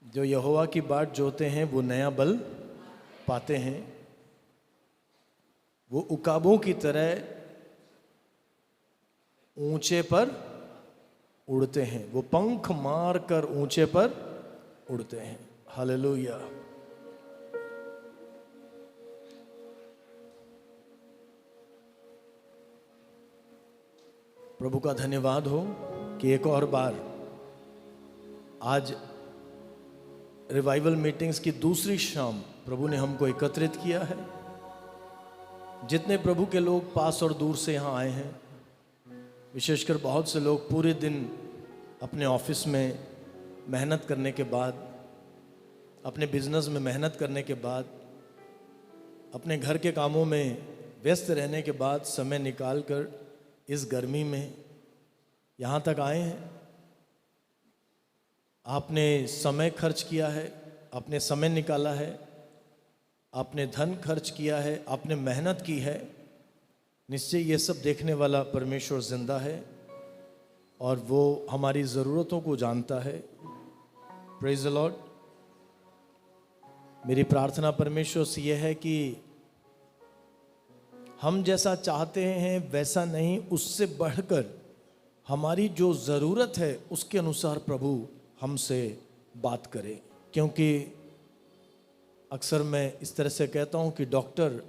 जो यहोवा की बाट जोते हैं वो नया बल पाते हैं। वो उकाबों की तरह ऊंचे पर उड़ते हैं। वो पंख मार कर ऊंचे पर उड़ते हैं। हालेलुया। प्रभु का धन्यवाद हो कि एक और बार आज रिवाइवल मीटिंग्स की दूसरी शाम प्रभु ने हमको एकत्रित किया है। जितने प्रभु के लोग पास और दूर से यहाँ आए हैं, विशेषकर बहुत से लोग पूरे दिन अपने ऑफिस में मेहनत करने के बाद, अपने बिजनेस में मेहनत करने के बाद, अपने घर के कामों में व्यस्त रहने के बाद समय निकालकर इस गर्मी में यहाँ तक आए हैं। आपने समय खर्च किया है, आपने समय निकाला है, आपने धन खर्च किया है, आपने मेहनत की है। निश्चय ये सब देखने वाला परमेश्वर जिंदा है और वो हमारी ज़रूरतों को जानता है। Praise the Lord. मेरी प्रार्थना परमेश्वर से यह है कि हम जैसा चाहते हैं वैसा नहीं, उससे बढ़कर हमारी जो ज़रूरत है उसके अनुसार प्रभु हमसे बात करे। क्योंकि अक्सर मैं इस तरह से कहता हूं कि डॉक्टर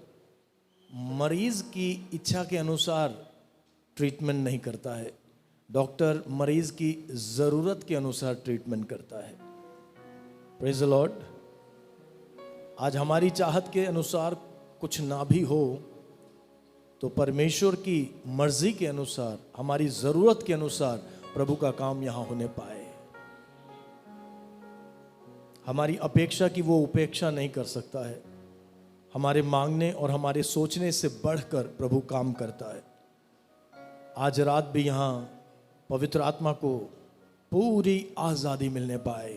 मरीज़ की इच्छा के अनुसार ट्रीटमेंट नहीं करता है, डॉक्टर मरीज़ की ज़रूरत के अनुसार ट्रीटमेंट करता है। Praise the Lord. आज हमारी चाहत के अनुसार कुछ ना भी हो तो परमेश्वर की मर्जी के अनुसार, हमारी ज़रूरत के अनुसार प्रभु का काम यहाँ होने पाए। हमारी अपेक्षा की वो उपेक्षा नहीं कर सकता है। हमारे मांगने और हमारे सोचने से बढ़कर प्रभु काम करता है। आज रात भी यहाँ पवित्र आत्मा को पूरी आज़ादी मिलने पाए,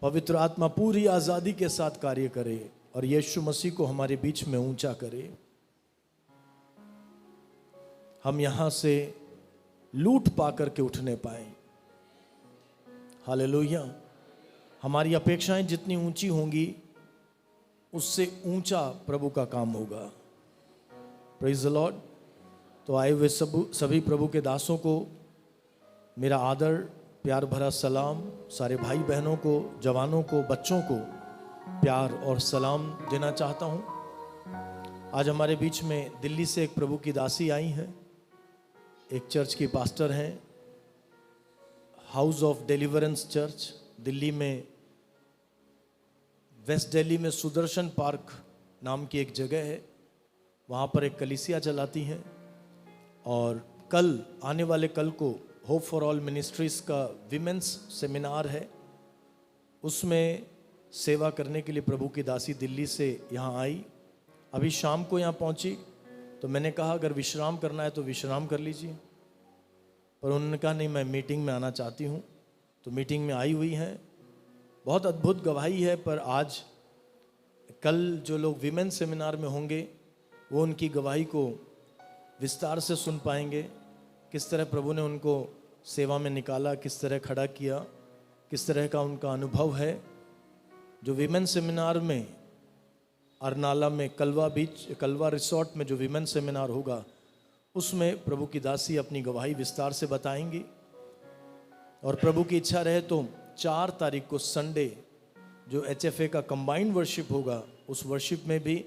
पवित्र आत्मा पूरी आज़ादी के साथ कार्य करे और यीशु मसीह को हमारे बीच में ऊंचा करे। हम यहाँ से लूट पा करके उठने पाए। हालेलुया। हमारी अपेक्षाएं जितनी ऊंची होंगी उससे ऊंचा प्रभु का काम होगा। Praise the Lord. तो आए हुए सभी प्रभु के दासों को मेरा आदर, प्यार भरा सलाम। सारे भाई बहनों को, जवानों को, बच्चों को प्यार और सलाम देना चाहता हूँ। आज हमारे बीच में दिल्ली से एक प्रभु की दासी आई है, एक चर्च की पास्टर हैं, house of deliverance church Delhi में, वेस्ट दिल्ली में सुदर्शन पार्क नाम की एक जगह है, वहाँ पर एक कलीसिया चलाती हैं। और कल, आने वाले कल को होप फॉर ऑल मिनिस्ट्रीज़ का विमेंस सेमिनार है, उसमें सेवा करने के लिए प्रभु की दासी दिल्ली से यहाँ आई। अभी शाम को यहाँ पहुँची तो मैंने कहा अगर विश्राम करना है तो विश्राम कर लीजिए, पर उन्होंने कहा नहीं, मैं मीटिंग में आना चाहती हूँ। तो मीटिंग में आई हुई हैं। बहुत अद्भुत गवाही है। पर आज कल जो लोग विमेन सेमिनार में होंगे वो उनकी गवाही को विस्तार से सुन पाएंगे। किस तरह प्रभु ने उनको सेवा में निकाला, किस तरह खड़ा किया, किस तरह का उनका अनुभव है। जो विमेन सेमिनार में अरनाला में कलवा रिसोर्ट में जो विमेन सेमिनार होगा, उसमें प्रभु की दासी अपनी गवाही विस्तार से बताएंगी। और प्रभु की इच्छा रहे तो 4 तारीख को संडे जो HFA का कंबाइंड वर्शिप होगा, उस वर्शिप में भी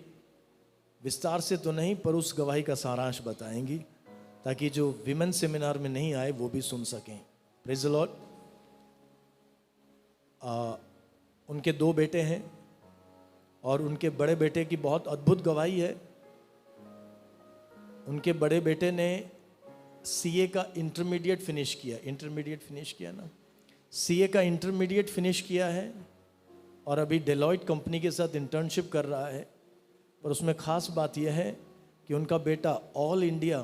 विस्तार से तो नहीं पर उस गवाही का सारांश बताएंगी, ताकि जो विमेन सेमिनार में नहीं आए वो भी सुन सकें। Praise the Lord. उनके 2 बेटे हैं और उनके बड़े बेटे की बहुत अद्भुत गवाही है। उनके बड़े बेटे ने CA का इंटरमीडिएट फिनिश किया ना, CA का इंटरमीडिएट फिनिश किया है और अभी डेलॉयट कंपनी के साथ इंटर्नशिप कर रहा है। पर उसमें ख़ास बात यह है कि उनका बेटा ऑल इंडिया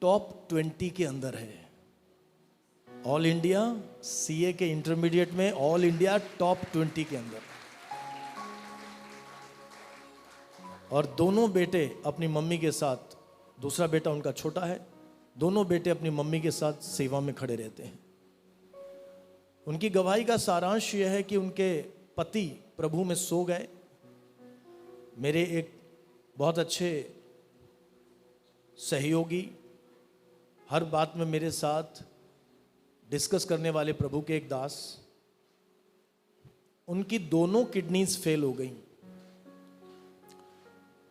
टॉप 20 के अंदर है। ऑल इंडिया CA के इंटरमीडिएट में ऑल इंडिया टॉप 20 के अंदर। और दोनों बेटे अपनी मम्मी के साथ, दूसरा बेटा उनका छोटा है, दोनों बेटे अपनी मम्मी के साथ सेवा में खड़े रहते हैं। उनकी गवाही का सारांश यह है कि उनके पति प्रभु में सो गए। मेरे एक बहुत अच्छे सहयोगी, हर बात में मेरे साथ डिस्कस करने वाले प्रभु के एक दास, उनकी दोनों किडनीज फेल हो गई।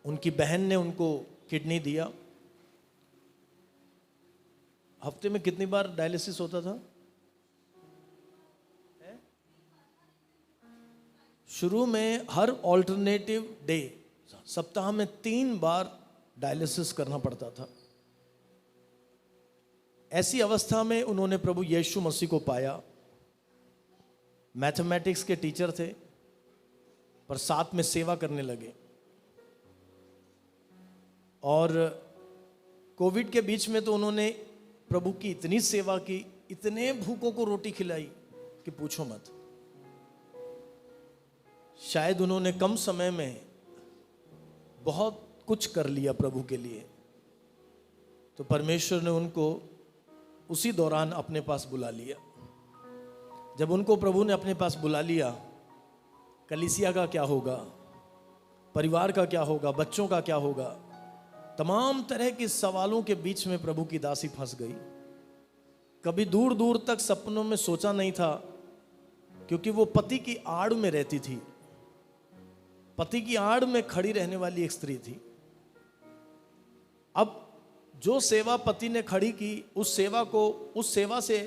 उनकी बहन ने उनको किडनी दिया। हफ्ते में कितनी बार डायलिसिस होता था? शुरू में हर ऑल्टरनेटिव डे, सप्ताह में 3 बार डायलिसिस करना पड़ता था। ऐसी अवस्था में उन्होंने प्रभु यीशु मसीह को पाया। मैथमेटिक्स के टीचर थे, पर साथ में सेवा करने लगे। और कोविड के बीच में तो उन्होंने प्रभु की इतनी सेवा की, इतने भूखों को रोटी खिलाई कि पूछो मत। शायद उन्होंने कम समय में बहुत कुछ कर लिया प्रभु के लिए। तो परमेश्वर ने उनको उसी दौरान अपने पास बुला लिया। जब उनको प्रभु ने अपने पास बुला लिया, कलीसिया का क्या होगा, परिवार का क्या होगा, बच्चों का क्या होगा, तमाम तरह के सवालों के बीच में प्रभु की दासी फंस गई। कभी दूर दूर तक सपनों में सोचा नहीं था, क्योंकि वो पति की आड़ में रहती थी। पति की आड़ में खड़ी रहने वाली एक स्त्री थी। अब जो सेवा पति ने खड़ी की, उस सेवा से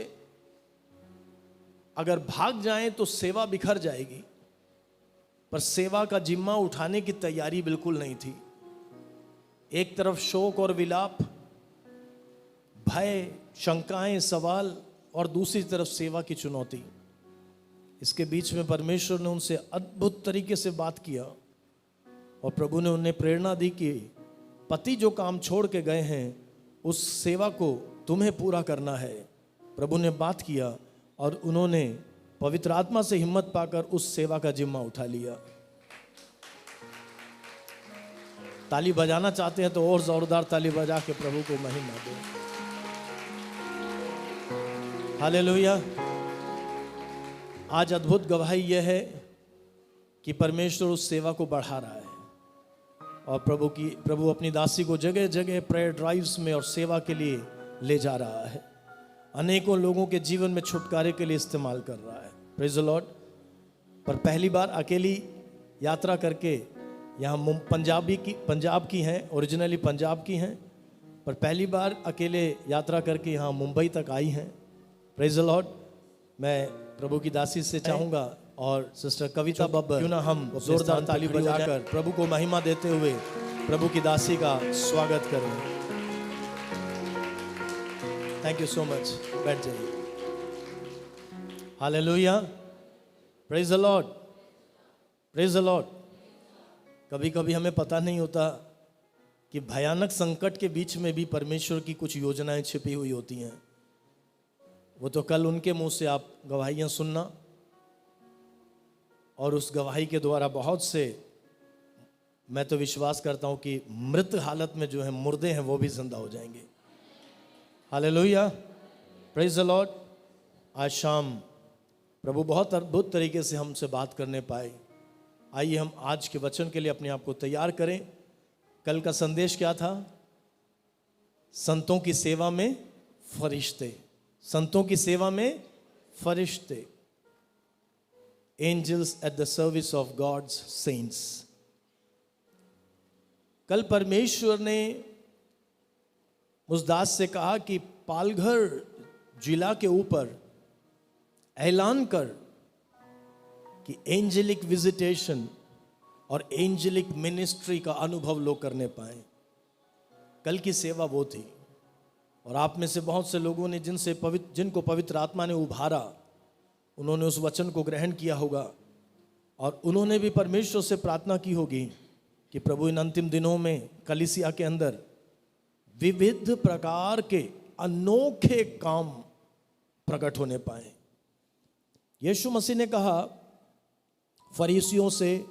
अगर भाग जाएं तो सेवा बिखर जाएगी। पर सेवा का जिम्मा उठाने की तैयारी बिल्कुल नहीं थी। एक तरफ शोक और विलाप, भय, शंकाएं, सवाल, और दूसरी तरफ सेवा की चुनौती। इसके बीच में परमेश्वर ने उनसे अद्भुत तरीके से बात किया और प्रभु ने उन्हें प्रेरणा दी कि पति जो काम छोड़ के गए हैं, उस सेवा को तुम्हें पूरा करना है। प्रभु ने बात किया और उन्होंने पवित्र आत्मा से हिम्मत पाकर उस सेवा का जिम्मा उठा लिया। ताली बजाना चाहते हैं तो और जोरदार ताली बजा के प्रभु को महिमा दो। हालेलुया। आज अद्भुत गवाही यह है कि परमेश्वर उस सेवा को बढ़ा रहा है और प्रभु अपनी दासी को जगह जगह प्रेयर ड्राइव्स में और सेवा के लिए ले जा रहा है। अनेकों लोगों के जीवन में छुटकारे के लिए इस्तेमाल कर रहा है। Praise the Lord. पर पहली बार अकेली यात्रा करके यहाँ पंजाब की हैं, ओरिजिनली पंजाब की हैं, पर पहली बार अकेले यात्रा करके यहाँ मुंबई तक आई हैं। Praise the Lord. मैं प्रभु की दासी से चाहूँगा और सिस्टर कविता बब्बर, क्यों ना हम जोरदार ताली बजाकर प्रभु को महिमा देते हुए प्रभु की दासी का स्वागत करें। Thank you so much. बैठ जाइए। Hallelujah. Praise the Lord. Praise the Lord. कभी कभी हमें पता नहीं होता कि भयानक संकट के बीच में भी परमेश्वर की कुछ योजनाएं छिपी हुई होती हैं। वो तो कल उनके मुंह से आप गवाहियां सुनना, और उस गवाही के द्वारा बहुत से, मैं तो विश्वास करता हूं कि मृत हालत में जो है मुर्दे हैं वो भी जिंदा हो जाएंगे। हालेलुया। Praise the Lord. आज शाम प्रभु बहुत अद्भुत तरीके से हमसे बात करने पाए। आइए हम आज के वचन के लिए अपने आप को तैयार करें। कल का संदेश क्या था? संतों की सेवा में फरिश्ते। संतों की सेवा में फरिश्ते। Angels at the service of God's saints. कल परमेश्वर ने उस दास से कहा कि पालघर जिला के ऊपर ऐलान कर कि एंजेलिक विजिटेशन और एंजेलिक मिनिस्ट्री का अनुभव लोग करने पाए। कल की सेवा वो थी। और आप में से बहुत से लोगों ने जिनको पवित्र आत्मा ने उभारा, उन्होंने उस वचन को ग्रहण किया होगा और उन्होंने भी परमेश्वर से प्रार्थना की होगी कि प्रभु इन अंतिम दिनों में कलीसिया के अंदर विविध प्रकार के अनोखे काम प्रकट होने पाए। यीशु मसीह ने कहा फरीसियों से,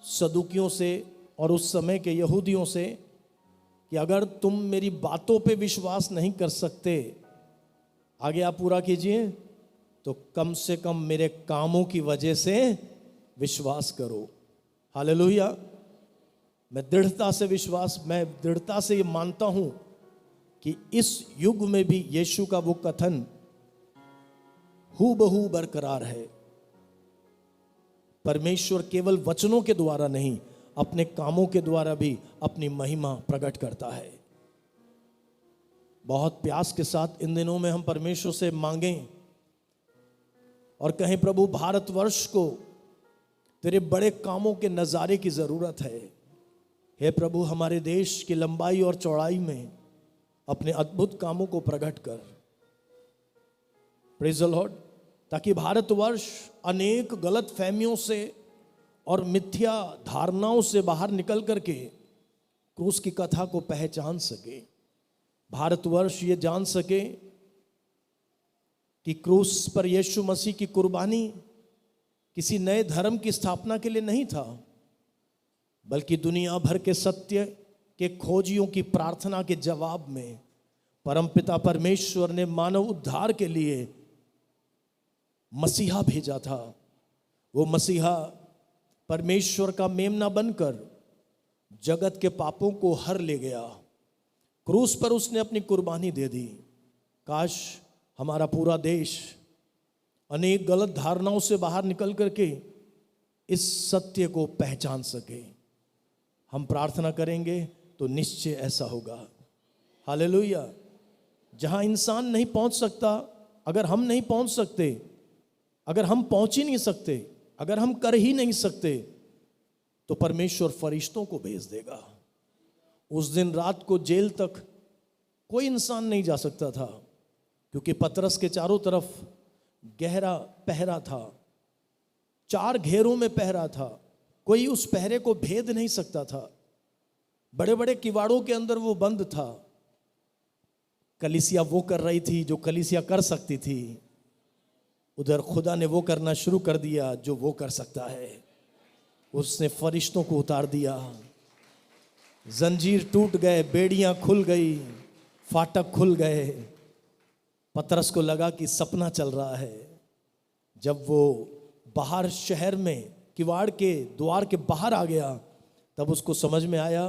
सदुकियों से और उस समय के यहूदियों से कि अगर तुम मेरी बातों पे विश्वास नहीं कर सकते, आगे आप पूरा कीजिए, तो कम से कम मेरे कामों की वजह से विश्वास करो। हालेलुया। मैं दृढ़ता से ये मानता हूं कि इस युग में भी यीशु का वो कथन हूबहू बरकरार है। परमेश्वर केवल वचनों के द्वारा नहीं, अपने कामों के द्वारा भी अपनी महिमा प्रकट करता है। बहुत प्यास के साथ इन दिनों में हम परमेश्वर से मांगें और कहें, प्रभु भारतवर्ष को तेरे बड़े कामों के नजारे की जरूरत है। हे प्रभु, हमारे देश की लंबाई और चौड़ाई में अपने अद्भुत कामों को प्रकट कर। Praise the Lord. ताकि भारतवर्ष अनेक गलत फहमियों से और मिथ्या धारणाओं से बाहर निकल करके क्रूस की कथा को पहचान सके। भारतवर्ष ये जान सके कि क्रूस पर यीशु मसीह की कुर्बानी किसी नए धर्म की स्थापना के लिए नहीं था, बल्कि दुनिया भर के सत्य के खोजियों की प्रार्थना के जवाब में परमपिता परमेश्वर ने मानव उद्धार के लिए मसीहा भेजा था। वो मसीहा परमेश्वर का मेमना बनकर जगत के पापों को हर ले गया। क्रूस पर उसने अपनी कुर्बानी दे दी। काश हमारा पूरा देश अनेक गलत धारणाओं से बाहर निकल करके इस सत्य को पहचान सके। हम प्रार्थना करेंगे तो निश्चय ऐसा होगा। हालेलुया। जहां इंसान नहीं पहुंच सकता, अगर हम नहीं पहुंच सकते, अगर हम पहुंच ही नहीं सकते, अगर हम कर ही नहीं सकते, तो परमेश्वर फरिश्तों को भेज देगा। उस दिन रात को जेल तक कोई इंसान नहीं जा सकता था, क्योंकि पतरस के चारों तरफ गहरा पहरा था, 4 घेरों में पहरा था। कोई उस पहरे को भेद नहीं सकता था। बड़े बड़े किवाड़ों के अंदर वो बंद था। कलीसिया वो कर रही थी जो कलीसिया कर सकती थी, उधर खुदा ने वो करना शुरू कर दिया जो वो कर सकता है। उसने फरिश्तों को उतार दिया, जंजीर टूट गए, बेड़ियां खुल गई, फाटक खुल गए। पतरस को लगा कि सपना चल रहा है। जब वो बाहर शहर में किवाड़ के द्वार के बाहर आ गया, तब उसको समझ में आया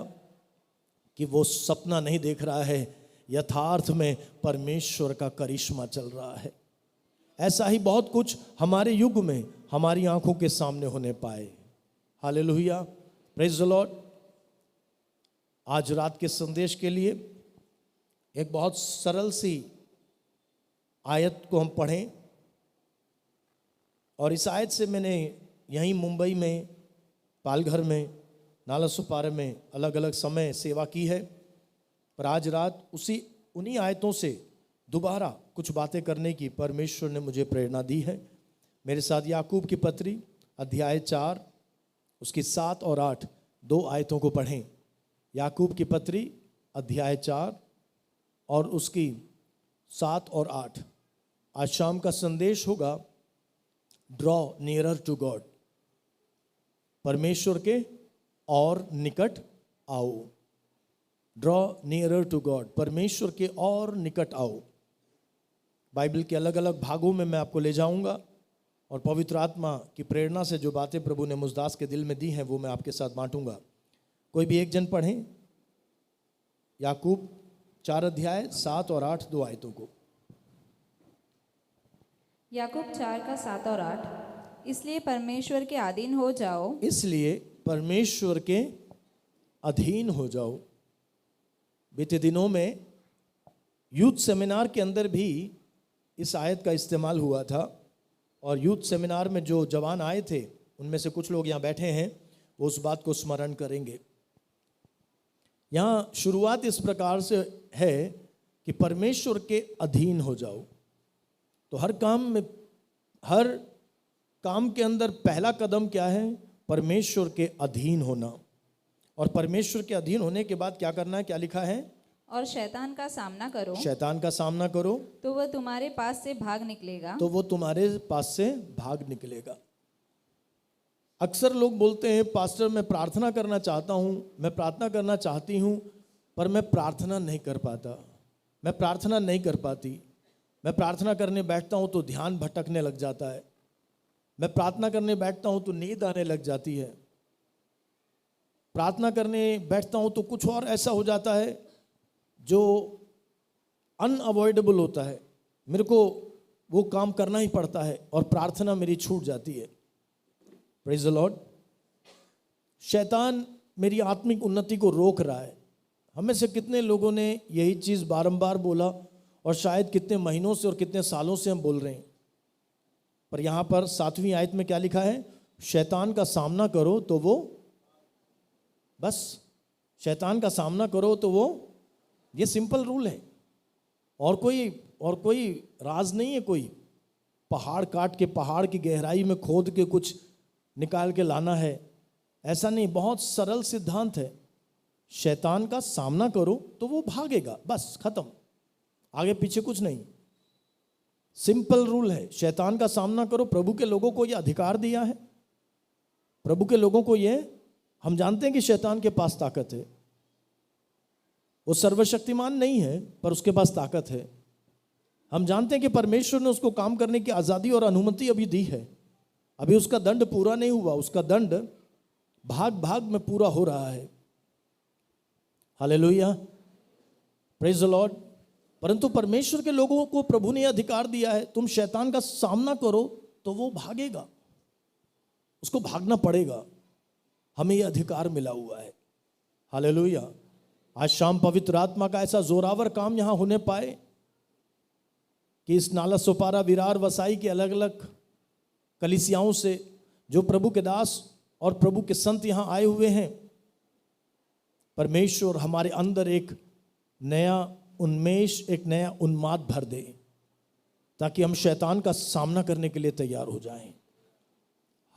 कि वो सपना नहीं देख रहा है, यथार्थ में परमेश्वर का करिश्मा चल रहा है। ऐसा ही बहुत कुछ हमारे युग में हमारी आंखों के सामने होने पाए। Hallelujah, praise the Lord. आज रात के संदेश के लिए एक बहुत सरल सी आयत को हम पढ़ें, और इस आयत से मैंने यहीं मुंबई में, पालघर में, नालासोपारा में अलग अलग समय सेवा की है। पर आज रात उन्हीं आयतों से दोबारा कुछ बातें करने की परमेश्वर ने मुझे प्रेरणा दी है। मेरे साथ याकूब की पत्री अध्याय 4 उसकी 7 और 8 2 आयतों को पढ़ें। याकूब की पत्री अध्याय 4 और उसकी 7 और 8। आज शाम का संदेश होगा ड्रॉ नियरर टू गॉड, परमेश्वर के और निकट आओ। ड्रॉ नियरर टू गॉड, परमेश्वर के और निकट आओ। बाइबल के अलग अलग भागों में मैं आपको ले जाऊंगा, और पवित्र आत्मा की प्रेरणा से जो बातें प्रभु ने मुजदास के दिल में दी हैं वो मैं आपके साथ बांटूंगा। कोई भी एक जन पढ़ें याकूब 4 अध्याय 7 और 8 2 आयतों को। याकूब 4 का 7 और 8। इसलिए परमेश्वर के अधीन हो जाओ, इसलिए परमेश्वर के अधीन हो जाओ। बीते दिनों में यूथ सेमिनार के अंदर भी इस आयत का इस्तेमाल हुआ था, और यूथ सेमिनार में जो जवान आए थे उनमें से कुछ लोग यहाँ बैठे हैं, वो उस बात को स्मरण करेंगे। यहाँ शुरुआत इस प्रकार से है कि परमेश्वर के अधीन हो जाओ। तो हर काम के अंदर पहला कदम क्या है? परमेश्वर के अधीन होना। और परमेश्वर के अधीन होने के बाद क्या करना है? क्या लिखा है? और शैतान का सामना करो, शैतान का सामना करो, तो वह तुम्हारे पास से भाग निकलेगा, तो वो तुम्हारे पास से भाग निकलेगा। अक्सर लोग बोलते हैं, पास्टर मैं प्रार्थना करना चाहता हूँ, मैं प्रार्थना करना चाहती हूँ, पर मैं प्रार्थना नहीं कर पाता, मैं प्रार्थना नहीं कर पाती, मैं प्रार्थना करने बैठता हूँ तो ध्यान भटकने लग जाता है। मैं प्रार्थना करने बैठता हूँ तो नींद आने लग जाती है। प्रार्थना करने बैठता हूँ तो कुछ और ऐसा हो जाता है जो अनअवॉइडेबल होता है, मेरे को वो काम करना ही पड़ता है और प्रार्थना मेरी छूट जाती है। Praise the Lord. शैतान मेरी आत्मिक उन्नति को रोक रहा है। हमें से कितने लोगों ने यही चीज़ बारंबार बोला और शायद कितने महीनों से और कितने सालों से हम बोल रहे हैं, पर यहाँ पर 7वीं आयत में क्या लिखा है? शैतान का सामना करो तो वो, बस शैतान का सामना करो तो वो, ये सिंपल रूल है। और कोई राज नहीं है। कोई पहाड़ काट के पहाड़ की गहराई में खोद के कुछ निकाल के लाना है, ऐसा नहीं। बहुत सरल सिद्धांत है। शैतान का सामना करो तो वो भागेगा, बस खत्म, आगे पीछे कुछ नहीं। सिंपल रूल है। शैतान का सामना करो। प्रभु के लोगों को ये अधिकार दिया है। प्रभु के लोगों को ये, हम जानते हैं कि शैतान के पास ताकत है। वो सर्वशक्तिमान नहीं है पर उसके पास ताकत है। हम जानते हैं कि परमेश्वर ने उसको काम करने की आज़ादी और अनुमति अभी दी है। अभी उसका दंड पूरा नहीं हुआ, उसका दंड भाग भाग में पूरा हो रहा है। Hallelujah, praise the Lord. परंतु परमेश्वर के लोगों को प्रभु ने अधिकार दिया है, तुम शैतान का सामना करो तो वो भागेगा, उसको भागना पड़ेगा। हमें यह अधिकार मिला हुआ है। हालेलुया। आज शाम पवित्र आत्मा का ऐसा जोरावर काम यहां होने पाए कि इस नाला सोपारा विरार वसाई के अलग अलग कलीसियाओं से जो प्रभु के दास और प्रभु के संत यहां आए हुए हैं, परमेश्वर हमारे अंदर एक नया उन्मेष, एक नया उन्माद भर दे, ताकि हम शैतान का सामना करने के लिए तैयार हो जाएं।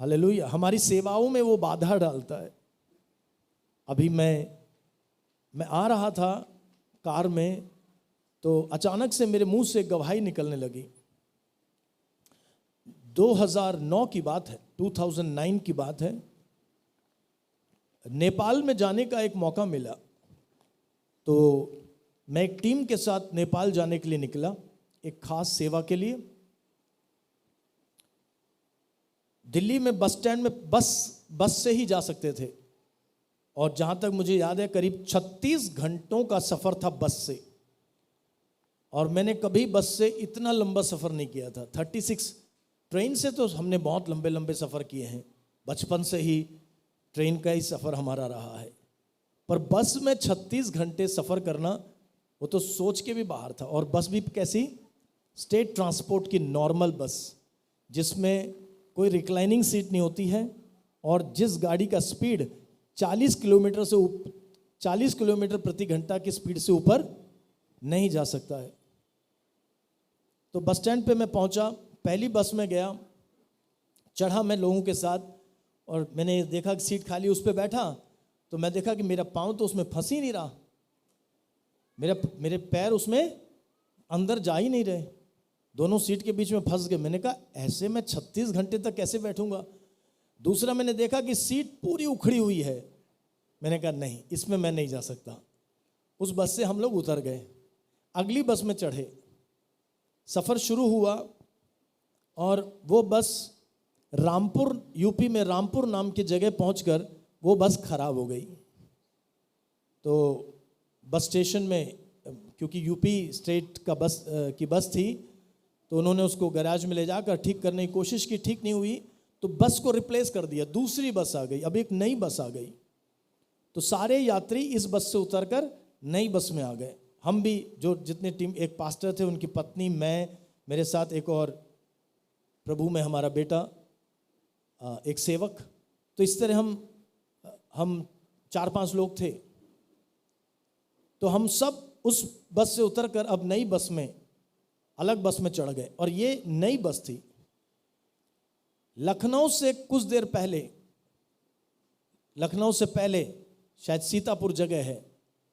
हालेलुया। हमारी सेवाओं में वो बाधा डालता है। अभी मैं आ रहा था कार में, तो अचानक से मेरे मुंह से गवाही निकलने लगी। 2009 की बात है, 2009 की बात है। नेपाल में जाने का एक मौका मिला, तो मैं एक टीम के साथ नेपाल जाने के लिए निकला, एक खास सेवा के लिए। दिल्ली में बस स्टैंड में बस से ही जा सकते थे, और जहां तक मुझे याद है करीब 36 घंटों का सफर था बस से। और मैंने कभी बस से इतना लंबा सफर नहीं किया था। 36। ट्रेन से तो हमने बहुत लंबे लंबे सफर किए हैं, बचपन से ही ट्रेन का ही सफर हमारा रहा है, पर बस में 36 घंटे सफर करना, वो तो सोच के भी बाहर था। और बस भी कैसी? स्टेट ट्रांसपोर्ट की नॉर्मल बस, जिसमें कोई रिक्लाइनिंग सीट नहीं होती है, और जिस गाड़ी का स्पीड 40 किलोमीटर प्रति घंटा की स्पीड से ऊपर नहीं जा सकता है। तो बस स्टैंड पे मैं पहुंचा, पहली बस में गया, चढ़ा मैं लोगों के साथ, और मैंने देखा कि सीट खाली, उस पर बैठा, तो मैं देखा कि मेरा पाँव तो उसमें फंस ही नहीं रहा, मेरे पैर उसमें अंदर जा ही नहीं रहे, दोनों सीट के बीच में फंस गए। मैंने कहा ऐसे मैं 36 घंटे तक कैसे बैठूंगा। दूसरा मैंने देखा कि सीट पूरी उखड़ी हुई है। मैंने कहा नहीं, इसमें मैं नहीं जा सकता। उस बस से हम लोग उतर गए, अगली बस में चढ़े, सफ़र शुरू हुआ, और वो बस रामपुर, यूपी में रामपुर नाम की जगह पहुंचकर वो बस खराब हो गई। तो बस स्टेशन में, क्योंकि यूपी स्टेट का बस थी, तो उन्होंने उसको गैराज में ले जाकर ठीक करने की कोशिश की, ठीक नहीं हुई, तो बस को रिप्लेस कर दिया, दूसरी बस आ गई, अब एक नई बस आ गई। तो सारे यात्री इस बस से उतरकर नई बस में आ गए। हम भी, जो जितने टीम, एक पास्टर थे, उनकी पत्नी, मैं, मेरे साथ एक और प्रभु में हमारा बेटा, एक सेवक, तो इस तरह हम 4-5 लोग थे। तो हम सब उस बस से उतरकर अब नई बस में, अलग बस में चढ़ गए, और ये नई बस थी। लखनऊ से कुछ देर पहले, लखनऊ से पहले शायद सीतापुर जगह है,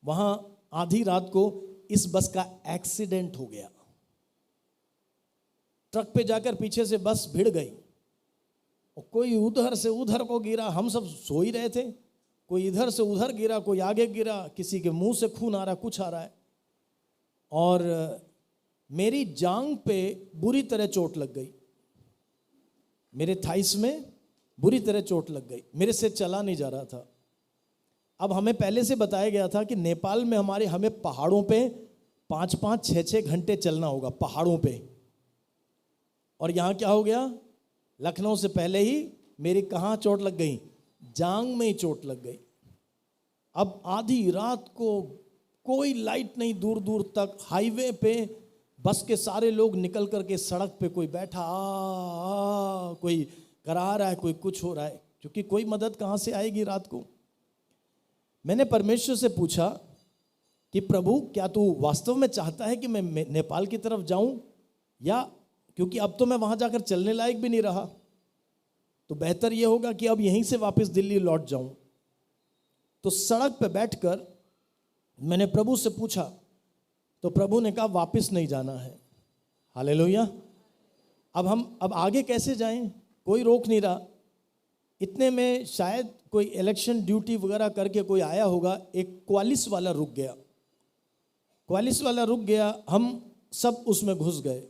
वहां आधी रात को इस बस का एक्सीडेंट हो गया। ट्रक पे जाकर पीछे से बस भिड़ गई, और कोई उधर से उधर को गिरा। हम सब सो ही रहे थे, कोई इधर से उधर गिरा, कोई आगे गिरा, किसी के मुंह से खून आ रहा, कुछ आ रहा है। और मेरी जांग पे बुरी तरह चोट लग गई, मेरे थाइस में बुरी तरह चोट लग गई, मेरे से चला नहीं जा रहा था। अब हमें पहले से बताया गया था कि नेपाल में हमें पहाड़ों पे 5-5, 6-6 घंटे चलना होगा पहाड़ों पे। और यहाँ क्या हो गया, लखनऊ से पहले ही मेरी कहाँ चोट लग गई, जांग में ही चोट लग गई। अब आधी रात को कोई लाइट नहीं, दूर दूर तक हाईवे पे बस के सारे लोग निकल करके सड़क पे, कोई बैठा कोई करा रहा है, कोई कुछ हो रहा है, क्योंकि कोई मदद कहाँ से आएगी रात को। मैंने परमेश्वर से पूछा कि प्रभु क्या तू वास्तव में चाहता है कि मैं नेपाल की तरफ जाऊं, या क्योंकि अब तो मैं वहां जाकर चलने लायक भी नहीं रहा, तो बेहतर यह होगा कि अब यहीं से वापस दिल्ली लौट जाऊं। तो सड़क पे बैठकर मैंने प्रभु से पूछा, तो प्रभु ने कहा वापस नहीं जाना है। हालेलुया। अब आगे कैसे जाएं, कोई रोक नहीं रहा। इतने में शायद कोई इलेक्शन ड्यूटी वगैरह करके कोई आया होगा, एक क्वालिस वाला रुक गया, क्वालिस वाला रुक गया, हम सब उसमें घुस गए।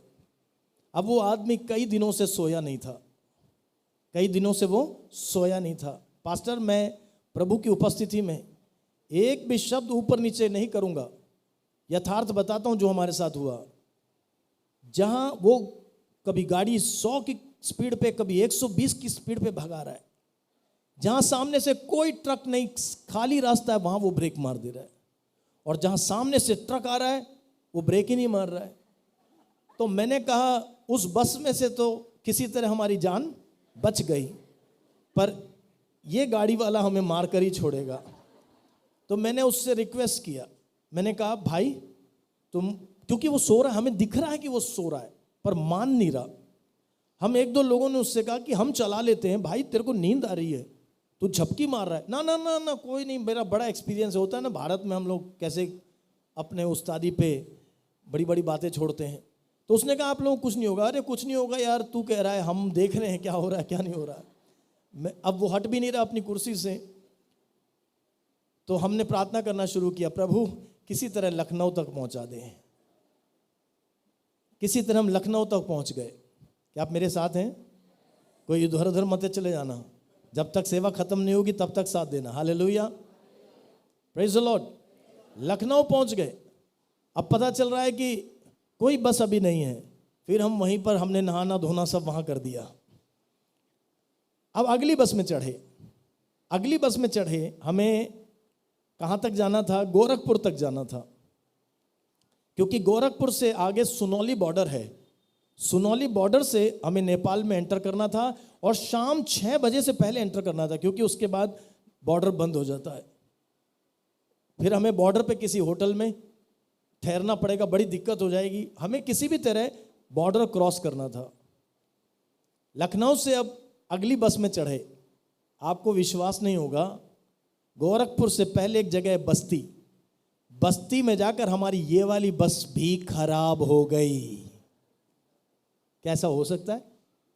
अब वो आदमी कई दिनों से सोया नहीं था, कई दिनों से वो सोया नहीं था। पास्टर, मैं प्रभु की उपस्थिति में एक भी शब्द ऊपर नीचे नहीं करूंगा, यथार्थ बताता हूं जो हमारे साथ हुआ। जहां वो कभी गाड़ी 100 की स्पीड पे, कभी 120 की स्पीड पे भगा रहा है, जहां सामने से कोई ट्रक नहीं, खाली रास्ता है, वहां वो ब्रेक मार दे रहा है, और जहां सामने से ट्रक आ रहा है वो ब्रेक ही नहीं मार रहा है। तो मैंने कहा उस बस में से तो किसी तरह हमारी जान बच गई, पर ये गाड़ी वाला हमें मार कर ही छोड़ेगा। तो मैंने उससे रिक्वेस्ट किया, मैंने कहा भाई तुम, क्योंकि वो सो रहा है, हमें दिख रहा है कि वो सो रहा है, पर मान नहीं रहा। हम 1-2 लोगों ने उससे कहा कि हम चला लेते हैं, भाई तेरे को नींद आ रही है, तू झपकी मार रहा है। ना ना ना ना, कोई नहीं, मेरा बड़ा एक्सपीरियंस होता है ना, भारत में हम लोग कैसे अपने उस्तादी पे बड़ी बड़ी बातें छोड़ते हैं। तो उसने कहा आप लोगों को कुछ नहीं होगा। अरे कुछ नहीं होगा यार, तू कह रहा है, हम देख रहे हैं क्या हो रहा है क्या नहीं हो रहा है। अब वो हट भी नहीं रहा अपनी कुर्सी से। तो हमने प्रार्थना करना शुरू किया, प्रभु किसी तरह लखनऊ तक पहुंचा दें। किसी तरह हम लखनऊ तक पहुंच गए। क्या आप मेरे साथ हैं? कोई इधर उधर मत चले जाना, जब तक सेवा खत्म नहीं होगी तब तक साथ देना। Hallelujah, praise the Lord. Lucknow पहुंच गए। अब पता चल रहा है कि कोई बस अभी नहीं है। फिर हम वहीं पर, हमने नहाना धोना सब वहां कर दिया। अब अगली बस में चढ़े। अगली बस में चढ़े, हमें कहां तक जाना था? गोरखपुर तक जाना था, क्योंकि गोरखपुर से आगे सुनौली बॉर्डर है। सुनौली बॉर्डर से हमें नेपाल में एंटर करना था, और शाम 6 बजे से पहले एंटर करना था, क्योंकि उसके बाद बॉर्डर बंद हो जाता है। फिर हमें बॉर्डर पे किसी होटल में ठहरना पड़ेगा, बड़ी दिक्कत हो जाएगी। हमें किसी भी तरह बॉर्डर क्रॉस करना था। लखनऊ से अब अगली बस में चढ़े। आपको विश्वास नहीं होगा, गोरखपुर से पहले एक जगह है बस्ती। बस्ती में जाकर हमारी ये वाली बस भी खराब हो गई। कैसा हो सकता है?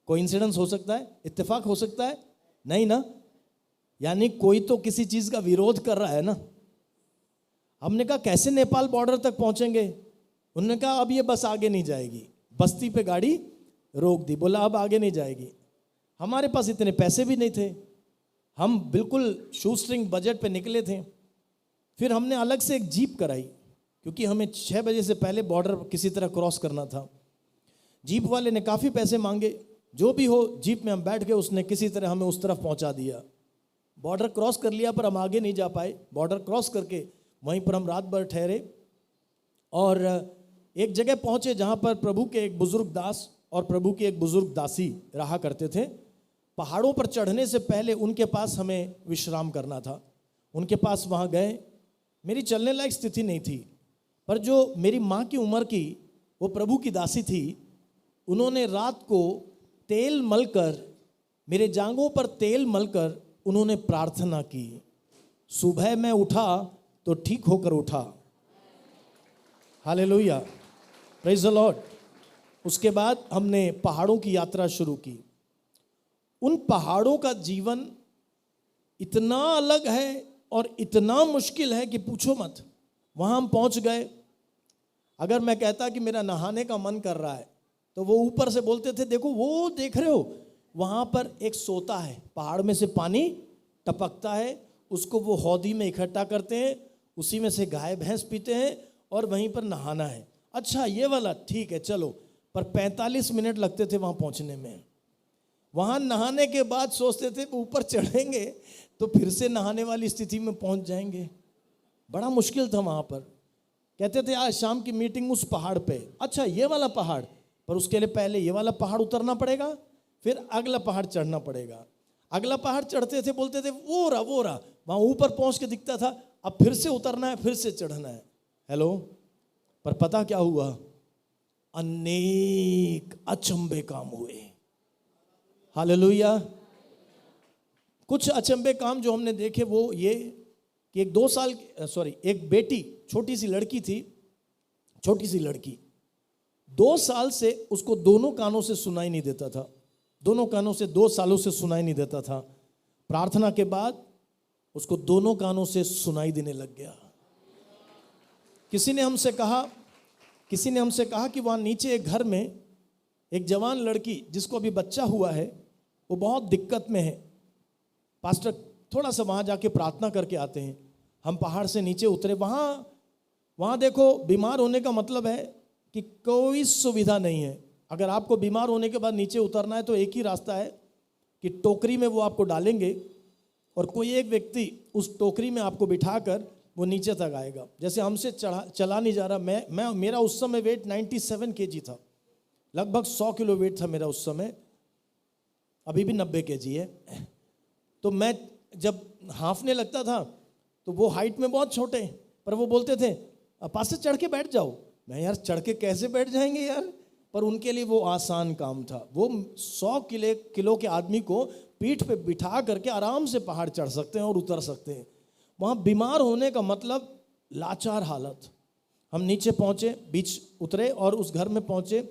कोइंसिडेंस हो सकता है? इत्तेफाक हो सकता है? नहीं ना। यानी कोई तो किसी चीज का विरोध कर रहा है ना। हमने कहा कैसे नेपाल बॉर्डर तक पहुंचेंगे? उन्होंने कहा अब ये बस आगे नहीं जाएगी। बस्ती पे गाड़ी रोक दी, बोला अब आगे नहीं जाएगी। हमारे पास इतने पैसे भी नहीं थे, हम बिल्कुल शूस्ट्रिंग बजट पे निकले थे। फिर हमने अलग से एक जीप कराई, क्योंकि हमें 6 बजे से पहले बॉर्डर किसी तरह क्रॉस करना था। जीप वाले ने काफ़ी पैसे मांगे, जो भी हो जीप में हम बैठ गए। उसने किसी तरह हमें उस तरफ पहुंचा दिया। बॉर्डर क्रॉस कर लिया, पर हम आगे नहीं जा पाए। बॉर्डर क्रॉस करके वहीं पर हम रात भर ठहरे, और एक जगह पहुंचे जहां पर प्रभु के एक बुजुर्ग दास और प्रभु की एक बुजुर्ग दासी रहा करते थे। पहाड़ों पर चढ़ने से पहले उनके पास हमें विश्राम करना था। उनके पास वहां गए। मेरी चलने लायक स्थिति नहीं थी, पर जो मेरी माँ की उम्र की वो प्रभु की दासी थी, उन्होंने रात को तेल मलकर, मेरे जांघों पर तेल मलकर उन्होंने प्रार्थना की। सुबह मैं उठा तो ठीक होकर उठा। Hallelujah, praise the Lord. उसके बाद हमने पहाड़ों की यात्रा शुरू की। उन पहाड़ों का जीवन इतना अलग है और इतना मुश्किल है कि पूछो मत। वहां हम पहुंच गए। अगर मैं कहता कि मेरा नहाने का मन कर रहा है, तो वो ऊपर से बोलते थे, देखो वो देख रहे हो वहाँ पर एक सोता है, पहाड़ में से पानी टपकता है, उसको वो हौदी में इकट्ठा करते हैं, उसी में से गाय भैंस पीते हैं और वहीं पर नहाना है। अच्छा ये वाला ठीक है चलो, पर 45 मिनट लगते थे वहाँ पहुँचने में। वहाँ नहाने के बाद सोचते थे ऊपर चढ़ेंगे तो फिर से नहाने वाली स्थिति में पहुँच जाएंगे। बड़ा मुश्किल था वहाँ पर। कहते थे आज शाम की मीटिंग उस पहाड़ पे। अच्छा ये वाला पहाड़, पर उसके लिए पहले ये वाला पहाड़ उतरना पड़ेगा, फिर अगला पहाड़ चढ़ना पड़ेगा। अगला पहाड़ चढ़ते थे, बोलते थे वो रहा, वहाँ ऊपर पहुँच के दिखता था अब फिर से उतरना है, फिर से चढ़ना है। हेलो, पर पता क्या हुआ? अनेक अचंभे काम हुए। हालेलुया। कुछ अचंभे काम जो हमने देखे वो ये कि एक बेटी, छोटी सी लड़की थी, छोटी सी लड़की 2 साल से उसको दोनों कानों से सुनाई नहीं देता था, दोनों कानों से 2 सालों से सुनाई नहीं देता था। प्रार्थना के बाद उसको दोनों कानों से सुनाई देने लग गया। किसी ने हमसे कहा कि वहाँ नीचे एक घर में एक जवान लड़की जिसको अभी बच्चा हुआ है, वो बहुत दिक्कत में है। पास्टर थोड़ा सा वहाँ जाके प्रार्थना करके आते हैं। हम पहाड़ से नीचे उतरे, वहाँ देखो बीमार होने का मतलब है कि कोई सुविधा नहीं है। अगर आपको बीमार होने के बाद नीचे उतरना है तो एक ही रास्ता है कि टोकरी में वो आपको डालेंगे और कोई एक व्यक्ति उस टोकरी में आपको बिठाकर वो नीचे तक आएगा। जैसे हमसे चला नहीं जा रहा, मेरा उस समय वेट 97 kg था, लगभग 100 किलो वेट था मेरा उस समय, अभी भी 90 kg है। तो मैं जब हाँफने लगता था तो वो हाइट में बहुत छोटे, पर वो बोलते थे पास से चढ़ के बैठ जाओ। मैं यार चढ़ के कैसे बैठ जाएंगे यार, पर उनके लिए वो आसान काम था। वो 100 किलो के आदमी को पीठ पे बिठा करके आराम से पहाड़ चढ़ सकते हैं और उतर सकते हैं। वहाँ बीमार होने का मतलब लाचार हालत। हम नीचे पहुँचे, बीच उतरे और उस घर में पहुँचे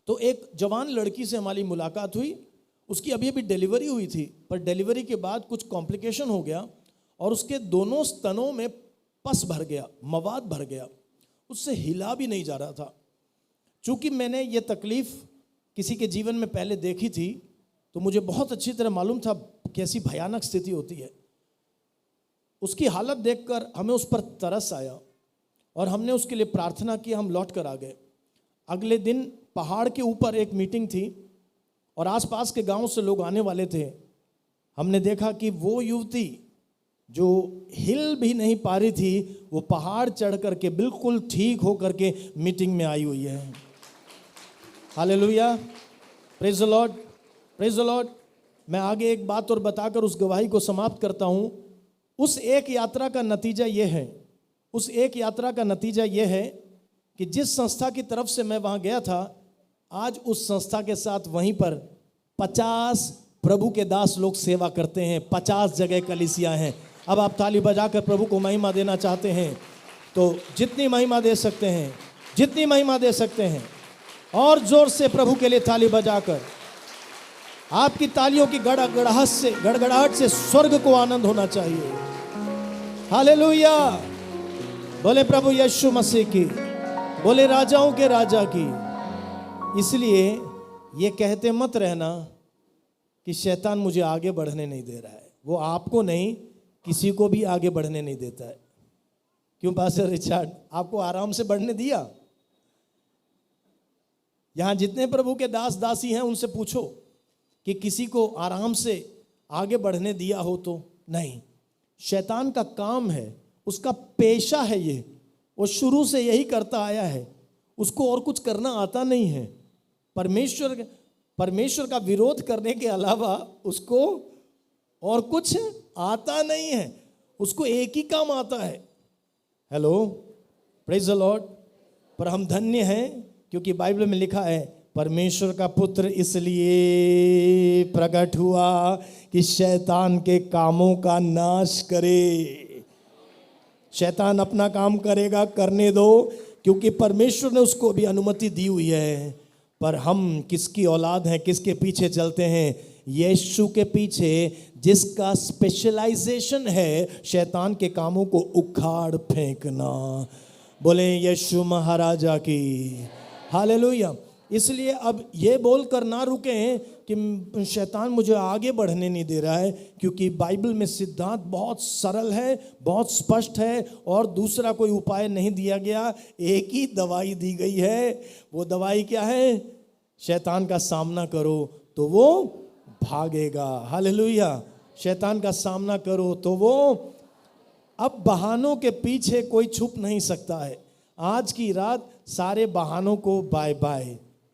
तो एक जवान लड़की से हमारी मुलाकात हुई। उसकी अभी अभी डिलीवरी हुई थी, पर डिलीवरी के बाद कुछ कॉम्प्लिकेशन हो गया और उसके दोनों स्तनों में पस भर गया, मवाद भर गया, उससे हिला भी नहीं जा रहा था। चूँकि मैंने ये तकलीफ़ किसी के जीवन में पहले देखी थी तो मुझे बहुत अच्छी तरह मालूम था कैसी भयानक स्थिति होती है। उसकी हालत देखकर हमें उस पर तरस आया और हमने उसके लिए प्रार्थना की। हम लौट कर आ गए। अगले दिन पहाड़ के ऊपर एक मीटिंग थी और आसपास के गांव से लोग आने वाले थे। हमने देखा कि वो युवती जो हिल भी नहीं पा रही थी, वो पहाड़ चढ़ करके बिल्कुल ठीक हो करके मीटिंग में आई हुई है। Hallelujah, praise the Lord, praise the Lord. मैं आगे एक बात और बताकर उस गवाही को समाप्त करता हूँ। उस एक यात्रा का नतीजा ये है कि जिस संस्था की तरफ से मैं वहाँ गया था, आज उस संस्था के साथ वहीं पर 50 प्रभु के दास लोग सेवा करते हैं। 50 जगह कलीसिया हैं। अब आप ताली बजाकर प्रभु को महिमा देना चाहते हैं तो जितनी महिमा दे सकते हैं, और जोर से प्रभु के लिए ताली बजाकर, आपकी तालियों की गड़गड़ाहट से स्वर्ग को आनंद होना चाहिए। हालेलुया, बोले प्रभु यीशु मसीह की, बोले राजाओं के राजा की। इसलिए ये कहते मत रहना कि शैतान मुझे आगे बढ़ने नहीं दे रहा है। वो आपको नहीं, किसी को भी आगे बढ़ने नहीं देता है। क्यों पास्टर रिचर्ड, आपको आराम से बढ़ने दिया? यहाँ जितने प्रभु के दास दासी हैं उनसे पूछो कि किसी को आराम से आगे बढ़ने दिया हो तो नहीं। शैतान का काम है, उसका पेशा है ये, वो शुरू से यही करता आया है, उसको और कुछ करना आता नहीं है। परमेश्वर का विरोध करने के अलावा उसको और कुछ आता नहीं है, उसको एक ही काम आता है। Hello, praise the Lord. पर हम धन्य हैं क्योंकि बाइबल में लिखा है परमेश्वर का पुत्र इसलिए प्रकट हुआ कि शैतान के कामों का नाश करे। शैतान अपना काम करेगा, करने दो, क्योंकि परमेश्वर ने उसको भी अनुमति दी हुई है। पर हम किसकी औलाद हैं, किसके पीछे चलते हैं? यीशु के पीछे, जिसका स्पेशलाइजेशन है शैतान के कामों को उखाड़ फेंकना। बोले यीशु महाराजा की हालेलुया। इसलिए अब ये बोलकर ना रुकें कि शैतान मुझे आगे बढ़ने नहीं दे रहा है, क्योंकि बाइबल में सिद्धांत बहुत सरल है, बहुत स्पष्ट है, और दूसरा कोई उपाय नहीं दिया गया। एक ही दवाई दी गई है। वो दवाई क्या है? शैतान का सामना करो तो वो भागेगा। हालेलुया। शैतान का सामना करो तो वो, अब बहानों के पीछे कोई छुप नहीं सकता है। आज की रात सारे बहानों को बाय बाय।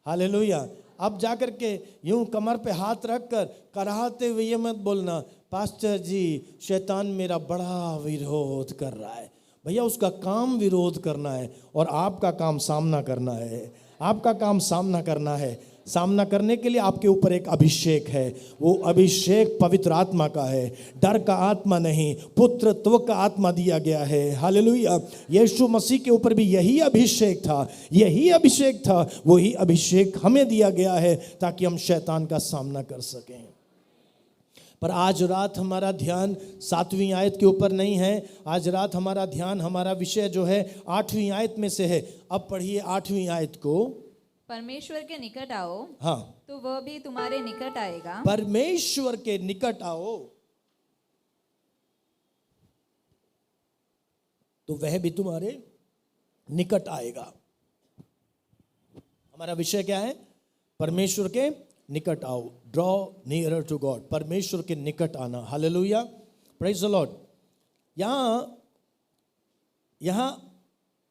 हालेलुया। अब जाकर के यूं कमर पे हाथ रखकर कराहते हुए ये मत बोलना, पास्टर जी शैतान मेरा बड़ा विरोध कर रहा है। भैया उसका काम विरोध करना है और आपका काम सामना करना है। आपका काम सामना करना है। सामना करने के लिए आपके ऊपर एक अभिषेक है। वो अभिषेक पवित्र आत्मा का है, डर का आत्मा नहीं, पुत्रत्व का आत्मा दिया गया है। हालेलुया। यीशु मसीह के ऊपर भी यही अभिषेक था, यही अभिषेक था, वही अभिषेक हमें दिया गया है ताकि हम शैतान का सामना कर सकें। पर आज रात हमारा ध्यान 7वीं आयत के ऊपर नहीं है। आज रात हमारा ध्यान, हमारा विषय जो है 8वीं आयत में से है। अब पढ़िए 8वीं आयत को। परमेश्वर के निकट आओ, हाँ, तो वह भी तुम्हारे निकट आएगा। परमेश्वर के निकट आओ तो वह भी तुम्हारे निकट आएगा। हमारा विषय क्या है? परमेश्वर के निकट आओ। Draw nearer to God. परमेश्वर के निकट आना। हालेलुया। Praise the Lord. यहां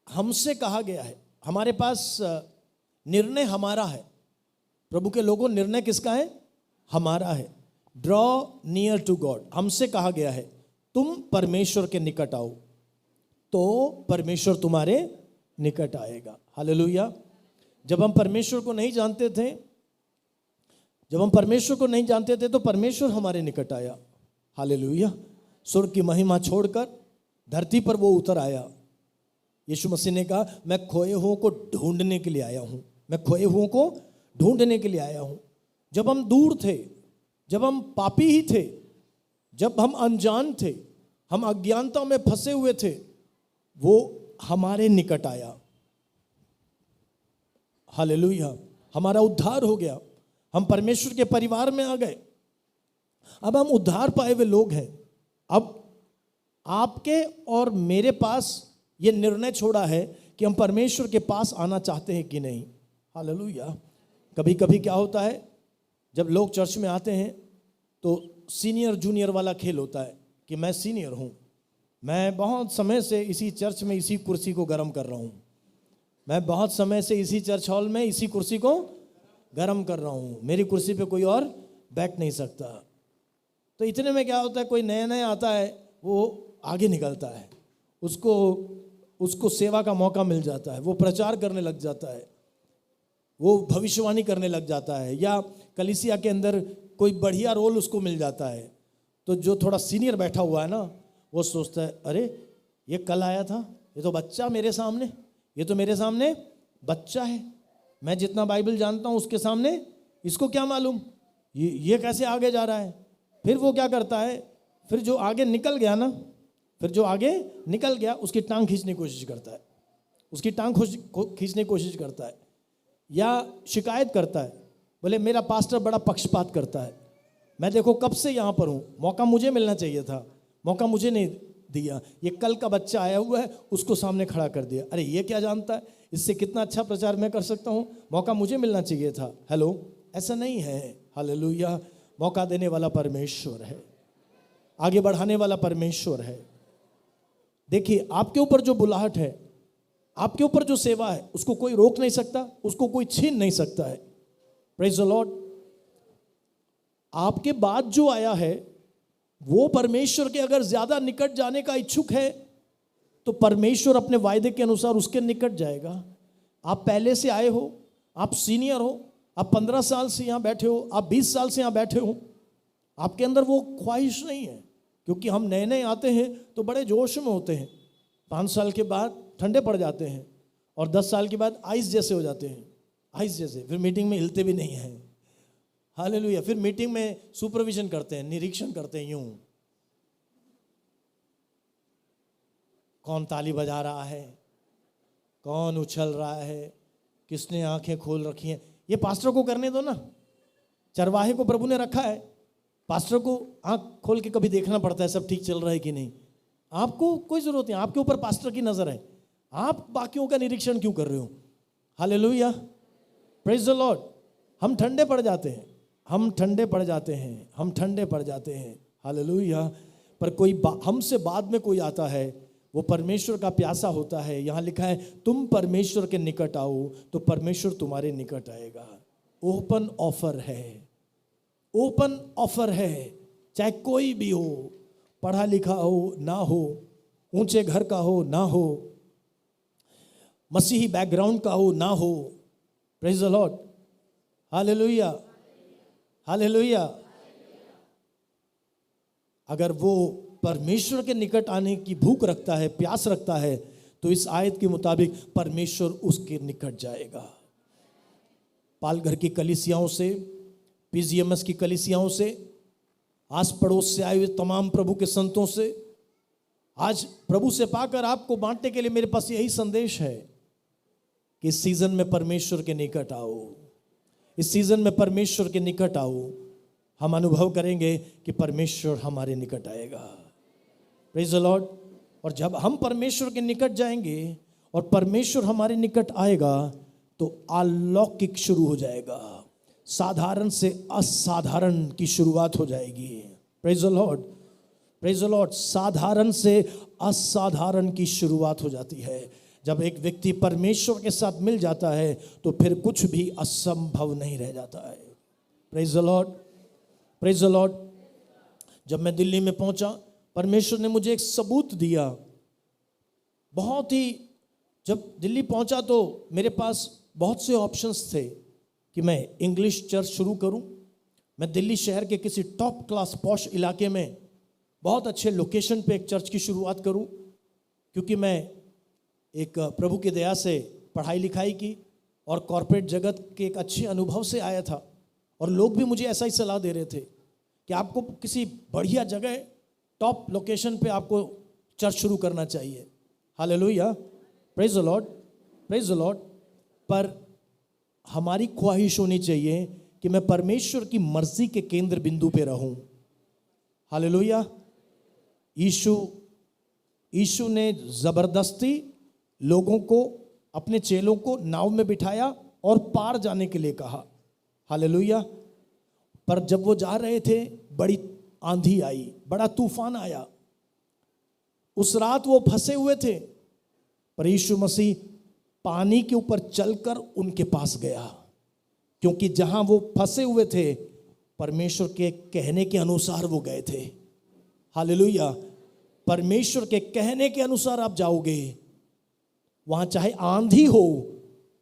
हमसे कहा गया है, हमारे पास निर्णय हमारा है। प्रभु के लोगों, निर्णय किसका है? हमारा है। Draw near to God. हमसे कहा गया है तुम परमेश्वर के निकट आओ तो परमेश्वर तुम्हारे निकट आएगा। हालेलुया। जब हम परमेश्वर को नहीं जानते थे, तो परमेश्वर हमारे निकट आया। हालेलुया। स्वर्ग की महिमा छोड़कर धरती पर वो उतर आया। यीशु मसीह ने कहा, मैं खोए हुओं को ढूंढने के लिए आया हूं। मैं खोए हुओं को ढूंढने के लिए आया हूं। जब हम दूर थे, जब हम पापी ही थे, जब हम अनजान थे, हम अज्ञानता में फंसे हुए थे, वो हमारे निकट आया। हालेलुया। हमारा उद्धार हो गया। हम परमेश्वर के परिवार में आ गए। अब हम उद्धार पाए हुए लोग हैं। अब आपके और मेरे पास ये निर्णय छोड़ा है कि हम परमेश्वर के पास आना चाहते हैं कि नहीं। हालेलुया। कभी कभी क्या होता है, जब लोग चर्च में आते हैं तो सीनियर जूनियर वाला खेल होता है कि मैं सीनियर हूँ, मैं बहुत समय से इसी चर्च में इसी कुर्सी को गर्म कर रहा हूँ, मैं बहुत समय से इसी चर्च हॉल में इसी कुर्सी को गर्म कर रहा हूँ, मेरी कुर्सी पे कोई और बैठ नहीं सकता। तो इतने में क्या होता है, कोई नया नया आता है, वो आगे निकलता है, उसको सेवा का मौका मिल जाता है, वो प्रचार करने लग जाता है, वो भविष्यवाणी करने लग जाता है, या कलीसिया के अंदर कोई बढ़िया रोल उसको मिल जाता है। तो जो थोड़ा सीनियर बैठा हुआ है ना, वो सोचता है, अरे ये कल आया था, ये तो बच्चा मेरे सामने, ये तो मेरे सामने बच्चा है, मैं जितना बाइबल जानता हूँ उसके सामने इसको क्या मालूम, ये कैसे आगे जा रहा है। फिर वो क्या करता है, फिर जो आगे निकल गया ना, फिर जो आगे निकल गया उसकी टांग खींचने की कोशिश करता है, उसकी टांग खींचने की कोशिश करता है, या शिकायत करता है, बोले मेरा पास्टर बड़ा पक्षपात करता है, मैं देखो कब से यहाँ पर हूँ, मौका मुझे मिलना चाहिए था, मौका मुझे नहीं दिया, ये कल का बच्चा आया हुआ है उसको सामने खड़ा कर दिया, अरे ये क्या जानता है, इससे कितना अच्छा प्रचार मैं कर सकता हूँ, मौका मुझे मिलना चाहिए था। हेलो, ऐसा नहीं है। हालेलुया। मौका देने वाला परमेश्वर है, आगे बढ़ाने वाला परमेश्वर है। देखिए, आपके ऊपर जो बुलाहट है, आपके ऊपर जो सेवा है, उसको कोई रोक नहीं सकता, उसको कोई छीन नहीं सकता है। Praise the Lord. आपके बाद जो आया है वो परमेश्वर के अगर ज्यादा निकट जाने का इच्छुक है तो परमेश्वर अपने वायदे के अनुसार उसके निकट जाएगा। आप पहले से आए हो, आप सीनियर हो, आप 15 साल से यहां बैठे हो, आप 20 साल से यहां बैठे हो, आपके अंदर वो ख्वाहिश नहीं है, क्योंकि हम नए नए आते हैं तो बड़े जोश में होते हैं, 5 साल के बाद ठंडे पड़ जाते हैं, और 10 साल के बाद आइस जैसे हो जाते हैं, आइस जैसे, फिर मीटिंग में हिलते भी नहीं हैं। हालेलुया। फिर मीटिंग में सुपरविजन करते हैं, निरीक्षण करते हैं, यूं कौन ताली बजा रहा है, कौन उछल रहा है, किसने आंखें खोल रखी हैं, ये पास्टर को करने दो ना। चरवाहे को प्रभु ने रखा है, पास्टर को आंख खोल के कभी देखना पड़ता है सब ठीक चल रहा है कि नहीं। आपको कोई जरूरत नहीं, आपके ऊपर पास्टर की नजर है, आप बाकियों का निरीक्षण क्यों कर रहे हो। Hallelujah, praise the Lord. हम ठंडे पड़ जाते हैं, हम ठंडे पड़ जाते हैं, हम ठंडे पड़ जाते हैं। हालेलुया। पर कोई हमसे बाद में कोई आता है, वो परमेश्वर का प्यासा होता है। यहाँ लिखा है तुम परमेश्वर के निकट आओ तो परमेश्वर तुम्हारे निकट आएगा। ओपन ऑफर है, ओपन ऑफर है। चाहे कोई भी हो, पढ़ा लिखा हो ना हो, ऊंचे घर का हो ना हो, मसीही बैकग्राउंड का हो ना हो, praise the Lord, hallelujah, hallelujah. अगर वो परमेश्वर के निकट आने की भूख रखता है, प्यास रखता है, तो इस आयत के मुताबिक परमेश्वर उसके निकट जाएगा। पालघर की कलीसियाओं से, पीजीएमएस की कलीसियाओं से, आस पड़ोस से आए हुए तमाम प्रभु के संतों से, आज प्रभु से पाकर आपको बांटने के लिए मेरे पास यही संदेश है कि इस सीजन में परमेश्वर के निकट आओ, इस सीजन में परमेश्वर के निकट आओ। हम अनुभव करेंगे कि परमेश्वर हमारे निकट आएगा। Praise the Lord. और जब हम परमेश्वर के निकट जाएंगे और परमेश्वर हमारे निकट आएगा तो अलौकिक शुरू हो जाएगा, साधारण से असाधारण की शुरुआत हो जाएगी। Praise the Lord, praise the Lord. साधारण से असाधारण की शुरुआत हो जाती है। जब एक व्यक्ति परमेश्वर के साथ मिल जाता है तो फिर कुछ भी असंभव नहीं रह जाता है। Praise the Lord, praise the Lord. जब मैं दिल्ली में पहुंचा, परमेश्वर ने मुझे एक सबूत दिया। बहुत ही, जब दिल्ली पहुंचा तो मेरे पास बहुत से ऑप्शंस थे कि मैं इंग्लिश चर्च शुरू करूं, मैं दिल्ली शहर के किसी टॉप क्लास पॉश इलाके में बहुत अच्छे लोकेशन पे एक चर्च की शुरुआत करूं, क्योंकि मैं एक प्रभु की दया से पढ़ाई लिखाई की और कॉर्पोरेट जगत के एक अच्छे अनुभव से आया था। और लोग भी मुझे ऐसा ही सलाह दे रहे थे कि आपको किसी बढ़िया जगह टॉप लोकेशन पे आपको चर्च शुरू करना चाहिए। Hallelujah, praise the Lord, praise the Lord. पर हमारी ख्वाहिश होनी चाहिए कि मैं परमेश्वर की मर्जी के केंद्र बिंदु पे रहूं। हालेलुया। यीशु ने जबरदस्ती लोगों को, अपने चेलों को नाव में बिठाया और पार जाने के लिए कहा। हालेलुया। पर जब वो जा रहे थे, बड़ी आंधी आई, बड़ा तूफान आया। उस रात वो फंसे हुए थे, पर यीशु मसीह पानी के ऊपर चलकर उनके पास गया, क्योंकि जहां वो फंसे हुए थे परमेश्वर के कहने के अनुसार वो गए थे। हालेलुया। परमेश्वर के कहने के अनुसार आप जाओगे, वहां चाहे आंधी हो,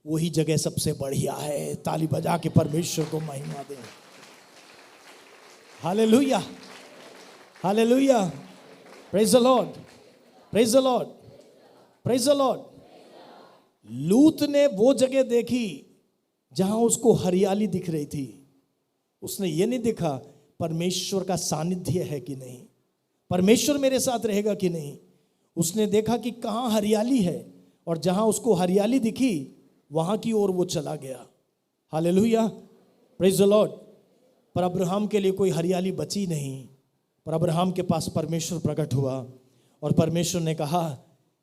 वही जगह सबसे बढ़िया है। ताली बजा के परमेश्वर को महिमा दें। Hallelujah, hallelujah, praise the Lord, praise the Lord, praise the Lord. लूत ने वो जगह देखी जहां उसको हरियाली दिख रही थी। उसने ये नहीं देखा परमेश्वर का सानिध्य है कि नहीं, परमेश्वर मेरे साथ रहेगा कि नहीं। उसने देखा कि कहां हरियाली है, और जहां उसको हरियाली दिखी वहां की ओर वो चला गया। Hallelujah, praise the Lord. पर अब्राहम के लिए कोई हरियाली बची नहीं। पर अब्राहम के पास परमेश्वर प्रकट हुआ और परमेश्वर ने कहा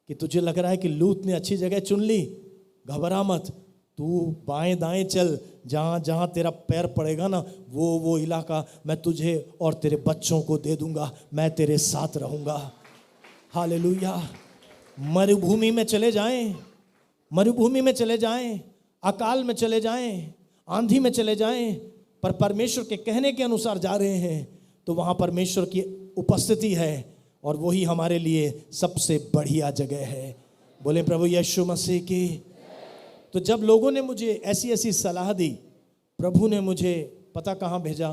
कि तुझे लग रहा है कि लूत ने अच्छी जगह चुन ली, घबरा मत, तू बाएं दाएं चल, जहां जहां तेरा पैर पड़ेगा ना, वो इलाका मैं तुझे और तेरे बच्चों को दे दूंगा, मैं तेरे साथ रहूंगा। हालेलुया। मरुभूमि में चले जाएं, मरुभूमि में चले जाएं, अकाल में चले जाएं, आंधी में चले जाएं, पर परमेश्वर के कहने के अनुसार जा रहे हैं तो वहां परमेश्वर की उपस्थिति है, और वही हमारे लिए सबसे बढ़िया जगह है। बोले प्रभु यीशु मसीह की। तो जब लोगों ने मुझे ऐसी ऐसी सलाह दी, प्रभु ने मुझे पता कहाँ भेजा,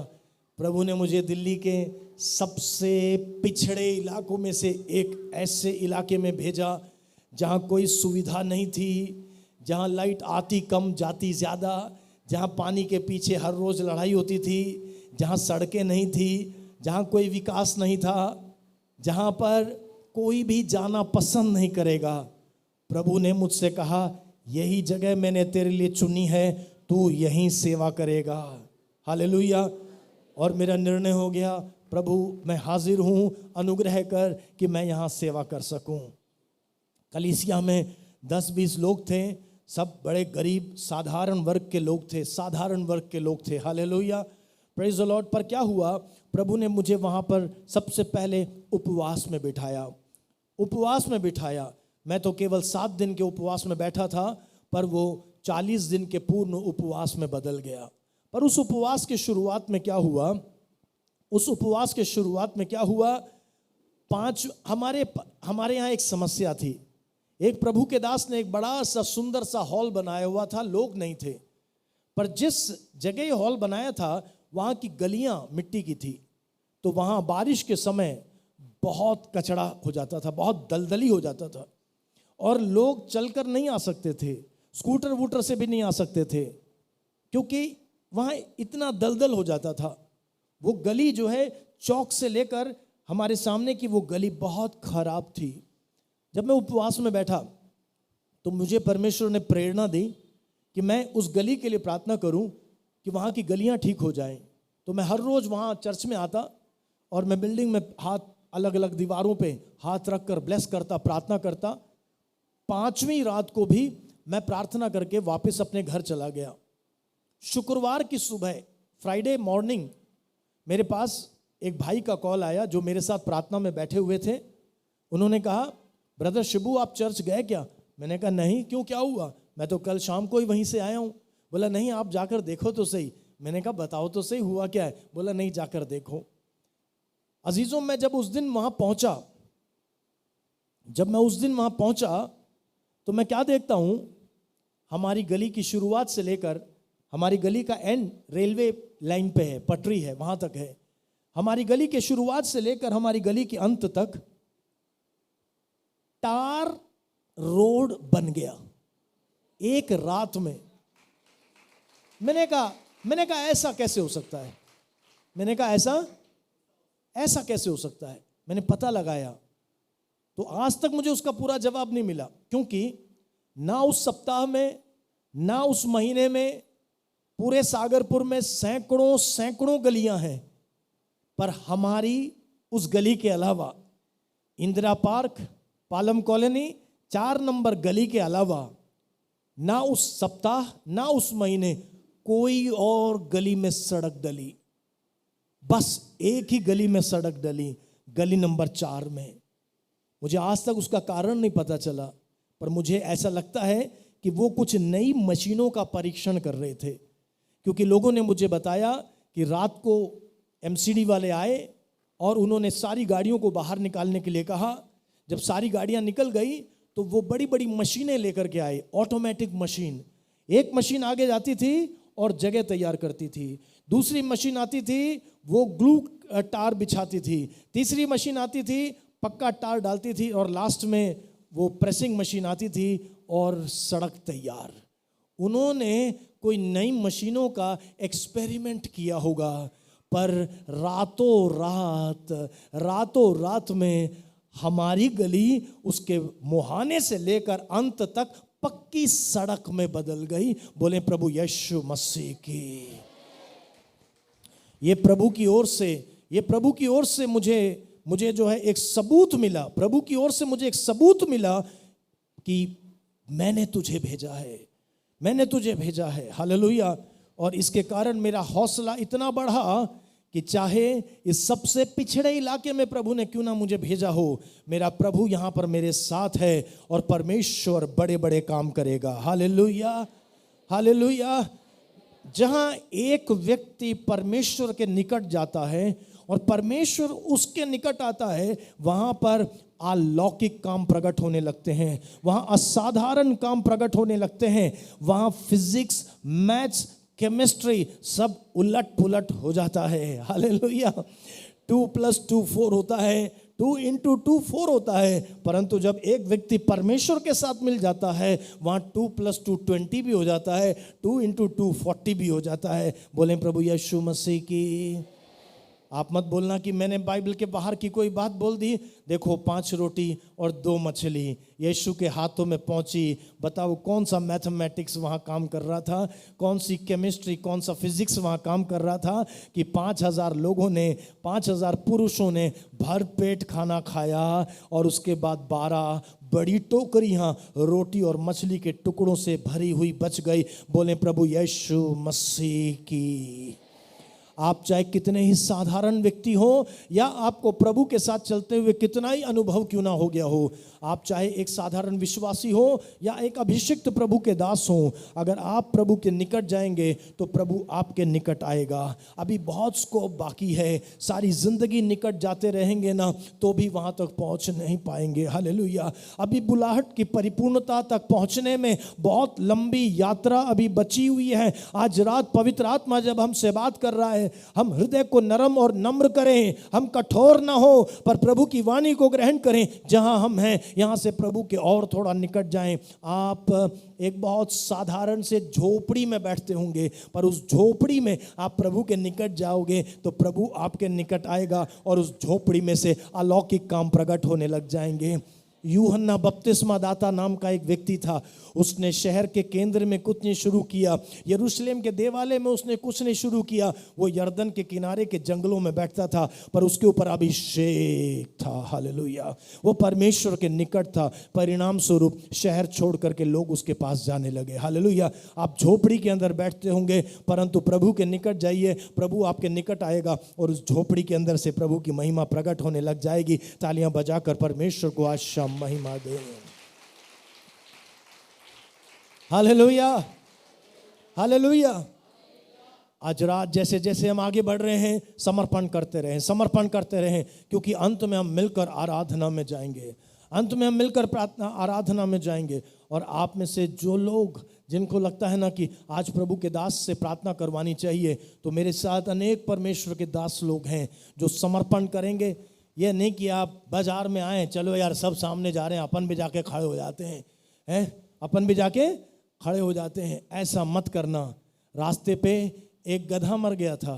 प्रभु ने मुझे दिल्ली के सबसे पिछड़े इलाकों में से एक ऐसे इलाके में भेजा जहाँ कोई सुविधा नहीं थी, जहाँ लाइट आती कम जाती ज़्यादा, जहाँ पानी के पीछे हर रोज़ लड़ाई होती थी, जहाँ सड़कें नहीं थी, जहाँ कोई विकास नहीं था, जहाँ पर कोई भी जाना पसंद नहीं करेगा, प्रभु ने मुझसे कहा, यही जगह मैंने तेरे लिए चुनी है, तू यहीं सेवा करेगा। हालेलुया। और मेरा निर्णय हो गया, प्रभु मैं हाजिर हूँ, अनुग्रह कर कि मैं यहाँ सेवा कर सकूँ। कलीसिया में 10-20 लोग थे, सब बड़े गरीब साधारण वर्ग के लोग थे, साधारण वर्ग के लोग थे। Hallelujah, praise the Lord. पर क्या हुआ, प्रभु ने मुझे वहाँ पर सबसे पहले उपवास में बिठाया। उपवास में बिठाया। मैं तो केवल 7 दिन के उपवास में बैठा था, पर वो 40 दिन के पूर्ण उपवास में बदल गया। पर उस उपवास के शुरुआत में क्या हुआ, उस उपवास के शुरुआत में क्या हुआ, हमारे यहाँ एक समस्या थी। एक प्रभु के दास ने एक बड़ा सा सुंदर सा हॉल बनाया हुआ था, लोग नहीं थे। पर जिस जगह ये हॉल बनाया था वहाँ की गलियाँ मिट्टी की थी, तो वहाँ बारिश के समय बहुत कचड़ा हो जाता था, बहुत दलदली हो जाता था, और लोग चलकर नहीं आ सकते थे, स्कूटर वूटर से भी नहीं आ सकते थे, क्योंकि वहाँ इतना दलदल हो जाता था। वो गली जो है चौक से लेकर हमारे सामने की वो गली बहुत खराब थी। जब मैं उपवास में बैठा तो मुझे परमेश्वर ने प्रेरणा दी कि मैं उस गली के लिए प्रार्थना करूं कि वहाँ की गलियाँ ठीक हो जाएं। तो मैं हर रोज़ वहाँ चर्च में आता और मैं बिल्डिंग में हाथ, अलग अलग दीवारों पे हाथ रख कर ब्लेस करता, प्रार्थना करता। 5वीं रात को भी मैं प्रार्थना करके वापस अपने घर चला गया। शुक्रवार की सुबह, फ्राइडे मॉर्निंग, मेरे पास एक भाई का कॉल आया जो मेरे साथ प्रार्थना में बैठे हुए थे। उन्होंने कहा, ब्रदर शिबू आप चर्च गए क्या? मैंने कहा नहीं, क्यों, क्या हुआ? मैं तो कल शाम को ही वहीं से आया हूँ। बोला नहीं आप जाकर देखो तो सही। मैंने कहा बताओ तो सही हुआ क्या है? बोला नहीं जाकर देखो। अजीजों, मैं जब उस दिन वहाँ पहुँचा तो मैं क्या देखता हूँ, हमारी गली की शुरुआत से लेकर हमारी गली का एंड रेलवे लाइन पे है, पटरी है, वहाँ तक है। हमारी गली के शुरुआत से लेकर हमारी गली के अंत तक टार रोड बन गया एक रात में। मैंने कहा ऐसा कैसे हो सकता है? मैंने कहा ऐसा कैसे हो सकता है? मैंने पता लगाया तो आज तक मुझे उसका पूरा जवाब नहीं मिला, क्योंकि ना उस सप्ताह में ना उस महीने में पूरे सागरपुर में सैकड़ों गलियां हैं, पर हमारी उस गली के अलावा Indira park, Palam colony, 4 number गली के अलावा ना उस सप्ताह ना उस महीने कोई और गली में सड़क डली। बस एक ही गली में सड़क डली, गली नंबर 4 में। मुझे आज तक उसका कारण नहीं पता चला, पर मुझे ऐसा लगता है कि वो कुछ नई मशीनों का परीक्षण कर रहे थे, क्योंकि लोगों ने मुझे बताया कि रात को एमसीडी वाले आए और उन्होंने सारी गाड़ियों को बाहर निकालने के लिए कहा। जब सारी गाड़ियां निकल गई तो वो बड़ी बड़ी मशीनें लेकर के आए, ऑटोमेटिक मशीन। एक मशीन आगे जाती थी और जगह तैयार करती थी, दूसरी मशीन आती थी वो ग्लू टार बिछाती थी, तीसरी मशीन आती थी पक्का टार डालती थी, और लास्ट में वो प्रेसिंग मशीन आती थी और सड़क तैयार। उन्होंने कोई नई मशीनों का एक्सपेरिमेंट किया होगा, पर रातों रात में हमारी गली उसके मुहाने से लेकर अंत तक पक्की सड़क में बदल गई। बोले प्रभु यीशु मसीह की। ये प्रभु की ओर से मुझे जो है एक सबूत मिला, प्रभु की ओर से मुझे एक सबूत मिला कि मैंने तुझे भेजा है। हालेलुया। और इसके कारण मेरा हौसला इतना बढ़ा कि चाहे इस सबसे पिछड़े इलाके में प्रभु ने क्यों ना मुझे भेजा हो, मेरा प्रभु यहाँ पर मेरे साथ है और परमेश्वर बड़े बड़े काम करेगा। Hallelujah, hallelujah. जहाँ एक व्यक्ति परमेश्वर के निकट जाता है और परमेश्वर उसके निकट आता है, वहाँ पर अलौकिक काम प्रकट होने लगते हैं, वहाँ असाधारण काम प्रकट होने लगते हैं, वहाँ फिजिक्स, मैथ्स, केमिस्ट्री सब उलट पुलट हो जाता है। हालेलुया। 2 + 2 4 होता है, 2 × 2 4 होता है, परंतु जब एक व्यक्ति परमेश्वर के साथ मिल जाता है, वहाँ 2 + 2 20 भी हो जाता है, 2 × 2 40 भी हो जाता है। बोलें प्रभु यीशु मसीह की। आप मत बोलना कि मैंने बाइबल के बाहर की कोई बात बोल दी। देखो 5 रोटी और 2 मछली यीशु के हाथों में पहुंची। बताओ कौन सा मैथमेटिक्स वहां काम कर रहा था, कौन सी केमिस्ट्री, कौन सा फिजिक्स वहां काम कर रहा था कि 5000 लोगों ने, 5000 पुरुषों ने भर पेट खाना खाया और उसके बाद 12 बड़ी टोकरियां रोटी और मछली के टुकड़ों से भरी हुई बच गई। बोले प्रभु यीशु मसीह की। आप चाहे कितने ही साधारण व्यक्ति हो या आपको प्रभु के साथ चलते हुए कितना ही अनुभव क्यों ना हो गया हो, आप चाहे एक साधारण विश्वासी हो या एक अभिषिक्त प्रभु के दास हो, अगर आप प्रभु के निकट जाएंगे तो प्रभु आपके निकट आएगा। अभी बहुत स्कोप बाकी है, सारी जिंदगी निकट जाते रहेंगे ना तो भी वहां तक पहुंच नहीं पाएंगे। हालेलुया। अभी बुलाहट की परिपूर्णता तक पहुंचने में बहुत लंबी यात्रा अभी बची हुई है। आज रात पवित्र आत्मा जब हमसे बात कर रहा है, हम हृदय को नरम और नम्र करें, हम कठोर ना हो पर प्रभु की वाणी को ग्रहण करें। जहां हम हैं यहां से प्रभु के और थोड़ा निकट जाएं। आप एक बहुत साधारण से झोपड़ी में बैठते होंगे पर उस झोपड़ी में आप प्रभु के निकट जाओगे तो प्रभु आपके निकट आएगा और उस झोपड़ी में से अलौकिक काम प्रकट होने लग जाएंगे। यूहन्ना बपतिस्मा दाता नाम का एक व्यक्ति था। उसने शहर के केंद्र में कुछ नहीं शुरू किया, यरूशलेम के देवालय में उसने कुछ नहीं शुरू किया। वो यर्दन के किनारे के जंगलों में बैठता था पर उसके ऊपर अभिषेक था। हालेलुया। वो परमेश्वर के निकट था। परिणाम स्वरूप शहर छोड़ करके लोग उसके पास जाने लगे। हालेलुया। आप झोपड़ी के अंदर बैठते होंगे परंतु प्रभु के निकट जाइए, प्रभु आपके निकट आएगा और उस झोपड़ी के अंदर से प्रभु की महिमा प्रकट होने लग जाएगी। तालियां बजाकर परमेश्वर को आज शाम महिमा दे। Hallelujah, hallelujah. आज रात जैसे जैसे हम आगे बढ़ रहे हैं समर्पण करते रहें, समर्पण करते रहें, क्योंकि अंत में हम मिलकर आराधना में जाएंगे, अंत में हम मिलकर प्रार्थना आराधना में जाएंगे। और आप में से जो लोग जिनको लगता है ना कि आज प्रभु के दास से प्रार्थना करवानी चाहिए, तो मेरे साथ अनेक परमेश्वर के दास लोग हैं जो समर्पण करेंगे। ये नहीं कि आप बाजार में आए, चलो यार सब सामने जा रहे हैं, अपन भी जाके खड़े हो जाते हैं, अपन भी जाके खड़े हो जाते हैं। ऐसा मत करना। रास्ते पे एक गधा मर गया था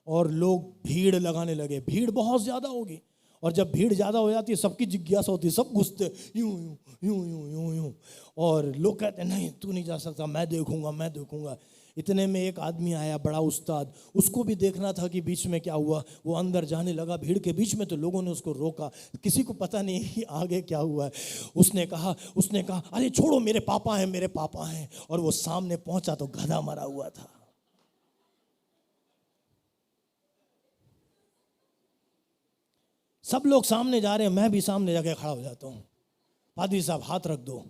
और लोग भीड़ लगाने लगे। भीड़ बहुत ज़्यादा होगी और जब भीड़ ज़्यादा हो जाती है सबकी जिज्ञासा होती है, सब घुसते यूं यूं यूं यूं यूं यूं, और लोग कहते हैं नहीं तू नहीं जा सकता, मैं देखूंगा मैं देखूंगा। इतने में एक आदमी आया, बड़ा उस्ताद, उसको भी देखना था कि बीच में क्या हुआ। वो अंदर जाने लगा भीड़ के बीच में, तो लोगों ने उसको रोका। किसी को पता नहीं कि आगे क्या हुआ है। उसने कहा अरे छोड़ो मेरे पापा हैं, मेरे पापा हैं। और वो सामने पहुंचा तो गधा मरा हुआ था। सब लोग सामने जा रहे हैं, मैं भी सामने जाके खड़ा हो जाता हूँ। पादरी साहब हाथ रख दो।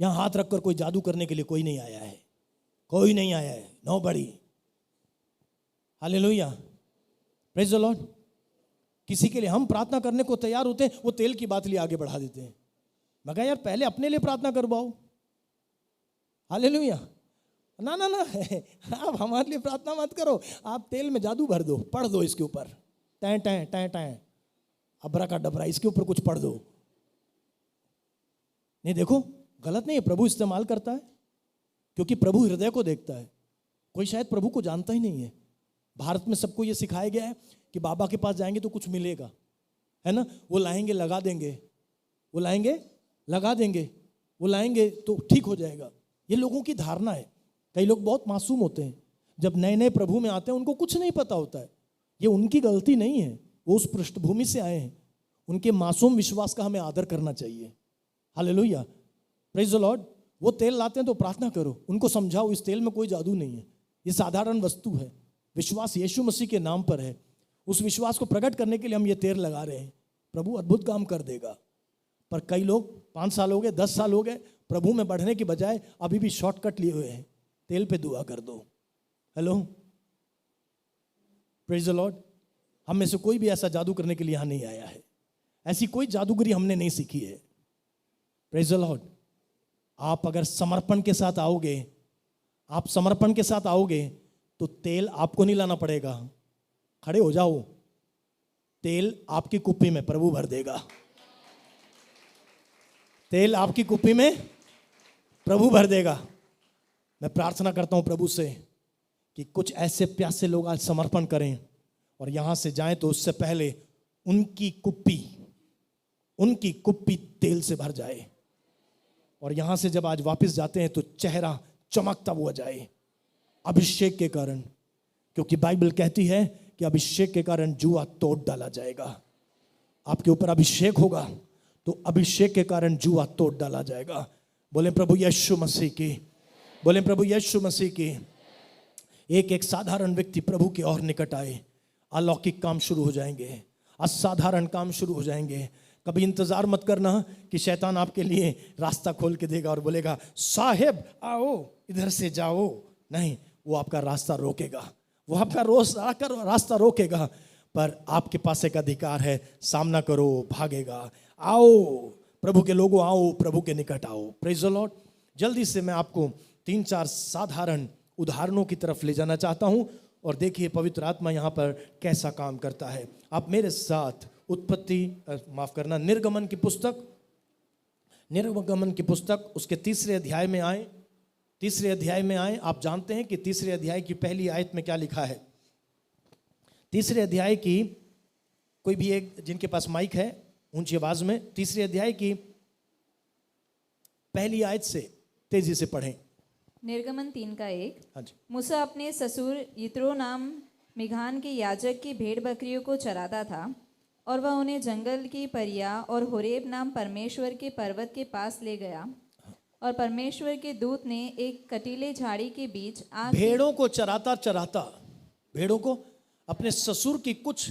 यहाँ हाथ रखकर कोई जादू करने के लिए कोई नहीं आया है, कोई नहीं आया है, nobody. Hallelujah, praise the Lord. किसी के लिए हम प्रार्थना करने को तैयार होते हैं, वो तेल की बात लिए आगे बढ़ा देते हैं। मैं कहा यार पहले अपने लिए प्रार्थना करवाओ। हालेलुया। ना ना ना आप हमारे लिए प्रार्थना मत करो, आप तेल में जादू भर दो, पढ़ दो इसके ऊपर, टैं टैं टैं टैं अबरा का डबरा, इसके ऊपर कुछ पढ़ दो। नहीं देखो गलत नहीं है, प्रभु इस्तेमाल करता है क्योंकि प्रभु हृदय को देखता है। कोई शायद प्रभु को जानता ही नहीं है। भारत में सबको ये सिखाया गया है कि बाबा के पास जाएंगे तो कुछ मिलेगा, है ना। वो लाएंगे लगा देंगे, वो लाएंगे लगा देंगे, वो लाएंगे तो ठीक हो जाएगा। ये लोगों की धारणा है। कई लोग बहुत मासूम होते हैं, जब नए नए प्रभु में आते हैं उनको कुछ नहीं पता होता है। ये उनकी गलती नहीं है, वो उस पृष्ठभूमि से आए हैं। उनके मासूम विश्वास का हमें आदर करना चाहिए। Hallelujah, praise the Lord. वो तेल लाते हैं तो प्रार्थना करो, उनको समझाओ इस तेल में कोई जादू नहीं है, ये साधारण वस्तु है। विश्वास यीशु मसीह के नाम पर है। उस विश्वास को प्रकट करने के लिए हम ये तेल लगा रहे हैं। प्रभु अद्भुत काम कर देगा। पर कई लोग 5 साल हो गए, 10 साल हो गए, प्रभु में बढ़ने की बजाय अभी भी शॉर्टकट लिए हुए हैं। तेल पे दुआ कर दो। Hello, praise the Lord. हम में से कोई भी ऐसा जादू करने के लिए यहाँ नहीं आया है, ऐसी कोई जादूगरी हमने नहीं सीखी है। Praise the Lord. आप अगर समर्पण के साथ आओगे, आप समर्पण के साथ आओगे तो तेल आपको नहीं लाना पड़ेगा। खड़े हो जाओ, तेल आपकी कुप्पी में प्रभु भर देगा। तेल आपकी कुप्पी में प्रभु भर देगा। मैं प्रार्थना करता हूं प्रभु से कि कुछ ऐसे प्यासे लोग आज समर्पण करें और यहां से जाएं तो उससे पहले उनकी कुप्पी तेल से भर जाए, और यहां से जब आज वापस जाते हैं तो चेहरा चमकता हुआ जाए अभिषेक के कारण, क्योंकि बाइबल कहती है कि अभिषेक के कारण जुआ तोड़ डाला जाएगा। आपके ऊपर अभिषेक होगा तो अभिषेक के कारण जुआ तोड़ डाला जाएगा। बोले प्रभु यीशु मसीह की, बोले प्रभु यीशु मसीह की। एक साधारण व्यक्ति प्रभु की ओर निकट आए, अलौकिक काम शुरू हो जाएंगे, असाधारण काम शुरू हो जाएंगे। कभी इंतजार मत करना कि शैतान आपके लिए रास्ता खोल के देगा और बोलेगा साहेब आओ इधर से जाओ। नहीं, वो आपका रास्ता रोकेगा, वो आपका रास्ता रोकेगा, पर आपके पास एक अधिकार है, सामना करो, भागेगा। आओ प्रभु के लोगों, आओ प्रभु के निकट आओ। Praise the Lord. जल्दी से मैं आपको 3-4 साधारण उदाहरणों की तरफ ले जाना चाहता हूं, और देखिए पवित्र आत्मा यहां पर कैसा काम करता है। आप मेरे साथ निर्गमन की पुस्तक उसके 3 अध्याय में आए। 3 अध्याय में आए। आप जानते हैं कि 3 अध्याय की पहली आयत में क्या लिखा है। 3 अध्याय की, कोई भी एक जिनके पास माइक है ऊंची आवाज में 3 अध्याय की पहली आयत से तेजी से पढ़ें। निर्गमन 3:1। हाँ जी। मूसा अपने ससुर यित्रो नाम मिघान के याजक की भेड़ बकरियों को चराता था, और वह उन्हें जंगल की परिया और होरेब नाम परमेश्वर के पर्वत के पास ले गया, और परमेश्वर के दूत ने एक कटीले झाड़ी के बीच भेड़ों को चराता अपने ससुर की कुछ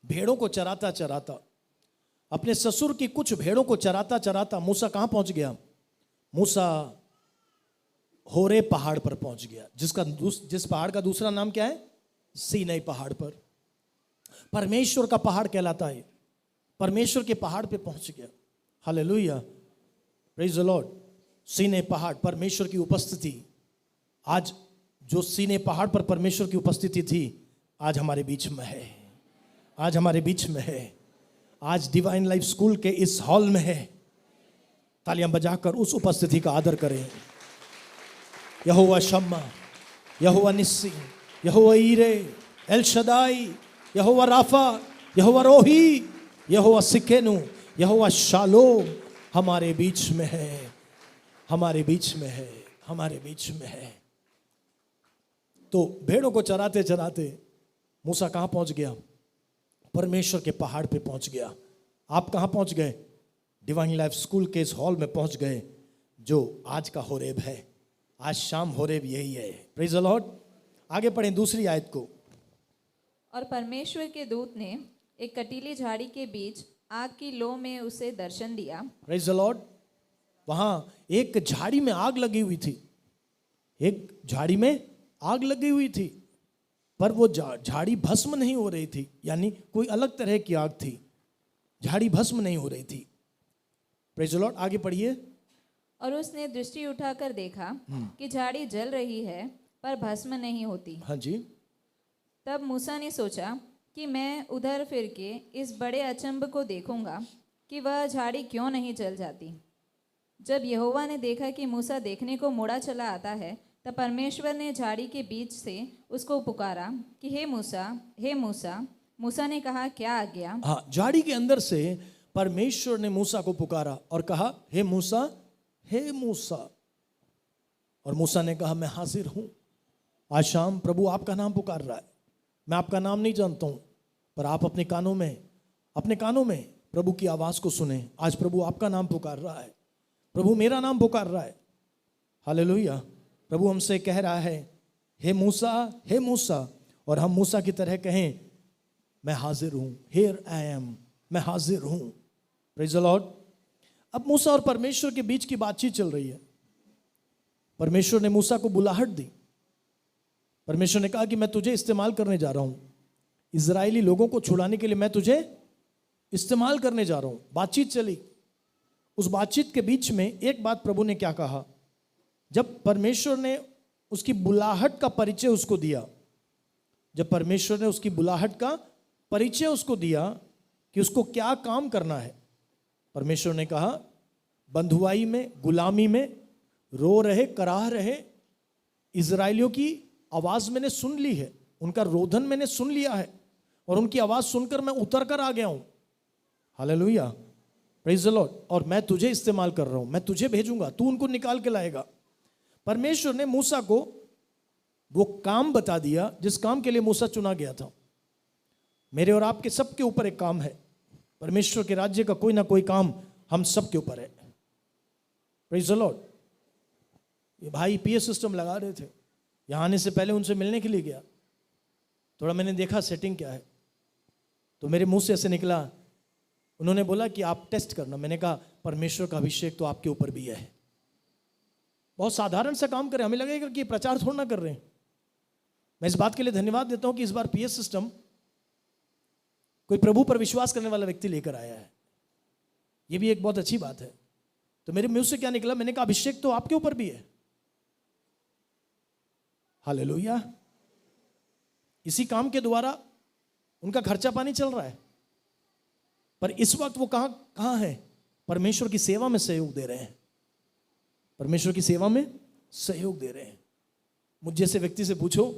भेड़ों को चराता अपने ससुर की कुछ भेड़ों को चराता मूसा कहां पहुंच गया? मूसा होरे पहाड़ पर पहुंच गया, जिस पहाड़ का दूसरा नाम क्या है? सीनै पहाड़ पर। परमेश्वर का पहाड़ कहलाता है। परमेश्वर के पहाड़ पे पहुंच गया। Hallelujah, praise the Lord. Sinai पहाड़, परमेश्वर की उपस्थिति। आज जो सीनै पहाड़ पर परमेश्वर की उपस्थिति थी, आज हमारे बीच में है। आज हमारे बीच में है। आज डिवाइन लाइफ स्कूल के इस हॉल में है। तालियां बजाकर उस उपस्थिति का आदर करें। यहोवा शम्मा, यहोवा निस्सी, यहोवा ईरे, एल शदाई, यहोवा राफा, यहोवा रोही, यहोवा सिकेनु, यहोवा शालोम हमारे बीच में है, हमारे बीच में है, हमारे बीच में है। तो भेड़ों को चराते चराते मूसा कहां पहुंच गया? परमेश्वर के पहाड़ पे पहुंच गया। आप कहां पहुंच गए? डिवाइन लाइफ स्कूल के इस हॉल में पहुंच गए, जो आज का होरेब है। आज शाम होरेब यही है। Praise the Lord. आगे पढ़ें दूसरी आयत को। और परमेश्वर के दूत ने एक कटीली झाड़ी के बीच आग की लो में उसे दर्शन दिया। Praise the Lord. वहां एक झाड़ी में आग लगी हुई थी। एक झाड़ी में आग लगी हुई थी, पर वो झाड़ी भस्म नहीं हो रही थी, यानी कोई अलग तरह की आग थी। झाड़ी भस्म नहीं हो रही थी। Praise the Lord. आगे पढ़िए। और उसने दृष्टि उठाकर देखा कि झाड़ी जल रही है, पर भस्म नहीं होती। हाँ जी। तब मूसा ने सोचा कि मैं उधर फिर के इस बड़े अचंभ को देखूंगा कि वह झाड़ी क्यों नहीं जल जाती। जब यहोवा ने देखा कि मूसा देखने को मुड़ा चला आता है, तब परमेश्वर ने झाड़ी के बीच से उसको पुकारा कि हे मूसा, हे मूसा। मूसा ने कहा, क्या आज्ञा? हाँ, झाड़ी के अंदर से परमेश्वर ने मूसा को पुकारा और कहा, हे मूसा, हे मूसा। और मूसा ने कहा, मैं हाजिर हूं। आज शाम प्रभु आपका नाम पुकार रहा है। मैं आपका नाम नहीं जानता हूं, पर आप अपने कानों में प्रभु की आवाज को सुने। आज प्रभु आपका नाम पुकार रहा है। प्रभु मेरा नाम पुकार रहा है। हालेलुया। प्रभु हमसे कह रहा है, हे मूसा, हे मूसा। और हम मूसा की तरह कहें, मैं हाजिर हूं, हियर आई एम, मैं हाजिर हूं। Praise the Lord. अब मूसा और परमेश्वर के बीच की बातचीत चल रही है। परमेश्वर ने मूसा को बुलाहट दी। परमेश्वर ने कहा कि मैं तुझे इस्तेमाल करने जा रहा हूं। इजरायली लोगों को छुड़ाने के लिए मैं तुझे इस्तेमाल करने जा रहा हूं। बातचीत चली। उस बातचीत के बीच में एक बात प्रभु ने क्या कहा, जब परमेश्वर ने उसकी बुलाहट का परिचय उसको दिया, जब परमेश्वर ने उसकी बुलाहट का परिचय उसको दिया कि उसको क्या काम करना है, परमेश्वर ने कहा, बंधुआई में, गुलामी में रो रहे, कराह रहे इजराइलियों की आवाज मैंने सुन ली है, उनका रोदन मैंने सुन लिया है, और उनकी आवाज सुनकर मैं उतर कर आ गया हूं। Hallelujah, praise the Lord. और मैं तुझे इस्तेमाल कर रहा हूं, मैं तुझे भेजूंगा, तू उनको निकाल के लाएगा। परमेश्वर ने मूसा को वो काम बता दिया जिस काम के लिए मूसा चुना गया था। मेरे और आपके सबके ऊपर एक काम है, परमेश्वर के राज्य का कोई ना कोई काम हम सबके ऊपर है। Praise the Lord. ये भाई पीए सिस्टम लगा रहे थे, यहां आने से पहले उनसे मिलने के लिए गया, थोड़ा मैंने देखा सेटिंग क्या है, तो मेरे मुंह से ऐसे निकला, उन्होंने बोला कि आप टेस्ट करना। मैंने कहा परमेश्वर का अभिषेक तो आपके ऊपर भी है। बहुत साधारण सा काम करें, हमें लगेगा कि प्रचार थोड़ा ना कर रहे हैं। मैं इस बात के लिए धन्यवाद देता हूं कि इस बार पीएस सिस्टम कोई प्रभु पर विश्वास करने वाला व्यक्ति लेकर आया है, यह भी एक बहुत अच्छी बात है। तो मेरे मुंह से क्या निकला, मैंने कहा अभिषेक तो आपके ऊपर भी है। हालेलुया। इसी काम के द्वारा उनका खर्चा पानी चल रहा है, पर इस वक्त वो कहां है? परमेश्वर की सेवा में सहयोग दे रहे हैं, परमेश्वर की सेवा में सहयोग दे रहे हैं। मुझ जैसे व्यक्ति से पूछो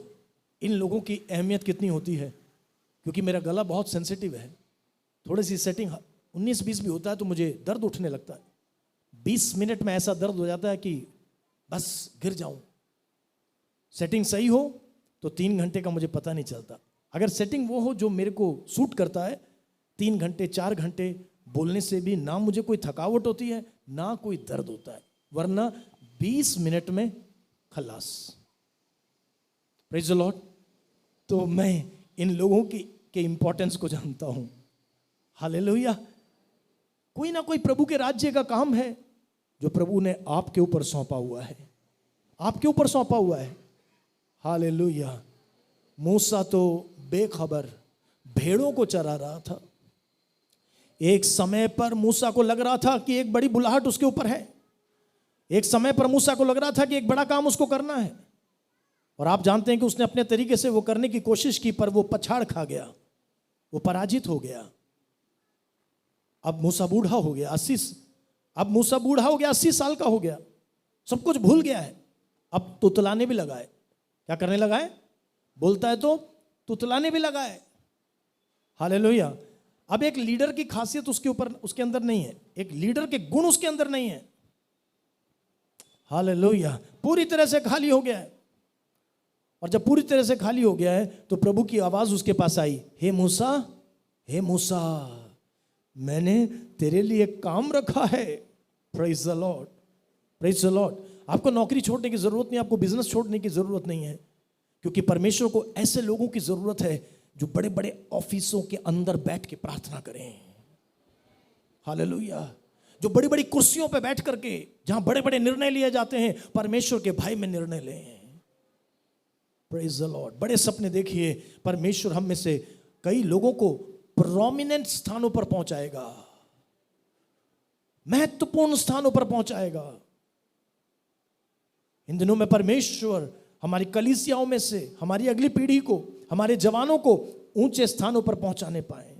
इन लोगों की अहमियत कितनी होती है, क्योंकि मेरा गला बहुत सेंसिटिव है, थोड़ी सी सेटिंग 19-20 भी होता है तो मुझे दर्द उठने लगता है। 20 मिनट में ऐसा दर्द हो जाता है कि बस गिर जाऊं। सेटिंग सही हो तो 3 घंटे का मुझे पता नहीं चलता। अगर सेटिंग वो हो जो मेरे को सूट करता है, 3 घंटे 4 घंटे बोलने से भी ना मुझे कोई थकावट होती है ना कोई दर्द होता है, वरना 20 मिनट में खलास। Praise the Lord. तो मैं इन लोगों के इंपॉर्टेंस को जानता हूं। हालेलुया। कोई ना कोई प्रभु के राज्य का काम है जो प्रभु ने आपके ऊपर सौंपा हुआ है, आपके ऊपर सौंपा हुआ है। हालेलुया। मूसा तो बेखबर भेड़ों को चरा रहा था। एक समय पर मूसा को लग रहा था कि एक बड़ी बुलाहट उसके ऊपर है, एक समय पर मूसा को लग रहा था कि एक बड़ा काम उसको करना है, और आप जानते हैं कि उसने अपने तरीके से वो करने की कोशिश की, पर वो पछाड़ खा गया, वो पराजित हो गया। अब मूसा बूढ़ा हो गया, 80 साल का हो गया, सब कुछ भूल गया है। अब तुतलाने भी लगा है। क्या करने लगा है? बोलता है तो तुतलाने भी लगा है। हालेलुया। अब एक लीडर की खासियत उसके अंदर नहीं है, एक लीडर के गुण उसके अंदर नहीं है। हालेलुया। पूरी तरह से खाली हो गया है। और जब पूरी तरह से खाली हो गया है तो प्रभु की आवाज उसके पास आई, हे मूसा, हे मूसा, मैंने तेरे लिए काम रखा है। Praise the Lord, praise the Lord. आपको नौकरी छोड़ने की जरूरत नहीं, आपको बिजनेस छोड़ने की जरूरत नहीं है, क्योंकि परमेश्वर को ऐसे लोगों की जरूरत है जो बड़े बड़े ऑफिसों के अंदर बैठ के प्रार्थना करें। हालेलुया। जो बड़ी बड़ी कुर्सियों पे बैठ करके जहां बड़े बड़े निर्णय लिए जाते हैं, परमेश्वर के भाई में निर्णय लें। Praise the Lord. बड़े सपने देखिए, परमेश्वर हम में से कई लोगों को प्रोमिनेंट स्थानों पर पहुंचाएगा, महत्वपूर्ण स्थानों पर पहुंचाएगा। इन दिनों में परमेश्वर हमारी कलीसियाओं में से हमारी अगली पीढ़ी को, हमारे जवानों को ऊंचे स्थानों पर पहुंचाने पाए।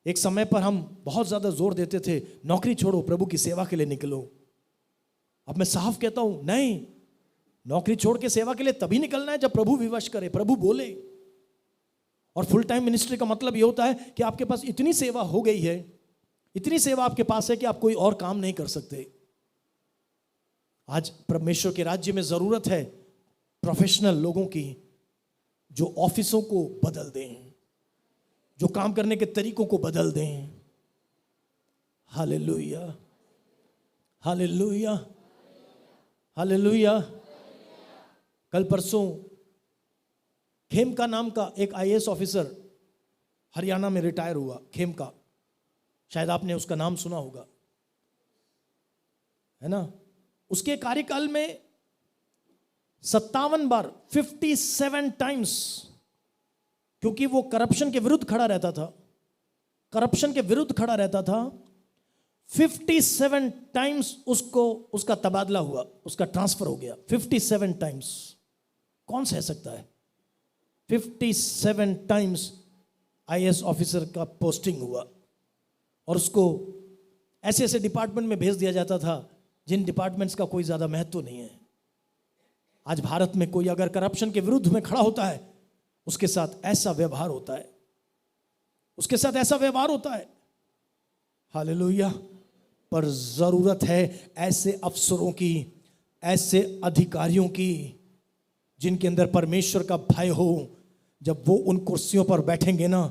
एक समय पर हम बहुत ज्यादा जोर देते थे, नौकरी छोड़ो, प्रभु की सेवा के लिए निकलो। अब मैं साफ कहता हूं, नहीं, नौकरी छोड़ के सेवा के लिए तभी निकलना है जब प्रभु विवश करे, प्रभु बोले। और फुल टाइम मिनिस्ट्री का मतलब यह होता है कि आपके पास इतनी सेवा हो गई है, इतनी सेवा आपके पास है कि आप कोई और काम नहीं कर सकते। आज परमेश्वर के राज्य में जरूरत है प्रोफेशनल लोगों की, जो ऑफिसों को बदल दें, जो काम करने के तरीकों को बदल दें। Hallelujah, hallelujah, hallelujah. कल परसों खेमका नाम का एक आईएएस ऑफिसर हरियाणा में रिटायर हुआ। खेमका, शायद आपने उसका नाम सुना होगा, है ना। उसके कार्यकाल में 57 बार, 57 टाइम्स, क्योंकि वो करप्शन के विरुद्ध खड़ा रहता था, करप्शन के विरुद्ध खड़ा रहता था, 57 टाइम्स उसका तबादला हुआ, उसका ट्रांसफर हो गया। 57 टाइम्स। कौन सह सकता है? 57 टाइम्स आईएएस ऑफिसर का पोस्टिंग हुआ, और उसको ऐसे ऐसे डिपार्टमेंट में भेज दिया जाता था जिन डिपार्टमेंट्स का कोई ज्यादा महत्व नहीं है। आज भारत में कोई अगर करप्शन के विरुद्ध में खड़ा होता है, उसके साथ ऐसा व्यवहार होता है, उसके साथ ऐसा व्यवहार होता है। हालेलुया। पर जरूरत है ऐसे अफसरों की, ऐसे अधिकारियों की जिनके अंदर परमेश्वर का भय हो। जब वो उन कुर्सियों पर बैठेंगे ना,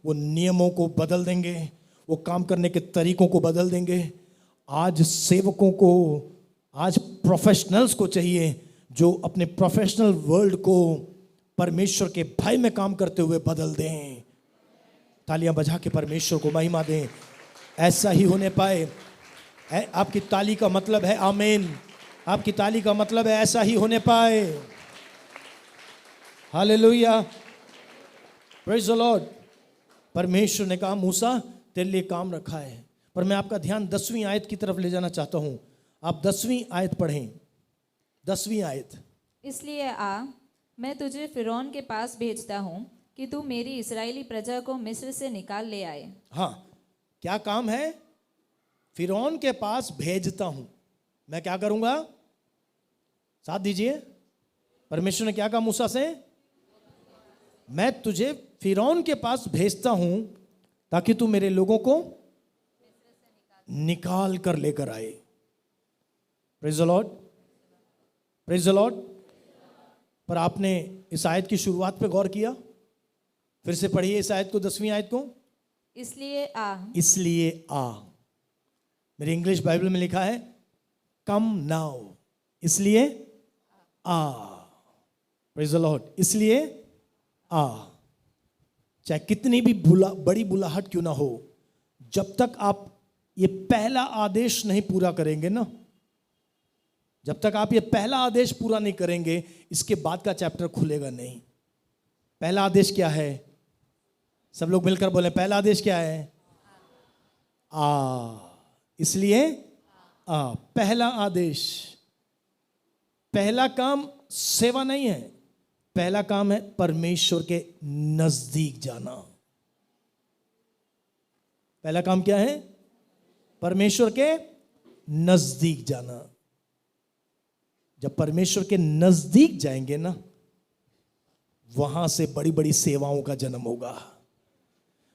वो नियमों को बदल देंगे, वो काम करने के तरीकों को बदल देंगे। आज सेवकों को, आज प्रोफेशनल्स को चाहिए जो अपने प्रोफेशनल वर्ल्ड को परमेश्वर के भय में काम करते हुए बदल दें। तालियां बजा के परमेश्वर को महिमा दें। ऐसा ही होने पाए। आपकी ताली का मतलब है आमीन। आपकी ताली का मतलब है ऐसा ही होने पाए। Hallelujah, praise the Lord. परमेश्वर ने कहा मूसा तेरे लिए काम रखा है। पर मैं आपका ध्यान 10वीं आयत की तरफ ले जाना चाहता हूं। आप 10वीं आयत पढ़ें। 10वीं आयत। इसलिए आ, मैं तुझे फिरौन के पास भेजता हूँ कि तू मेरी इस्राएली प्रजा को मिस्र से निकाल ले आए। हाँ, क्या काम है? फिरौन के पास भेजता हूं। मैं क्या करूंगा? साथ दीजिए। परमेश्वर ने क्या कहा मूसा से? मैं तुझे फिरौन के पास भेजता हूं ताकि तू मेरे लोगों को निकाल कर लेकर आए। Praise the Lord, praise the Lord. पर आपने इस आयत की शुरुआत पे गौर किया? फिर से पढ़िए इस आयत को, 10वीं आयत को। इसलिए आ, इसलिए आ। मेरी इंग्लिश बाइबल में लिखा है कम नाउ। इसलिए आ। Praise the Lord. इसलिए आ। चाहे कितनी भी बड़ी बुलाहट क्यों ना हो, जब तक आप ये पहला आदेश नहीं पूरा करेंगे ना, जब तक आप ये पहला आदेश पूरा नहीं करेंगे, इसके बाद का चैप्टर खुलेगा नहीं। पहला आदेश क्या है? सब लोग मिलकर बोले, पहला आदेश क्या है? आ। इसलिए आ। पहला आदेश, पहला काम सेवा नहीं है, पहला काम है परमेश्वर के नजदीक जाना। पहला काम क्या है? परमेश्वर के नजदीक जाना। जब परमेश्वर के नजदीक जाएंगे ना, वहां से बड़ी बड़ी सेवाओं का जन्म होगा,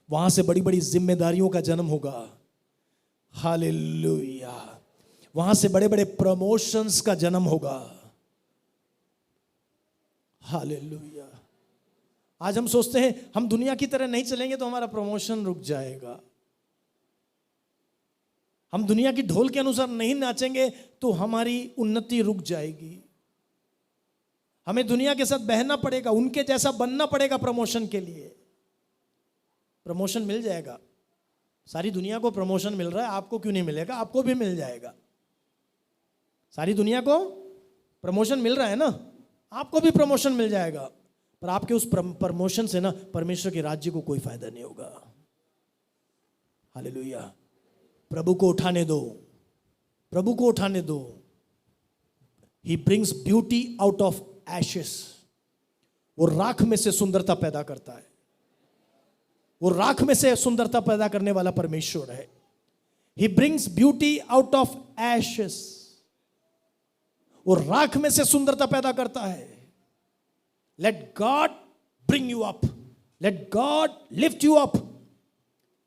वहां से बड़ी बड़ी जिम्मेदारियों का जन्म होगा। हालेलुया। वहां से बड़े बड़े प्रमोशंस का जन्म होगा। हालेलुया। आज हम सोचते हैं हम दुनिया की तरह नहीं चलेंगे तो हमारा प्रमोशन रुक जाएगा, हम दुनिया की ढोल के अनुसार नहीं नाचेंगे तो हमारी उन्नति रुक जाएगी, हमें दुनिया के साथ बहना पड़ेगा, उनके जैसा बनना पड़ेगा प्रमोशन के लिए। प्रमोशन मिल जाएगा। सारी दुनिया को प्रमोशन मिल रहा है, आपको क्यों नहीं मिलेगा? आपको भी मिल जाएगा। सारी दुनिया को प्रमोशन मिल रहा है ना, आपको भी प्रमोशन मिल जाएगा। पर आपके उस प्रमोशन से ना परमेश्वर के राज्य को कोई फायदा नहीं होगा। हालेलुया। प्रभु को उठाने दो, प्रभु को उठाने दो। He brings beauty out of ashes. वो राख में से सुंदरता पैदा करता है। वो राख में से सुंदरता पैदा करने वाला परमेश्वर है। He brings beauty out of ashes. वो राख में से सुंदरता पैदा करता है। Let God bring you up, let God lift you up.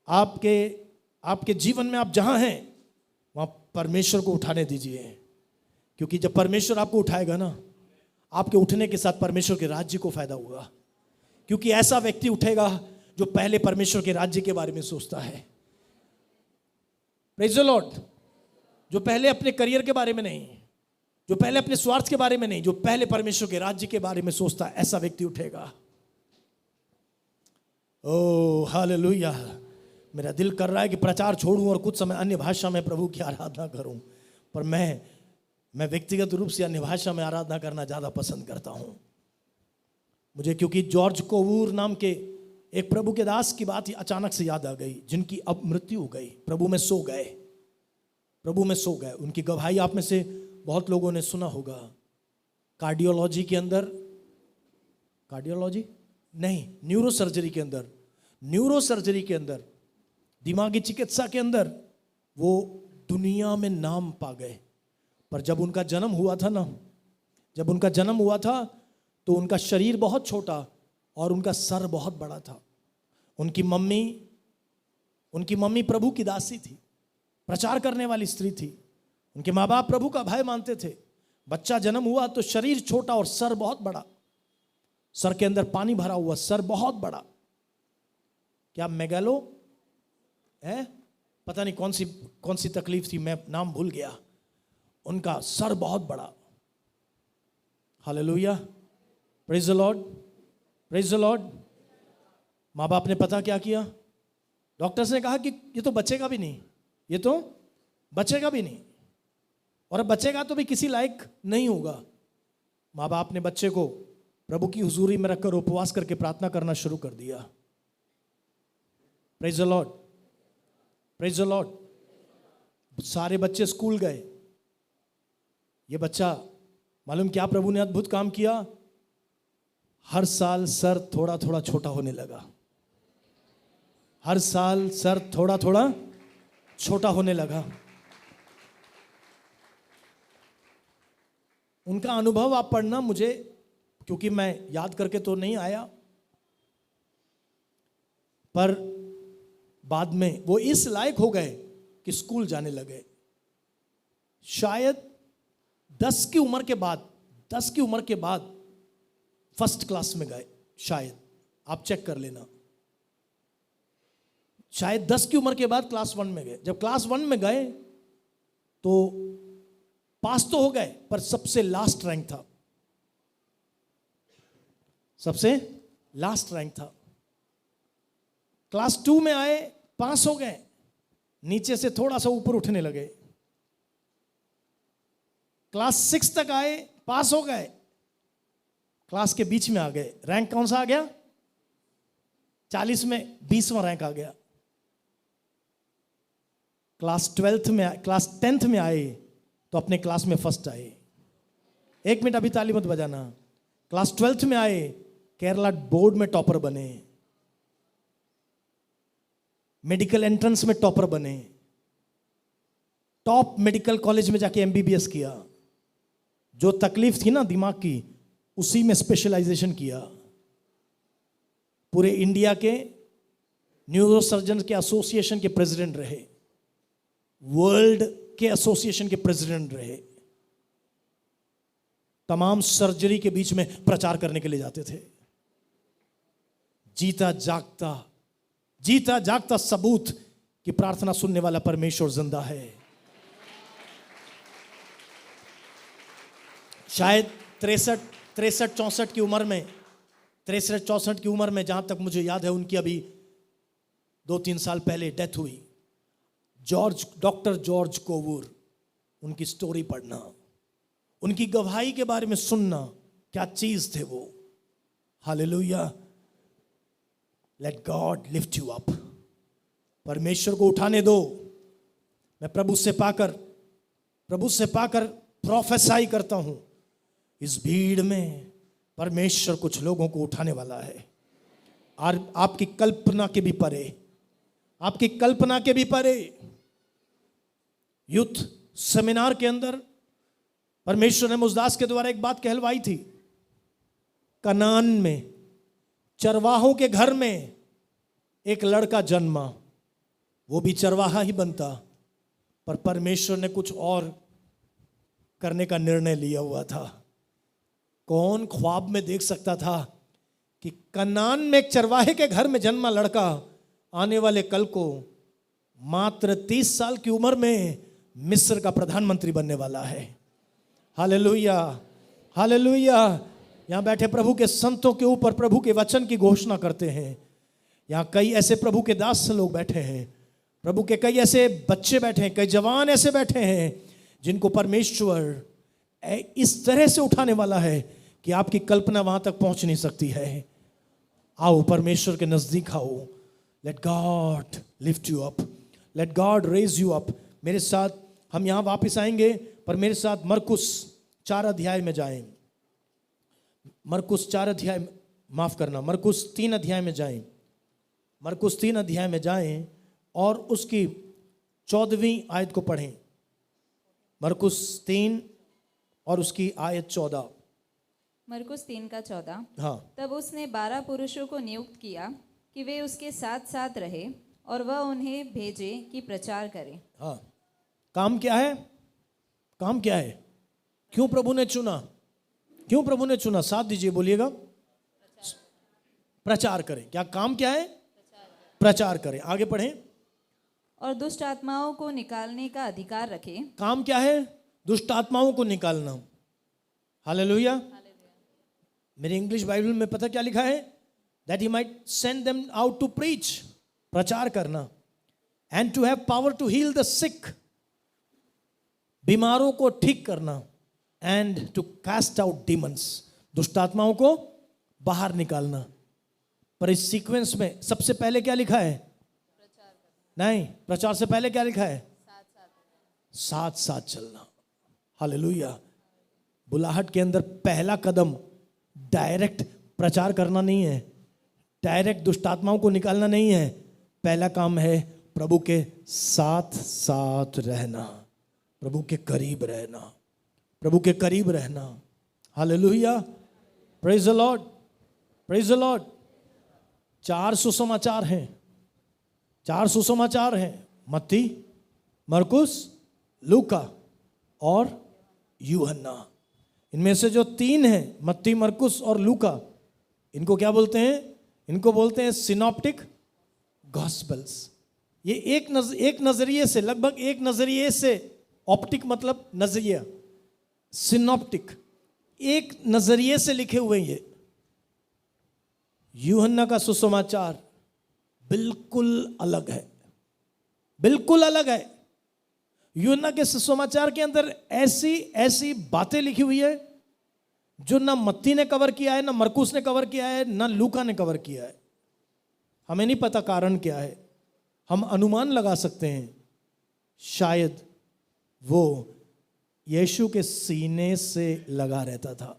आपके जीवन में आप जहां हैं वहां परमेश्वर को उठाने दीजिए, क्योंकि जब परमेश्वर आपको उठाएगा ना, आपके उठने के साथ परमेश्वर के राज्य को फायदा होगा। क्योंकि ऐसा व्यक्ति उठेगा जो पहले परमेश्वर के राज्य के बारे में सोचता है। Praise the Lord. जो पहले अपने करियर के बारे में नहीं, जो पहले अपने स्वार्थ के बारे में नहीं, जो पहले परमेश्वर के राज्य के बारे में सोचता है, ऐसा व्यक्ति उठेगा। Oh hallelujah. मेरा दिल कर रहा है कि प्रचार छोड़ूं और कुछ समय अन्य भाषा में प्रभु की आराधना करूं, पर मैं व्यक्तिगत रूप से अन्य भाषा में आराधना करना ज्यादा पसंद करता हूं। मुझे क्योंकि जॉर्ज कोवूर नाम के एक प्रभु के दास की बात अचानक से याद आ गई, जिनकी अब मृत्यु हो गई, प्रभु में सो गए, प्रभु में सो गए। उनकी गवाही आप में से बहुत लोगों ने सुना होगा। कार्डियोलॉजी के अंदर, कार्डियोलॉजी नहीं, न्यूरोसर्जरी के अंदर, न्यूरोसर्जरी के अंदर, दिमागी चिकित्सा के अंदर वो दुनिया में नाम पा गए। पर जब उनका जन्म हुआ था ना, जब उनका जन्म हुआ था तो उनका शरीर बहुत छोटा और उनका सर बहुत बड़ा था। उनकी मम्मी प्रभु की दासी थी, प्रचार करने वाली स्त्री थी। उनके माँ बाप प्रभु का भय मानते थे। बच्चा जन्म हुआ तो शरीर छोटा और सर बहुत बड़ा, सर के अंदर पानी भरा हुआ, सर बहुत बड़ा। क्या मेगालो है, पता नहीं कौन सी तकलीफ थी, मैं नाम भूल गया। उनका सर बहुत बड़ा। Hallelujah, praise the Lord, praise the Lord. माँ बाप ने पता क्या किया, डॉक्टर्स ने कहा कि ये तो बचेगा भी नहीं, ये तो बचेगा भी नहीं, और अब बचेगा तो भी किसी लायक नहीं होगा। माँ बाप ने बच्चे को प्रभु की हुजूरी में रखकर उपवास करके प्रार्थना करना शुरू कर दिया। Praise the Lord, praise the Lord. सारे बच्चे स्कूल गए। ये बच्चा, मालूम क्या प्रभु ने अद्भुत काम किया, हर साल सर थोड़ा थोड़ा छोटा होने लगा। हर साल सर थोड़ा थोड़ा छोटा होने लगा। उनका अनुभव आप पढ़ना मुझे, क्योंकि मैं याद करके तो नहीं आया, पर बाद में वो इस लायक हो गए कि स्कूल जाने लगे। शायद 10 की उम्र के बाद फर्स्ट क्लास में गए, शायद, आप चेक कर लेना। शायद 10 की उम्र के बाद क्लास 1 में गए। जब क्लास 1 में गए तो पास तो हो गए, पर सबसे लास्ट रैंक था, सबसे लास्ट रैंक था। क्लास 2 में आए, पास हो गए, नीचे से थोड़ा सा ऊपर उठने लगे। क्लास 6 तक आए, पास हो गए, क्लास के बीच में आ गए। रैंक कौन सा आ गया? 40 में 20वां रैंक आ गया। क्लास 10th में आए तो अपने क्लास में फर्स्ट आए। 1 मिनट अभी ताली मत बजाना। क्लास 12th में आए, केरला बोर्ड में टॉपर बने, मेडिकल एंट्रेंस में टॉपर बने, टॉप मेडिकल कॉलेज में जाके MBBS किया। जो तकलीफ थी ना दिमाग की, उसी में स्पेशलाइजेशन किया। पूरे इंडिया के न्यूरो सर्जन के एसोसिएशन के प्रेसिडेंट रहे, वर्ल्ड के एसोसिएशन के प्रेसिडेंट रहे। तमाम सर्जरी के बीच में प्रचार करने के लिए जाते थे। जीता जागता सबूत कि प्रार्थना सुनने वाला परमेश्वर जिंदा है। शायद 63-64 की उम्र में, 63-64 की उम्र में, जहां तक मुझे याद है, उनकी अभी 2-3 साल पहले डेथ हुई। डॉक्टर जॉर्ज कोवूर, उनकी स्टोरी पढ़ना, उनकी गवाही के बारे में सुनना, क्या चीज थे वो। Hallelujah, let God lift you up. परमेश्वर को उठाने दो। मैं प्रभु से पाकर प्रोफेसाई करता हूं, इस भीड़ में परमेश्वर कुछ लोगों को उठाने वाला है। और आपकी कल्पना के भी परे, यूथ सेमिनार के अंदर परमेश्वर ने मुजदास के द्वारा एक बात कहलवाई थी। कनान में चरवाहों के घर में एक लड़का जन्मा, वो भी चरवाहा ही बनता, पर परमेश्वर ने कुछ और करने का निर्णय लिया हुआ था। कौन ख्वाब में देख सकता था कि कनान में एक चरवाहे के घर में जन्मा लड़का आने वाले कल को मात्र 30 साल की उम्र में मिस्र का प्रधानमंत्री बनने वाला है। Hallelujah, hallelujah. यहां बैठे प्रभु के संतों के ऊपर प्रभु के वचन की घोषणा करते हैं। यहां कई ऐसे प्रभु के दास लोग बैठे हैं, प्रभु के कई ऐसे बच्चे बैठे हैं, कई जवान ऐसे बैठे हैं जिनको परमेश्वर इस तरह से उठाने वाला है कि आपकी कल्पना वहां तक पहुंच नहीं सकती है। आओ परमेश्वर के नजदीक आओ। Let God lift you up, let God raise you up. मेरे साथ हम यहां वापस आएंगे, पर मेरे साथ मरकुस 4 अध्याय में जाएं। मरकुस 3 अध्याय में जाएं। मरकुस 3 अध्याय में जाएं और उसकी 14वीं आयत को पढ़ें। मरकुस 3 और उसकी आयत 14। मरकुस 3:14। हाँ, तब उसने 12 पुरुषों को नियुक्त किया कि वे उसके साथ साथ रहे और वह उन्हें भेजे कि प्रचार करें। हाँ। काम क्या है? काम क्या है? क्यों प्रभु ने चुना? क्यों प्रभु ने चुना? साथ दीजिए, बोलिएगा। प्रचार करें। क्या काम क्या है? प्रचार करें। आगे पढ़ें। और दुष्ट आत्माओं को निकालने का अधिकार रखे। काम क्या है? दुष्ट आत्माओं को निकालना। हालेलुया। मेरी इंग्लिश बाइबल में पता क्या लिखा है? That he might send them out to preach, प्रचार करना, and to have power to heal the sick, बीमारों को ठीक करना, and to cast out demons, दुष्ट आत्माओं को बाहर निकालना। पर इस सीक्वेंस में सबसे पहले क्या लिखा है? नहीं, प्रचार से पहले क्या लिखा है? साथ साथ चलना। हालेलुया। बुलाहट के अंदर पहला कदम डायरेक्ट प्रचार करना नहीं है, डायरेक्ट दुष्ट आत्माओं को निकालना नहीं है। पहला काम है प्रभु के साथ साथ रहना, प्रभु के करीब रहना, प्रभु के करीब रहना। Hallelujah. Praise the Lord, praise the Lord. 4 सुसमाचार हैं, 4 सुसमाचार हैं, मत्ती, मरकुस, लूका और यूहन्ना। इनमें से जो 3 हैं, मत्ती, मरकुस और लूका, इनको क्या बोलते हैं? इनको बोलते हैं सिनॉप्टिक गॉस्पेल्स। ये एक नजरिए से, लगभग एक नजरिए से, ऑप्टिक मतलब नजरिया, सिनॉप्टिक, एक नजरिए से लिखे हुए ये। यूहन्ना का सुसमाचार बिल्कुल अलग है, बिल्कुल अलग है। यूहन्ना के सुसमाचार के अंदर ऐसी ऐसी बातें लिखी हुई है जो ना मत्ती ने कवर किया है, ना मरकुस ने कवर किया है, ना लूका ने कवर किया है। हमें नहीं पता कारण क्या है, हम अनुमान लगा सकते हैं। शायद वो यीशु के सीने से लगा रहता था,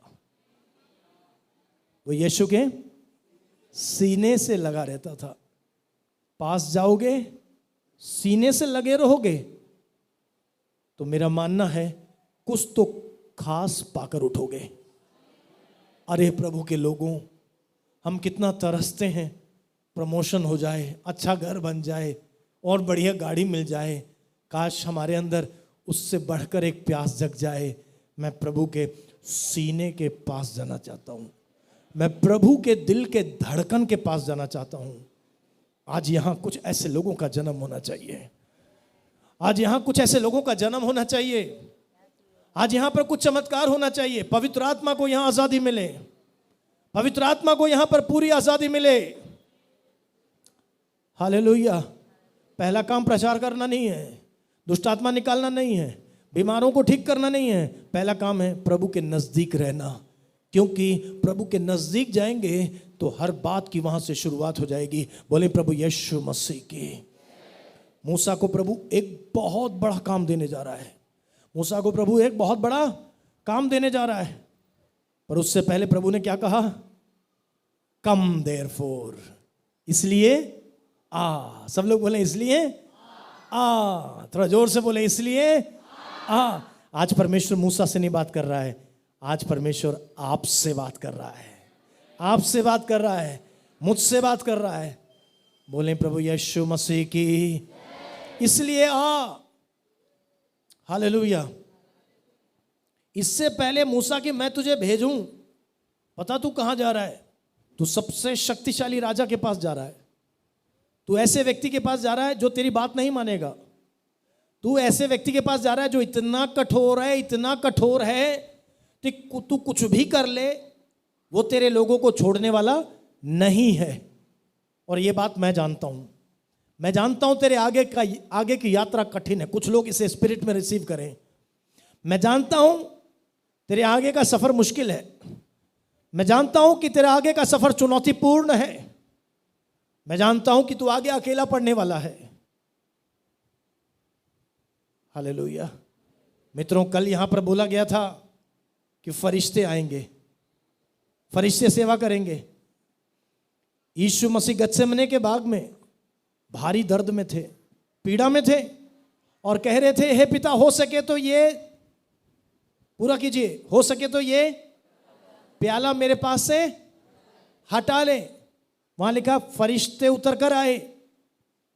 वो यीशु के सीने से लगा रहता था। पास जाओगे, सीने से लगे रहोगे, तो मेरा मानना है कुछ तो खास पाकर उठोगे। अरे प्रभु के लोगों, हम कितना तरसते हैं प्रमोशन हो जाए, अच्छा घर बन जाए और बढ़िया गाड़ी मिल जाए। काश हमारे अंदर उससे बढ़कर एक प्यास जग जाए। मैं प्रभु के सीने के पास जाना चाहता हूँ, मैं प्रभु के दिल के धड़कन के पास जाना चाहता हूँ। आज यहाँ कुछ ऐसे लोगों का जन्म होना चाहिए, आज यहाँ कुछ ऐसे लोगों का जन्म होना चाहिए, आज यहाँ पर कुछ चमत्कार होना चाहिए। पवित्र आत्मा को यहाँ आजादी मिले, पवित्र आत्मा को यहाँ पर पूरी आजादी मिले। हालेलुया। पहला काम प्रचार करना नहीं है, दुष्ट आत्मा निकालना नहीं है, बीमारों को ठीक करना नहीं है। पहला काम है प्रभु के नजदीक रहना, क्योंकि प्रभु के नजदीक जाएंगे तो हर बात की वहां से शुरुआत हो जाएगी। बोले प्रभु यीशु मसीह की। मूसा को प्रभु एक बहुत बड़ा काम देने जा रहा है, मूसा को प्रभु एक बहुत बड़ा काम देने जा रहा है। पर उससे पहले प्रभु ने क्या कहा? कम देयरफॉर, इसलिए आ। सब लोग बोले इसलिए आ, थोड़ा जोर से बोले इसलिए आ। आज परमेश्वर मूसा से नहीं बात कर रहा है, आज परमेश्वर आपसे बात कर रहा है, आपसे बात कर रहा है, मुझसे बात कर रहा है। बोले प्रभु यीशु मसीह की, इसलिए आ। हालेलुया। इससे पहले मूसा कि मैं तुझे भेजूं, पता तू कहां जा रहा है? तू सबसे शक्तिशाली राजा के पास जा रहा है, तू ऐसे व्यक्ति के पास जा रहा है जो तेरी बात नहीं मानेगा, तू ऐसे व्यक्ति के पास जा रहा है जो इतना कठोर है, इतना कठोर है कि तू कुछ भी कर ले वो तेरे लोगों को छोड़ने वाला नहीं है। और ये बात मैं जानता हूं, मैं जानता हूं तेरे आगे की यात्रा कठिन है। कुछ लोग इसे स्पिरिट में रिसीव करें। मैं जानता हूं तेरे आगे का सफर मुश्किल है, मैं जानता हूं कि तेरे आगे का सफर चुनौतीपूर्ण है, मैं जानता हूं कि तू आगे अकेला पड़ने वाला है। हालेलुया। मित्रों, कल यहां पर बोला गया था कि फरिश्ते आएंगे, फरिश्ते सेवा करेंगे। यीशु मसीह गत्सेमने के बाग में भारी दर्द में थे, पीड़ा में थे और कह रहे थे, हे पिता, हो सके तो ये पूरा कीजिए, हो सके तो ये प्याला मेरे पास से हटा ले। वहां लिखा फरिश्ते उतर कर आए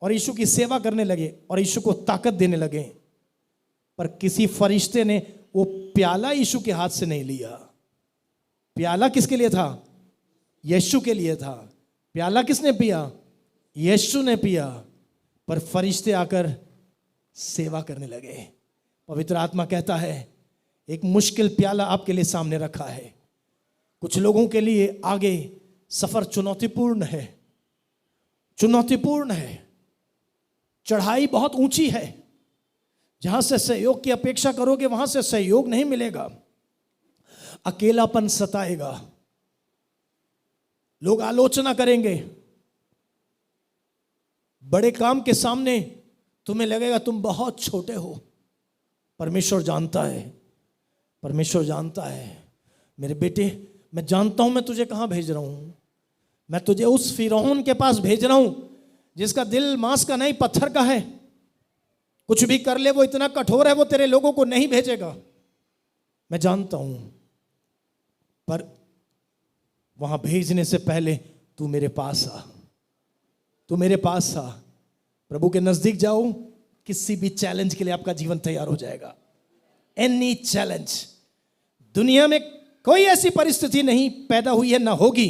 और यीशु की सेवा करने लगे और यीशु को ताकत देने लगे, पर किसी फरिश्ते ने वो प्याला यीशु के हाथ से नहीं लिया। प्याला किसके लिए था? यीशु के लिए था। प्याला किसने पिया? यीशु ने पिया, पर फरिश्ते आकर सेवा करने लगे। पवित्र आत्मा कहता है एक मुश्किल प्याला आपके लिए सामने रखा है। कुछ लोगों के लिए आगे सफर चुनौतीपूर्ण है, चुनौतीपूर्ण है। चढ़ाई बहुत ऊंची है, जहां से सहयोग की अपेक्षा करोगे वहां से सहयोग नहीं मिलेगा। अकेलापन सताएगा, लोग आलोचना करेंगे, बड़े काम के सामने तुम्हें लगेगा तुम बहुत छोटे हो। परमेश्वर जानता है, परमेश्वर जानता है। मेरे बेटे, मैं जानता हूं मैं तुझे कहां भेज रहा हूं। मैं तुझे उस फिरौन के पास भेज रहा हूं जिसका दिल मांस का नहीं पत्थर का है। कुछ भी कर ले, वो इतना कठोर है, वो तेरे लोगों को नहीं भेजेगा। मैं जानता हूं, पर वहां भेजने से पहले तू मेरे पास आ, तू मेरे पास आ। प्रभु के नजदीक जाओ, किसी भी चैलेंज के लिए आपका जीवन तैयार हो जाएगा। Any challenge. दुनिया में कोई ऐसी परिस्थिति नहीं पैदा हुई है, ना होगी,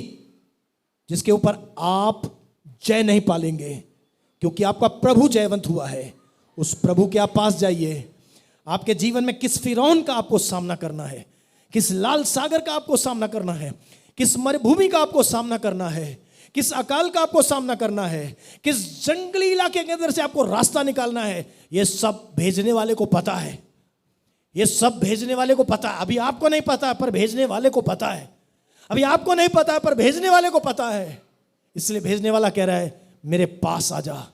जिसके ऊपर आप जय नहीं पालेंगे, क्योंकि आपका प्रभु जयवंत हुआ है। उस प्रभु के आप पास जाइए। आपके जीवन में किस फिरौन का आपको सामना करना है, किस लाल सागर का आपको सामना करना है, किस मरुभूमि का आपको सामना करना है, किस अकाल का आपको सामना करना है, किस जंगली इलाके के अंदर से आपको रास्ता निकालना है, ये सब भेजने वाले को पता है। ये सब भेजने वाले को पता है। अभी आपको नहीं पता, पर भेजने वाले को पता है। अभी आपको नहीं पता है, पर भेजने वाले को पता है। इसलिए भेजने वाला कह रहा है मेरे पास आ जा,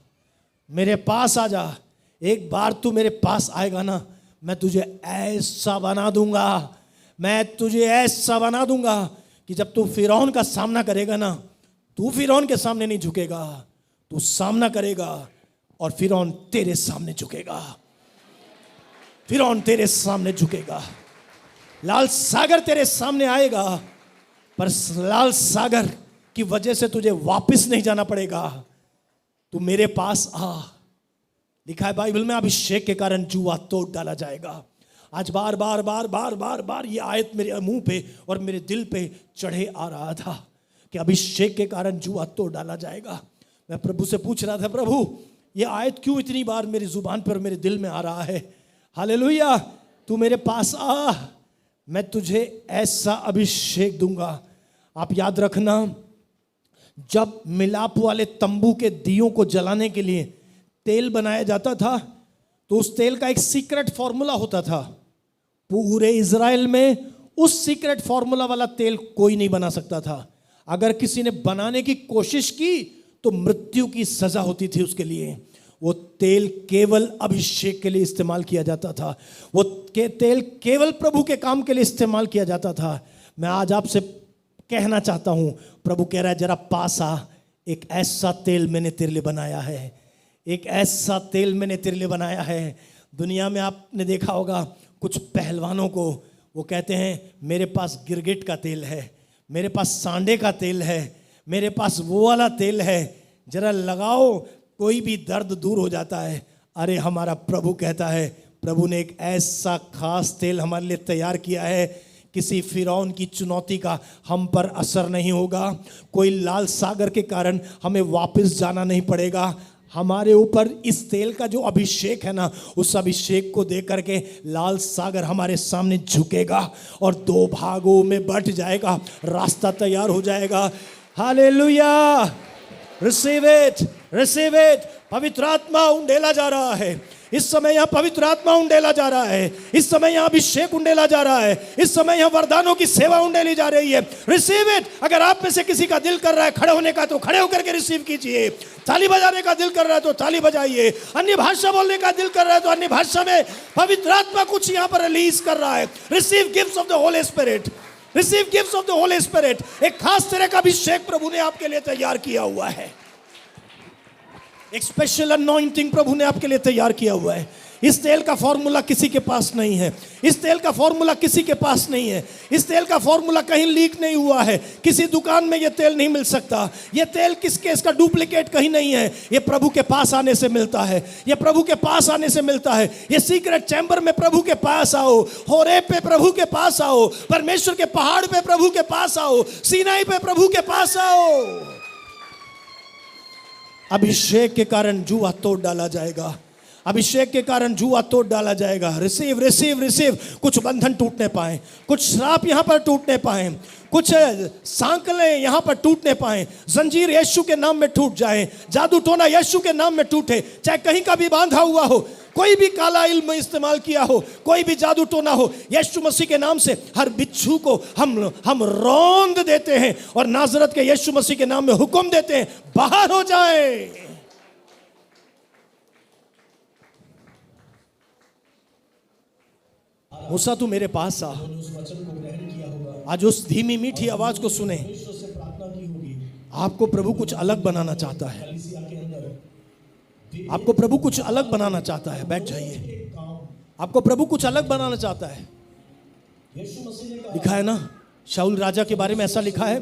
मेरे पास आ जा। एक बार तू मेरे पास आएगा ना, मैं तुझे ऐसा बना दूंगा, मैं तुझे ऐसा बना दूंगा कि जब तू फिरौन का सामना करेगा ना, तू फिरौन के सामने नहीं झुकेगा, तू सामना करेगा और फिरौन तेरे सामने झुकेगा। फिरौन तेरे सामने झुकेगा। लाल सागर तेरे सामने आएगा, पर लाल सागर की वजह से तुझे वापस नहीं जाना पड़ेगा। तू मेरे पास आ। लिखा है बाइबल में, अभिषेक के कारण जुआ तोड़ डाला जाएगा। आज बार बार बार बार बार बार ये आयत मेरे मुंह पे और मेरे दिल पे चढ़े आ रहा था कि अभिषेक के कारण जुआ तोड़ डाला जाएगा। मैं प्रभु से पूछ रहा था, प्रभु ये आयत क्यों इतनी बार मेरी जुबान पर मेरे दिल में आ रहा है। हालेलुया। तू मेरे पास आ, मैं तुझे ऐसा अभिषेक दूंगा। आप याद रखना, जब मिलाप वाले तंबू के दियों को जलाने के लिए तेल बनाया जाता था, तो उस तेल का एक सीक्रेट फॉर्मूला होता था। पूरे इज़राइल में उस सीक्रेट फॉर्मूला वाला तेल कोई नहीं बना सकता था। अगर किसी ने बनाने की कोशिश की तो मृत्यु की सजा होती थी उसके लिए। वो तेल केवल अभिषेक के लिए इस्तेमाल किया जाता था। वो तेल केवल प्रभु के काम के लिए इस्तेमाल किया जाता था। मैं आज आपसे कहना चाहता हूं, प्रभु कह रहा है जरा पास आ, एक ऐसा तेल मैंने तेरे लिए बनाया है, एक ऐसा तेल मैंने तेरे लिए बनाया है। दुनिया में आपने देखा होगा कुछ पहलवानों को, वो कहते हैं मेरे पास गिरगिट का तेल है, मेरे पास सांडे का तेल है, मेरे पास वो वाला तेल है, जरा लगाओ कोई भी दर्द दूर हो जाता है। अरे हमारा प्रभु कहता है, प्रभु ने एक ऐसा खास तेल हमारे लिए तैयार किया है, किसी फिरौन की चुनौती का हम पर असर नहीं होगा। कोई लाल सागर के कारण हमें वापस जाना नहीं पड़ेगा। हमारे ऊपर इस तेल का जो अभिषेक है ना, उस अभिषेक को देख करके लाल सागर हमारे सामने झुकेगा और दो भागों में बंट जाएगा, रास्ता तैयार हो जाएगा। Hallelujah. Receive it, receive it. पवित्र आत्मा उंडेला जा रहा है इस समय। यहाँ पवित्र आत्मा उंडेला जा रहा है इस समय। यहाँ अभिषेक उंडेला जा रहा है इस समय। यहाँ वरदानों की सेवा उंडेली जा रही है। Receive it. अगर आप में से किसी का दिल कर रहा है खड़े होने का, तो खड़े होकर के रिसीव कीजिए। ताली बजाने का दिल कर रहा है तो ताली बजाइए। अन्य भाषा बोलने का दिल कर रहा है तो अन्य भाषा में पवित्र आत्मा कुछ यहाँ पर रिलीज कर रहा है। Receive gifts of the Holi spirit, receive gifts of the Holi spirit. एक खास तरह का अभिषेक प्रभु ने आपके लिए तैयार किया हुआ है। एक स्पेशल अनॉइंटिंग प्रभु ने आपके लिए तैयार किया हुआ है। इस तेल का फॉर्मूला किसी के पास नहीं है, इस तेल का फॉर्मूला किसी के पास नहीं है, इस तेल का फॉर्मूला कहीं लीक नहीं हुआ है, किसी दुकान में ये तेल नहीं मिल सकता, ये तेल किसके, इसका डुप्लीकेट कहीं नहीं है, ये प्रभु के पास आने से मिलता है, ये प्रभु के पास आने से मिलता है। ये सीक्रेट चैम्बर में प्रभु के पास आओ, होरेब पे प्रभु के पास आओ, परमेश्वर के पहाड़ पे प्रभु के पास आओ, सीनाई पे प्रभु के पास आओ। अभिषेक के कारण जुआ तोड़ डाला जाएगा, अभिषेक के कारण जुआ तोड़ डाला जाएगा। Receive receive receive. कुछ बंधन टूटने पाए, कुछ श्राप यहां पर टूटने पाए, कुछ सांकलें यहां पर टूटने पाए, जंजीर यीशु के नाम में टूट जाए, जादू टोना यीशु के नाम में टूटे। चाहे कहीं का भी बांधा हुआ हो, कोई भी काला इल्म इस्तेमाल किया हो, कोई भी जादू टोना हो, यीशु मसीह के नाम से हर बिच्छू को हम रौंद देते हैं और नाजरत के यीशु मसीह के नाम में हुक्म देते हैं, बाहर हो जाए। मूसा तू मेरे पास आ। आज उस धीमी मीठी आवाज को सुने। आपको प्रभु कुछ अलग बनाना चाहता है, आपको प्रभु कुछ अलग बनाना चाहता है। बैठ जाइए। आपको प्रभु कुछ अलग बनाना चाहता है। लिखा है ना, शाऊल राजा के बारे में ऐसा लिखा है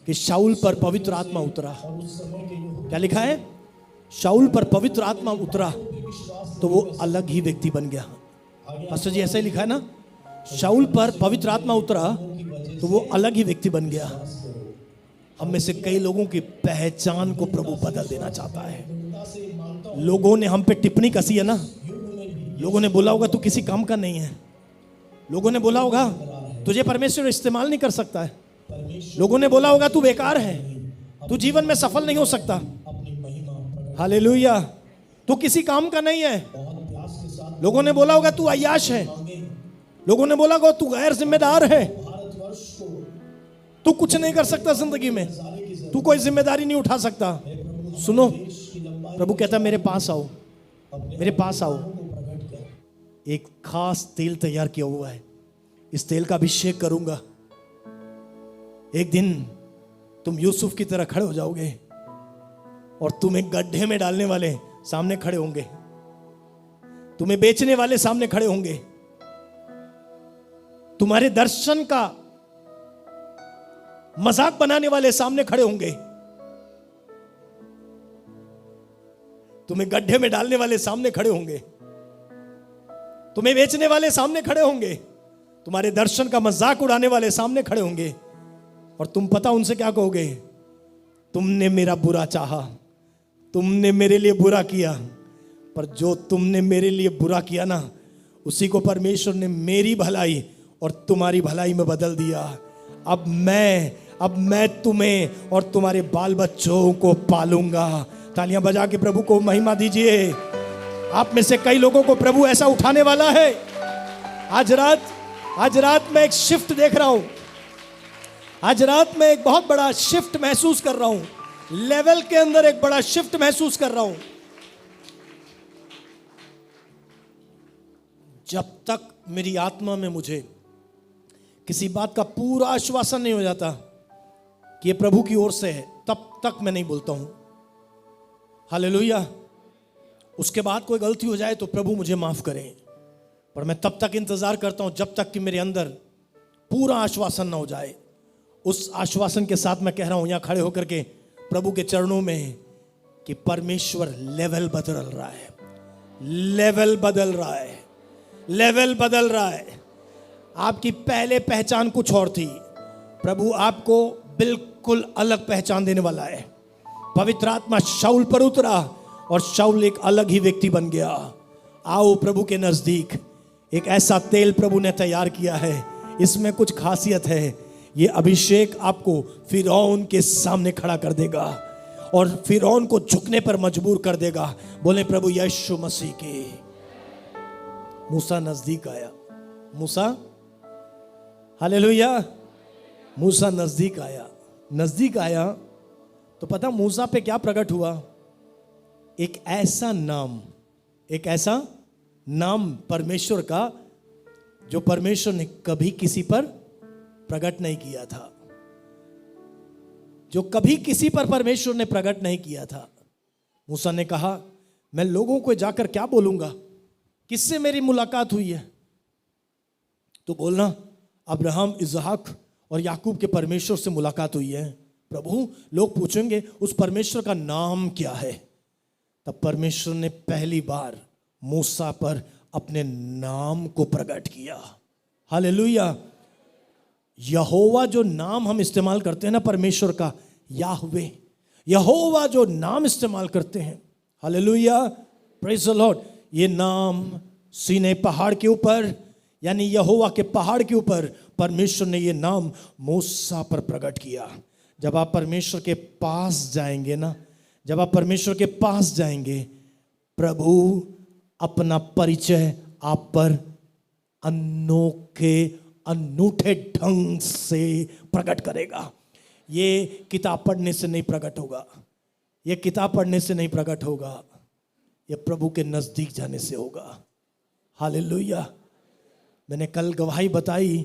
कि शाऊल पर पवित्र आत्मा उतरा। क्या लिखा है? शाऊल पर पवित्र आत्मा उतरा तो वो अलग ही व्यक्ति बन गया। पास्टर जी ऐसा ही लिखा है ना, शाऊल पर पवित्र आत्मा उतरा तो वो अलग ही व्यक्ति बन गया। हम में से कई लोगों की पहचान को प्रभु बदल देना चाहता है। लोगों ने हम पे टिप्पणी कसी है ना, लोगों ने बोला होगा तू किसी काम का नहीं है, लोगों ने बोला होगा तुझे परमेश्वर इस्तेमाल नहीं कर सकता है, लोगों ने बोला होगा तू बेकार है, तू जीवन में सफल नहीं हो सकता। हालेलुया। तू किसी काम का नहीं है। लोगों ने बोला होगा तू अय्याश है, लोगों ने बोला होगा तू गैर जिम्मेदार है, तू कुछ नहीं कर सकता जिंदगी में, तू कोई जिम्मेदारी नहीं उठा सकता। सुनो, प्रभु कहता मेरे पास आओ, मेरे पास आओ। एक खास तेल तैयार किया हुआ है, इस तेल का अभिषेक करूंगा। एक दिन तुम यूसुफ की तरह खड़े हो जाओगे और तुम एक गड्ढे में डालने वाले सामने खड़े होंगे, तुम्हें बेचने वाले सामने खड़े होंगे, तुम्हारे दर्शन का मजाक बनाने वाले सामने खड़े होंगे, तुम्हें गड्ढे में डालने वाले सामने खड़े होंगे, तुम्हें बेचने वाले सामने खड़े होंगे, तुम्हारे दर्शन का मजाक उड़ाने वाले सामने खड़े होंगे। और तुम पता उनसे क्या कहोगे? तुमने मेरा बुरा चाहा, तुमने मेरे लिए बुरा किया, पर जो तुमने मेरे लिए बुरा किया ना, उसी को परमेश्वर ने मेरी भलाई और तुम्हारी भलाई में बदल दिया। अब मैं तुम्हें और तुम्हारे बाल बच्चों को पालूंगा। तालियां बजा के प्रभु को महिमा दीजिए। आप में से कई लोगों को प्रभु ऐसा उठाने वाला है। आज रात मैं एक शिफ्ट देख रहा हूं। आज रात में एक बहुत बड़ा शिफ्ट महसूस कर रहा हूं। लेवल के अंदर एक बड़ा शिफ्ट महसूस कर रहा हूं। जब तक मेरी आत्मा में मुझे किसी बात का पूरा आश्वासन नहीं हो जाता कि ये प्रभु की ओर से है, तब तक मैं नहीं बोलता हूं। हालेलुया। उसके बाद कोई गलती हो जाए तो प्रभु मुझे माफ करें, पर मैं तब तक इंतजार करता हूं जब तक कि मेरे अंदर पूरा आश्वासन ना हो जाए। उस आश्वासन के साथ मैं कह रहा हूं यहां खड़े होकर के प्रभु के चरणों में कि परमेश्वर लेवल बदल रहा है, लेवल बदल रहा है, लेवल बदल रहा है। आपकी पहले पहचान कुछ और थी, प्रभु आपको बिल्कुल अलग पहचान देने वाला है। पवित्र आत्मा शाऊल पर उतरा और शाऊल एक अलग ही व्यक्ति बन गया। आओ प्रभु के नजदीक। एक ऐसा तेल प्रभु ने तैयार किया है, इसमें कुछ खासियत है। ये अभिषेक आपको फिरौन के सामने खड़ा कर देगा और फिरौन को झुकने पर मजबूर कर देगा। बोले प्रभु यीशु मसीह के। मूसा नजदीक आया। मूसा, हालेलुया। मूसा नजदीक आया। नजदीक आया तो पता मूसा पे क्या प्रकट हुआ? एक ऐसा नाम परमेश्वर का जो परमेश्वर ने कभी किसी पर प्रकट नहीं किया था, जो कभी किसी पर परमेश्वर ने प्रकट नहीं किया था। मूसा ने कहा मैं लोगों को जाकर क्या बोलूंगा? किससे मेरी मुलाकात हुई है? तो बोलना अब्राहम, इसहाक और याकूब के परमेश्वर से मुलाकात हुई है। प्रभु, लोग पूछेंगे उस परमेश्वर का नाम क्या है? तब परमेश्वर ने पहली बार मूसा पर अपने नाम को प्रकट किया। हालेलुया। यहोवा जो नाम हम इस्तेमाल करते हैं ना परमेश्वर का, याहवे, यहोवा जो नाम इस्तेमाल करते हैं, हालेलुया, प्रेज द लॉर्ड, ये नाम सीनै पहाड़ के ऊपर, यानी यहोवा के पहाड़ के ऊपर परमेश्वर ने ये नाम मूसा पर प्रकट किया। जब आप परमेश्वर के पास जाएंगे ना, जब आप परमेश्वर के पास जाएंगे, प्रभु अपना परिचय आप पर अनोखे अनूठे ढंग से प्रकट करेगा। ये किताब पढ़ने से नहीं प्रकट होगा, ये किताब पढ़ने से नहीं प्रकट होगा, ये प्रभु के नजदीक जाने से होगा। हालेलुया। मैंने कल गवाही बताई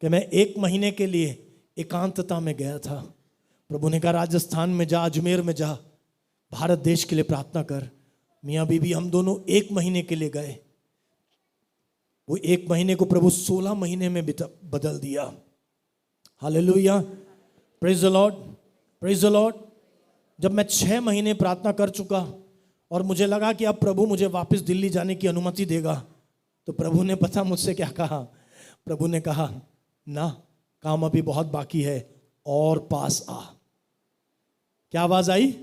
कि मैं 1 महीने के लिए एकांतता में गया था। प्रभु ने कहा राजस्थान में जा, अजमेर में जा, भारत देश के लिए प्रार्थना कर। मियाँ बीबी हम दोनों 1 महीने के लिए गए। वो 1 महीने को प्रभु 16 महीने में बदल दिया। Hallelujah, praise the Lord, praise the Lord. जब मैं 6 महीने प्रार्थना कर चुका और मुझे लगा कि अब प्रभु मुझे वापस दिल्ली जाने की अनुमति देगा, तो प्रभु ने पता मुझसे क्या कहा? प्रभु ने कहा ना, काम अभी बहुत बाकी है, और पास आ। क्या आवाज आई?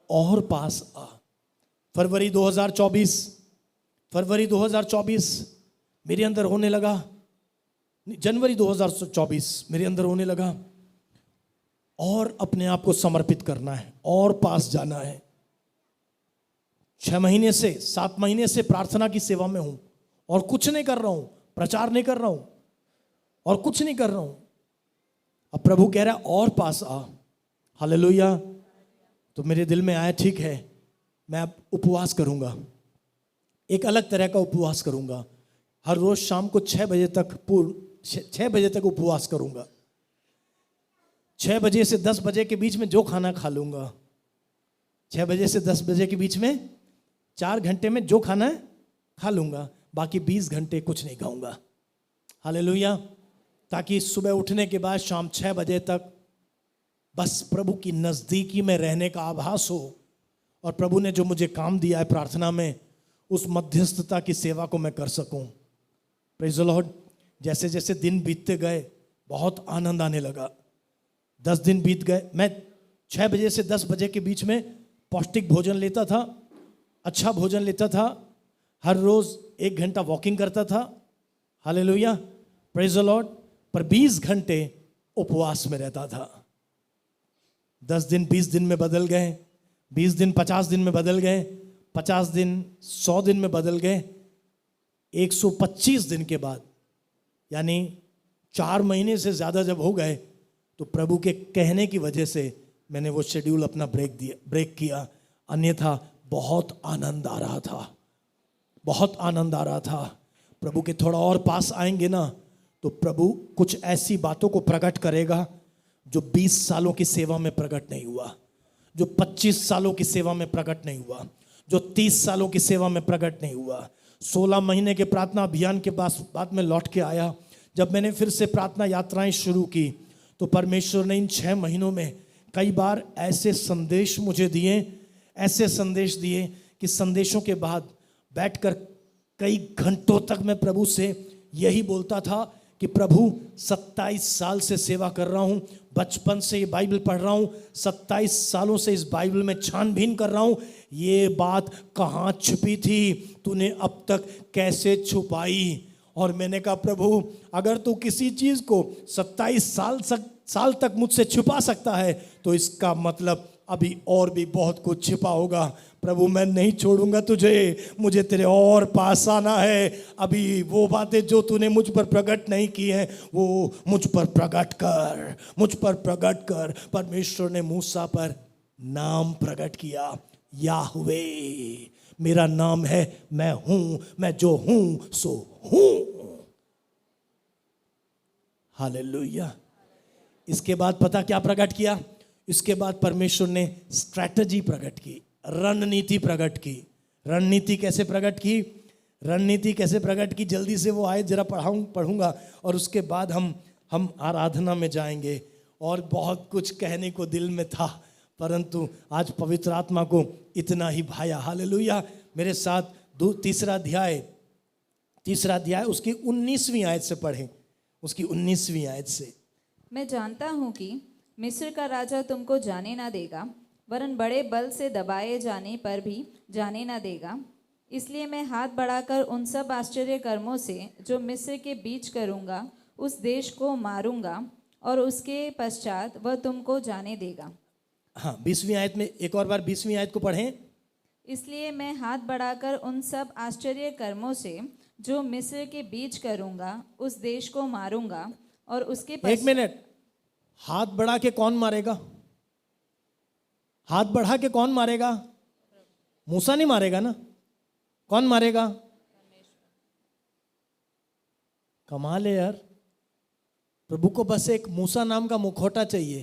और पास आ। फरवरी 2024 मेरे अंदर होने लगा, जनवरी 2024 मेरे अंदर होने लगा, और अपने आप को समर्पित करना है, और पास जाना है। 6 महीने से 7 महीने से प्रार्थना की सेवा में हूं और कुछ नहीं कर रहा हूं, प्रचार नहीं कर रहा हूं और कुछ नहीं कर रहा हूं। अब प्रभु कह रहा है और पास आ। हालेलुया। तो मेरे दिल में आया, ठीक है, मैं अब उपवास करूंगा, एक अलग तरह का उपवास करूंगा। हर रोज शाम को 6 बजे तक उपवास करूंगा। 6 बजे से 10 बजे के बीच में जो खाना खा लूंगा, 6 बजे से 10 बजे के बीच में 4 घंटे में जो खाना है खा लूंगा, बाकी 20 घंटे कुछ नहीं खाऊंगा। हालेलुया। ताकि सुबह उठने के बाद शाम 6 बजे तक बस प्रभु की नजदीकी में रहने का आभास हो, और प्रभु ने जो मुझे काम दिया है प्रार्थना में, उस मध्यस्थता की सेवा को मैं कर सकूं। Praise the Lord. जैसे जैसे दिन बीतते गए बहुत आनंद आने लगा। 10 दिन बीत गए, मैं 6 बजे से 10 बजे के बीच में पौष्टिक भोजन लेता था, अच्छा भोजन लेता था, हर रोज 1 घंटा वॉकिंग करता था। Hallelujah, praise the Lord. पर 20 घंटे उपवास में रहता था। 10 दिन 20 दिन में बदल गए, 20 दिन 50 दिन में बदल गए, 50 दिन 100 दिन में बदल गए। 125 दिन के बाद, यानी 4 महीने से ज्यादा जब हो गए, तो प्रभु के कहने की वजह से मैंने वो शेड्यूल अपना ब्रेक किया। अन्यथा बहुत आनंद आ रहा था, बहुत आनंद आ रहा था। प्रभु के थोड़ा और पास आएंगे ना, तो प्रभु कुछ ऐसी बातों को प्रकट करेगा जो 20 सालों की सेवा में प्रकट नहीं हुआ, जो 25 सालों की सेवा में प्रकट नहीं हुआ, जो 30 सालों की सेवा में प्रकट नहीं हुआ। 16 महीने के प्रार्थना अभियान के बाद में लौट के आया। जब मैंने फिर से प्रार्थना यात्राएं शुरू की, तो परमेश्वर ने इन 6 महीनों में कई बार ऐसे संदेश मुझे दिए, ऐसे संदेश दिए कि संदेशों के बाद बैठकर कई घंटों तक मैं प्रभु से यही बोलता था कि प्रभु 27 साल से सेवा कर रहा हूँ, बचपन से ये बाइबल पढ़ रहा हूँ, 27 सालों से इस बाइबल में छानबीन कर रहा हूँ, ये बात कहाँ छुपी थी, तूने अब तक कैसे छुपाई? और मैंने कहा प्रभु, अगर तू किसी चीज़ को 27 साल तक मुझसे छुपा सकता है, तो इसका मतलब अभी और भी बहुत कुछ छिपा होगा। प्रभु मैं नहीं छोड़ूंगा तुझे, मुझे तेरे और पास आना है। अभी वो बातें जो तूने मुझ पर प्रकट नहीं की हैं, वो मुझ पर प्रकट कर, मुझ पर प्रकट कर। परमेश्वर ने मूसा पर नाम प्रकट किया, याहवे मेरा नाम है, मैं हूं, मैं जो हूं सो हूं। हालेलुया। इसके बाद पता क्या प्रकट किया? इसके बाद परमेश्वर ने स्ट्रैटेजी प्रकट की, रणनीति प्रकट की। रणनीति कैसे प्रकट की? रणनीति कैसे प्रकट की, जल्दी से वो आयत जरा पढ़ूंगा और उसके बाद हम आराधना में जाएंगे। और बहुत कुछ कहने को दिल में था, परंतु आज पवित्र आत्मा को इतना ही भाया। हालेलुया। मेरे साथ तीसरा अध्याय उसकी 19वीं आयत से पढ़ें, उसकी 19वीं आयत से। मैं जानता हूँ कि मिस्र का राजा तुमको जाने ना देगा, वरन बड़े बल से दबाए जाने पर भी जाने ना देगा। इसलिए मैं हाथ बढ़ाकर उन सब आश्चर्य कर्मों से जो मिस्र के बीच करूँगा उस देश को मारूंगा, और उसके पश्चात वह तुमको जाने देगा। हाँ, 20वीं आयत में एक और बार 20वीं आयत को पढ़ें। इसलिए मैं हाथ बढ़ाकर उन सब आश्चर्य कर्मों से जो मिस्र के बीच करूँगा उस देश को मारूंगा, और उसके एक मिनट, हाथ बढ़ा के कौन मारेगा? हाथ बढ़ा के कौन मारेगा? मूसा नहीं मारेगा ना? कौन मारेगा? कमाल है यार। प्रभु को बस एक मूसा नाम का मुखौटा चाहिए।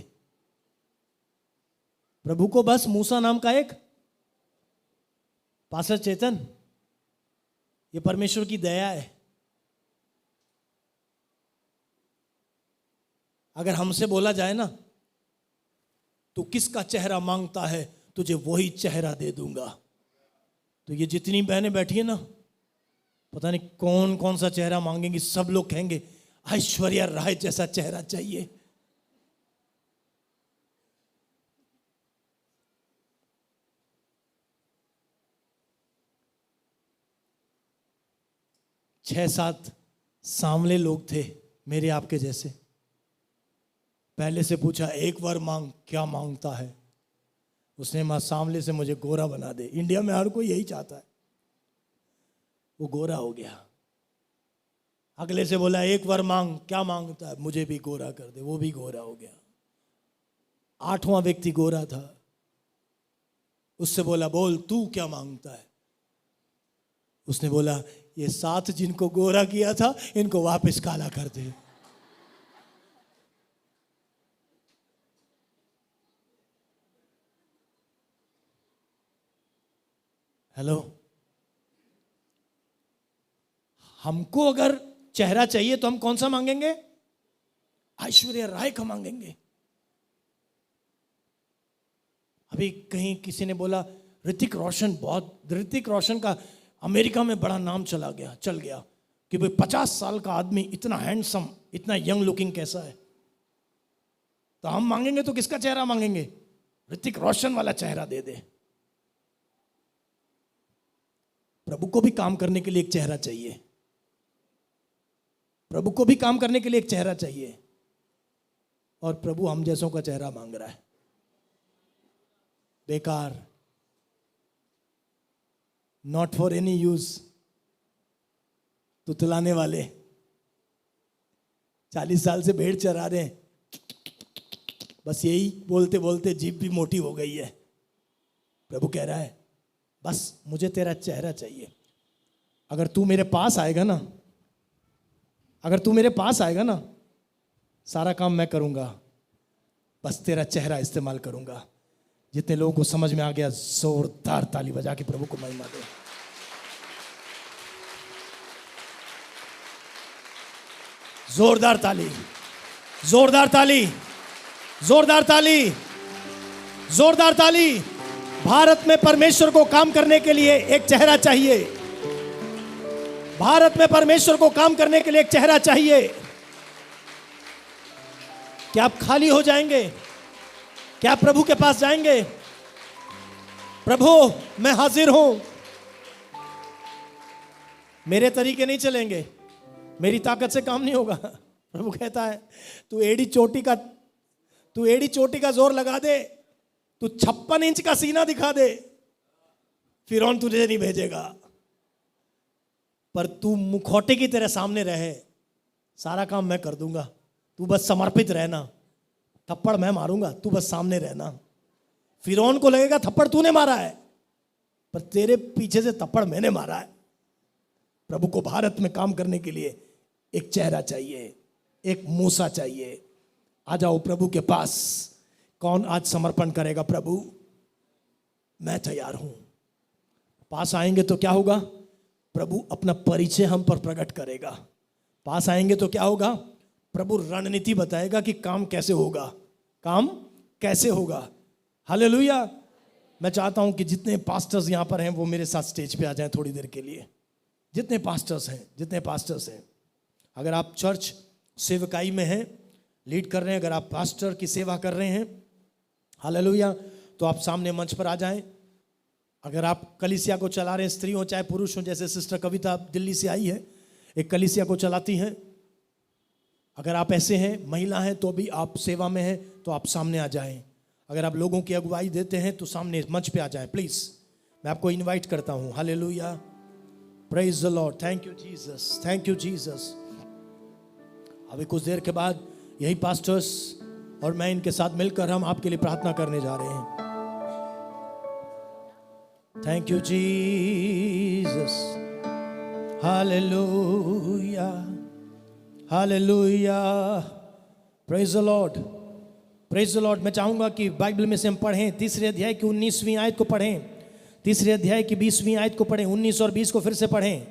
प्रभु को बस मूसा नाम का एक, पास्टर चेतन, ये परमेश्वर की दया है। अगर हमसे बोला जाए ना, तू किसका चेहरा मांगता है, तुझे वही चेहरा दे दूंगा, तो ये जितनी बहनें बैठी है ना, पता नहीं कौन कौन सा चेहरा मांगेंगी। सब लोग कहेंगे ऐश्वर्या राय जैसा चेहरा चाहिए। छह सात सांवले लोग थे मेरे आपके जैसे। पहले से पूछा, एक बार मांग, क्या मांगता है? उसने मां सांवले से मुझे गोरा बना दे। इंडिया में हर कोई यही चाहता है। वो गोरा हो गया। अगले से बोला, एक बार मांग, क्या मांगता है? मुझे भी गोरा कर दे। वो भी गोरा हो गया। 8वां व्यक्ति गोरा था। उससे बोला, बोल तू क्या मांगता है? उसने बोला, ये 7 जिनको गोरा किया था इनको वापस काला कर दे। हेलो, हमको अगर चेहरा चाहिए तो हम कौन सा मांगेंगे? ऐश्वर्या राय का मांगेंगे। अभी कहीं किसी ने बोला ऋतिक रोशन का अमेरिका में बड़ा नाम चल गया कि भाई 50 साल का आदमी इतना हैंडसम, इतना यंग लुकिंग कैसा है। तो हम मांगेंगे तो किसका चेहरा मांगेंगे? ऋतिक रोशन वाला चेहरा दे दे। प्रभु को भी काम करने के लिए एक चेहरा चाहिए। प्रभु को भी काम करने के लिए एक चेहरा चाहिए, और प्रभु हम जैसों का चेहरा मांग रहा है। बेकार, नॉट फॉर एनी यूज। तुतलाने वाले 40 साल से भेड़ चरा रहे हैं, बस यही बोलते बोलते जीभ भी मोटी हो गई है। प्रभु कह रहा है, बस मुझे तेरा चेहरा चाहिए। अगर तू मेरे पास आएगा ना, सारा काम मैं करूंगा, बस तेरा चेहरा इस्तेमाल करूंगा। जितने लोगों को समझ में आ गया, जोरदार ताली बजा के प्रभु को महिमा दे। जोरदार ताली, जोरदार ताली, जोरदार ताली, जोरदार ताली। भारत में परमेश्वर को काम करने के लिए एक चेहरा चाहिए। भारत में परमेश्वर को काम करने के लिए एक चेहरा चाहिए। क्या आप खाली हो जाएंगे? क्या आप प्रभु के पास जाएंगे? प्रभु मैं हाजिर हूं। मेरे तरीके नहीं चलेंगे, मेरी ताकत से काम नहीं होगा। प्रभु कहता है, तू एड़ी चोटी का जोर लगा दे, तू 56 इंच का सीना दिखा दे, फिरौन तुझे नहीं भेजेगा। पर तू मुखौटे की तेरे सामने रहे, सारा काम मैं कर दूंगा। तू बस समर्पित रहना। थप्पड़ मैं मारूंगा, तू बस सामने रहना। फिरौन को लगेगा थप्पड़ तूने मारा है, पर तेरे पीछे से थप्पड़ मैंने मारा है। प्रभु को भारत में काम करने के लिए एक चेहरा चाहिए, एक मूसा चाहिए। आ जाओ प्रभु के पास। कौन आज समर्पण करेगा? प्रभु मैं तैयार हूं। पास आएंगे तो क्या होगा? प्रभु अपना परिचय हम पर प्रकट करेगा। पास आएंगे तो क्या होगा? प्रभु रणनीति बताएगा कि काम कैसे होगा, काम कैसे होगा। हालेलुया। मैं चाहता हूं कि जितने पास्टर्स यहां पर हैं वो मेरे साथ स्टेज पे आ जाएं थोड़ी देर के लिए। जितने पास्टर्स हैं, अगर आप चर्च सेवकाई में हैं, लीड कर रहे हैं, अगर आप पास्टर की सेवा कर रहे हैं, हालेलुया, तो आप सामने मंच पर आ जाएं। अगर आप कलीसिया को चला रहे हैं, स्त्री हो चाहे पुरुष हो, जैसे सिस्टर कविता दिल्ली से आई है, एक कलीसिया को चलाती हैं, अगर आप ऐसे हैं, महिला हैं, तो भी आप सेवा में हैं तो आप सामने आ जाएं। अगर आप लोगों की अगुवाई देते हैं तो सामने मंच पे आ जाएं प्लीज। मैं आपको इनवाइट करता हूं। Hallelujah, praise the Lord, thank you Jesus, thank you Jesus. अभी कुछ देर के बाद यही पास्टर्स और मैं इनके साथ मिलकर हम आपके लिए प्रार्थना करने जा रहे हैं। Thank you Jesus, hallelujah, hallelujah, praise the Lord, praise the Lord. मैं चाहूंगा कि बाइबल में से हम पढ़ें, तीसरे अध्याय की 19वीं आयत को पढ़ें, तीसरे अध्याय की 20वीं आयत को पढ़ें, 19 और 20 को फिर से पढ़ें।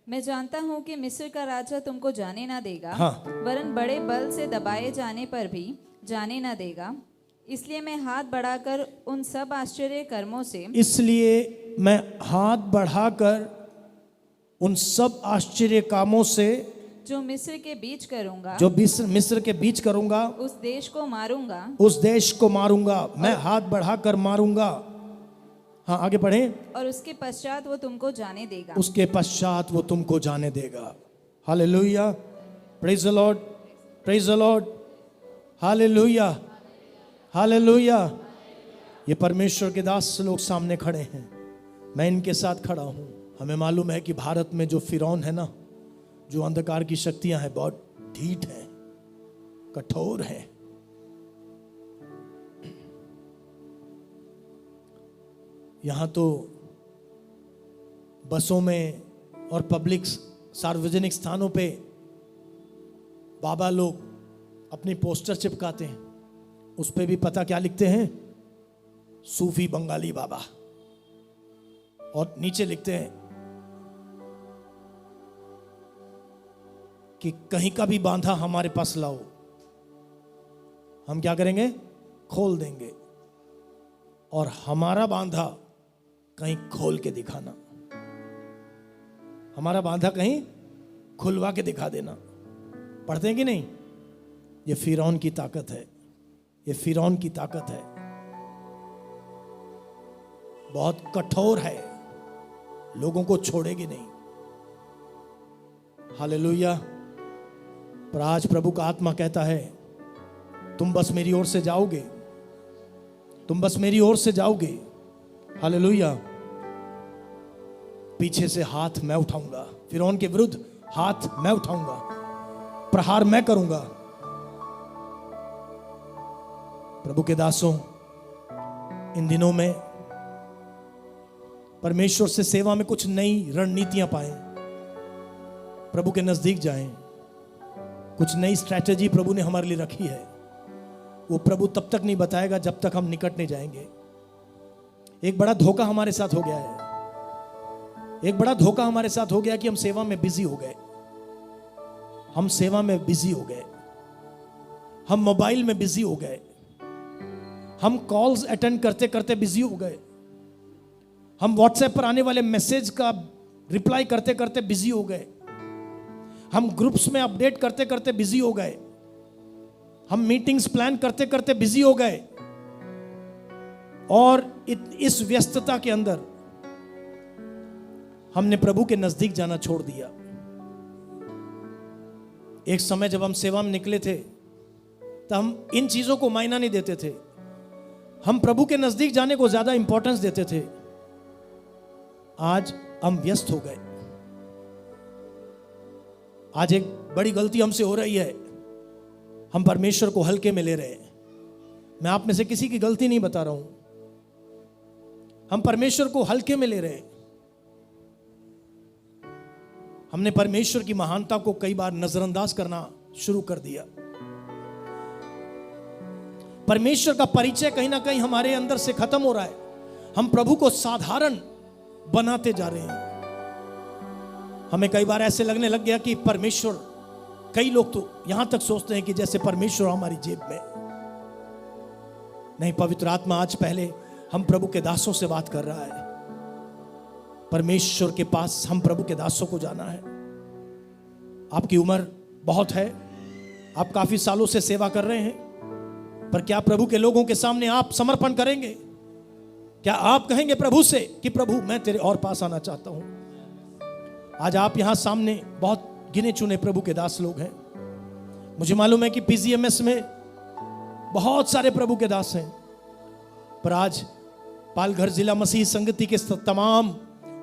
मैं जानता हूँ कि मिस्र का राजा तुमको जाने ना देगा, हाँ। वरन बड़े बल से दबाए जाने पर भी जाने ना देगा। इसलिए मैं हाथ बढ़ाकर उन सब आश्चर्य कर्मों से उन सब आश्चर्य कामों से जो मिस्र के बीच करूंगा, जो मिस्र के बीच करूंगा, उस देश को मारूंगा, उस देश को मारूंगा। मैं हाथ बढ़ाकर मारूंगा। हाँ, आगे बढ़ें। और उसके पश्चात वो तुमको जाने देगा, उसके पश्चात वो तुमको जाने देगा। Hallelujah, praise the Lord, praise the Lord, hallelujah, hallelujah. ये परमेश्वर के दास लोग सामने खड़े हैं, मैं इनके साथ खड़ा हूं। हमें मालूम है कि भारत में जो फिरौन है ना, जो अंधकार की शक्तियां हैं, बहुत ढीठ हैं, कठोर हैं। यहां तो बसों में और पब्लिक सार्वजनिक स्थानों पे बाबा लोग अपनी पोस्टर चिपकाते हैं, उस पे भी पता क्या लिखते हैं? सूफी बंगाली बाबा, और नीचे लिखते हैं कि कहीं का भी बांधा हमारे पास लाओ, हम क्या करेंगे? खोल देंगे, और हमारा बांधा कहीं खोल के दिखाना, हमारा बांधा कहीं खुलवा के दिखा देना। पढ़ते हैं कि नहीं? ये फिरौन की ताकत है, ये फिरौन की ताकत है, बहुत कठोर है, लोगों को छोड़ेगी नहीं। हालेलुया। पर आज प्रभु का आत्मा कहता है, तुम बस मेरी ओर से जाओगे, तुम बस मेरी ओर से जाओगे। हालेलुया। पीछे से हाथ मैं उठाऊंगा, फिरौन के विरुद्ध हाथ मैं उठाऊंगा, प्रहार मैं करूंगा। प्रभु के दासों, इन दिनों में परमेश्वर से सेवा में कुछ नई रणनीतियां पाएं, प्रभु के नजदीक जाएं। कुछ नई स्ट्रैटेजी प्रभु ने हमारे लिए रखी है, वो प्रभु तब तक नहीं बताएगा जब तक हम निकट नहीं जाएंगे। एक बड़ा धोखा हमारे साथ हो गया है, एक बड़ा धोखा हमारे साथ हो गया कि हम सेवा में बिजी हो गए, हम सेवा में बिजी हो गए, हम मोबाइल में बिजी हो गए, हम कॉल्स अटेंड करते करते बिजी हो गए, हम व्हाट्सएप पर आने वाले मैसेज का रिप्लाई करते करते बिजी हो गए, हम ग्रुप्स में अपडेट करते करते बिजी हो गए, हम मीटिंग्स प्लान करते करते बिजी हो गए। और इस व्यस्तता के अंदर हमने प्रभु के नजदीक जाना छोड़ दिया। एक समय जब हम सेवा में निकले थे तो हम इन चीजों को मायना नहीं देते थे, हम प्रभु के नजदीक जाने को ज्यादा इंपॉर्टेंस देते थे। आज हम व्यस्त हो गए। आज एक बड़ी गलती हमसे हो रही है, हम परमेश्वर को हल्के में ले रहे हैं। मैं आप में से किसी की गलती नहीं बता रहा हूं, हम परमेश्वर को हल्के में ले रहे हैं। हमने परमेश्वर की महानता को कई बार नजरअंदाज करना शुरू कर दिया। परमेश्वर का परिचय कहीं ना कहीं हमारे अंदर से खत्म हो रहा है, हम प्रभु को साधारण बनाते जा रहे हैं। हमें कई बार ऐसे लगने लग गया कि परमेश्वर, कई लोग तो यहां तक सोचते हैं कि जैसे परमेश्वर हमारी जेब में। नहीं, पवित्र आत्मा आज पहले हम प्रभु के दासों से बात कर रहा है। परमेश्वर के पास हम प्रभु के दासों को जाना है। आपकी उम्र बहुत है, आप काफी सालों से सेवा कर रहे हैं, पर क्या प्रभु के लोगों के सामने आप समर्पण करेंगे? क्या आप कहेंगे प्रभु से कि प्रभु मैं तेरे और पास आना चाहता हूं? आज आप यहां सामने बहुत गिने चुने प्रभु के दास लोग हैं। मुझे मालूम है कि पीजीएमएस में बहुत सारे प्रभु के दास हैं, पर आज पालघर जिला मसीह संगति के तमाम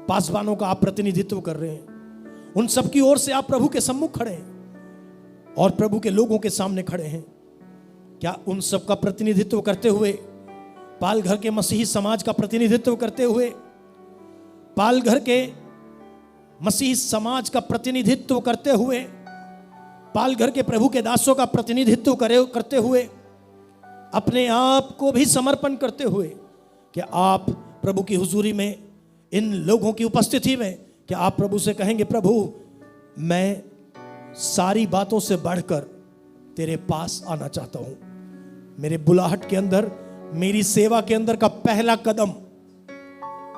पासवानों का आप प्रतिनिधित्व कर रहे हैं। उन सब की ओर से आप प्रभु के सम्मुख खड़े हैं और प्रभु के लोगों के सामने खड़े हैं। क्या उन सब का प्रतिनिधित्व करते हुए, पालघर के मसीही समाज का प्रतिनिधित्व करते हुए, पालघर के मसीही समाज का प्रतिनिधित्व करते हुए, पालघर के प्रभु के दासों का प्रतिनिधित्व करते हुए, अपने आप को भी समर्पण करते हुए, क्या आप प्रभु की हुजूरी में, इन लोगों की उपस्थिति में, क्या आप प्रभु से कहेंगे प्रभु मैं सारी बातों से बढ़कर तेरे पास आना चाहता हूं। मेरे बुलाहट के अंदर, मेरी सेवा के अंदर का पहला कदम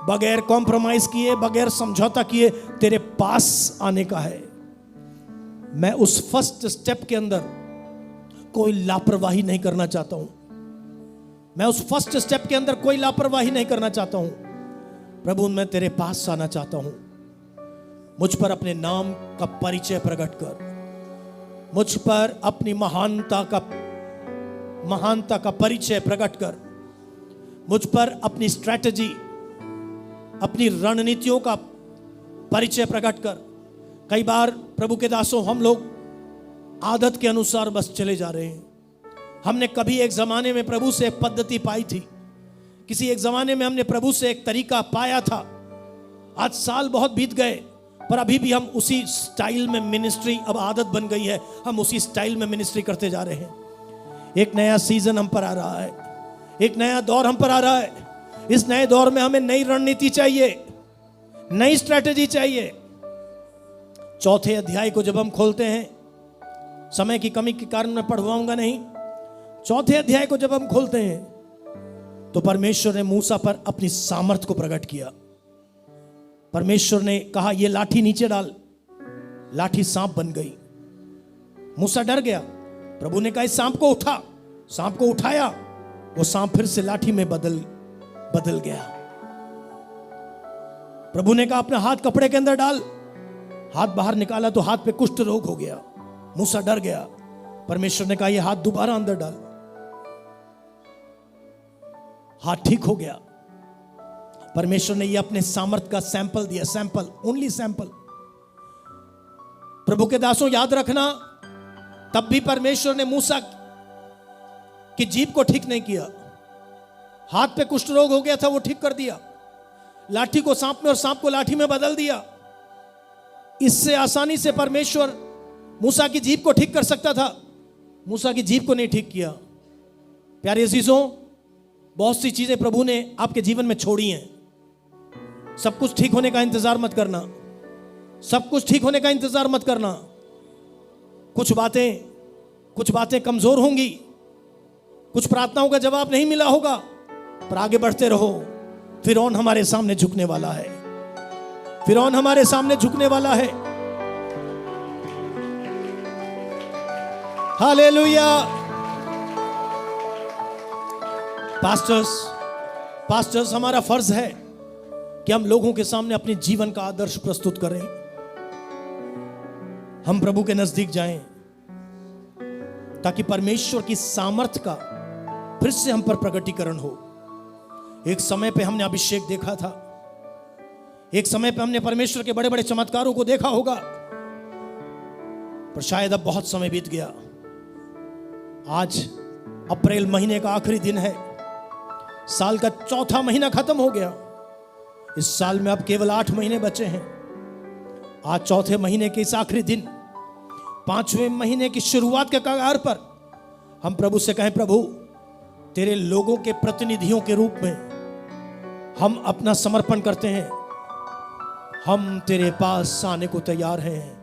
बगैर कॉम्प्रोमाइज किए, बगैर समझौता किए तेरे पास आने का है। मैं उस फर्स्ट स्टेप के अंदर कोई लापरवाही नहीं करना चाहता हूं। मैं उस फर्स्ट स्टेप के अंदर कोई लापरवाही नहीं करना चाहता हूं। प्रभु मैं तेरे पास आना चाहता हूं। मुझ पर अपने नाम का परिचय प्रकट कर, मुझ पर अपनी महानता का परिचय प्रकट कर, मुझ पर अपनी स्ट्रैटेजी, अपनी रणनीतियों का परिचय प्रकट कर। कई बार प्रभु के दासों हम लोग आदत के अनुसार बस चले जा रहे हैं। हमने कभी एक जमाने में प्रभु से एक पद्धति पाई थी, किसी एक जमाने में हमने प्रभु से एक तरीका पाया था। आज साल बहुत बीत गए, पर अभी भी हम उसी स्टाइल में मिनिस्ट्री, अब आदत बन गई है, हम उसी स्टाइल में मिनिस्ट्री करते जा रहे हैं। एक नया सीजन हम पर आ रहा है, एक नया दौर हम पर आ रहा है। इस नए दौर में हमें नई रणनीति चाहिए, नई स्ट्रैटेजी चाहिए। चौथे अध्याय को जब हम खोलते हैं, समय की कमी के कारण मैं पढ़वाऊंगा नहीं, चौथे अध्याय को जब हम खोलते हैं तो परमेश्वर ने मूसा पर अपनी सामर्थ को प्रकट किया। परमेश्वर ने कहा ये लाठी नीचे डाल, लाठी सांप बन गई। मूसा डर गया। प्रभु ने कहा इस सांप को उठा, सांप को उठाया, वो सांप फिर से लाठी में बदल गया। प्रभु ने कहा अपना हाथ कपड़े के अंदर डाल, हाथ बाहर निकाला तो हाथ पे कुष्ठ रोग हो गया। मूसा डर गया। परमेश्वर ने कहा ये हाथ दोबारा अंदर डाल, हाथ ठीक हो गया। परमेश्वर ने ये अपने सामर्थ का सैंपल दिया, सैंपल, ओनली सैंपल। प्रभु के दासों याद रखना, तब भी परमेश्वर ने मूसा की जीभ को ठीक नहीं किया। हाथ पे कुष्ठ रोग हो गया था, वो ठीक कर दिया। लाठी को सांप में और सांप को लाठी में बदल दिया। इससे आसानी से परमेश्वर मूसा की जीभ को ठीक कर सकता था, मूसा की जीभ को नहीं ठीक किया। प्यारे अजीजों, बहुत सी चीजें प्रभु ने आपके जीवन में छोड़ी हैं। सब कुछ ठीक होने का इंतजार मत करना, सब कुछ ठीक होने का इंतजार मत करना। कुछ बातें कमजोर होंगी, कुछ प्रार्थनाओं का जवाब नहीं मिला होगा, पर आगे बढ़ते रहो। फिरौन हमारे सामने झुकने वाला है, फिरौन हमारे सामने झुकने वाला है। हालेलुया। पास्टर्स हमारा फर्ज है कि हम लोगों के सामने अपने जीवन का आदर्श प्रस्तुत करें। हम प्रभु के नजदीक जाएं ताकि परमेश्वर की सामर्थ का फिर से हम पर प्रकटीकरण हो। एक समय पे हमने अभिषेक देखा था, एक समय पे हमने परमेश्वर के बड़े बड़े चमत्कारों को देखा होगा, पर शायद अब बहुत समय बीत गया। आज अप्रैल महीने का आखिरी दिन है, साल का चौथा महीना खत्म हो गया। इस साल में अब केवल 8 महीने बचे हैं। आज चौथे महीने के इस आखिरी दिन, 5वें महीने की शुरुआत के कगार पर हम प्रभु से कहें, प्रभु तेरे लोगों के प्रतिनिधियों के रूप में हम अपना समर्पण करते हैं। हम तेरे पास आने को तैयार हैं।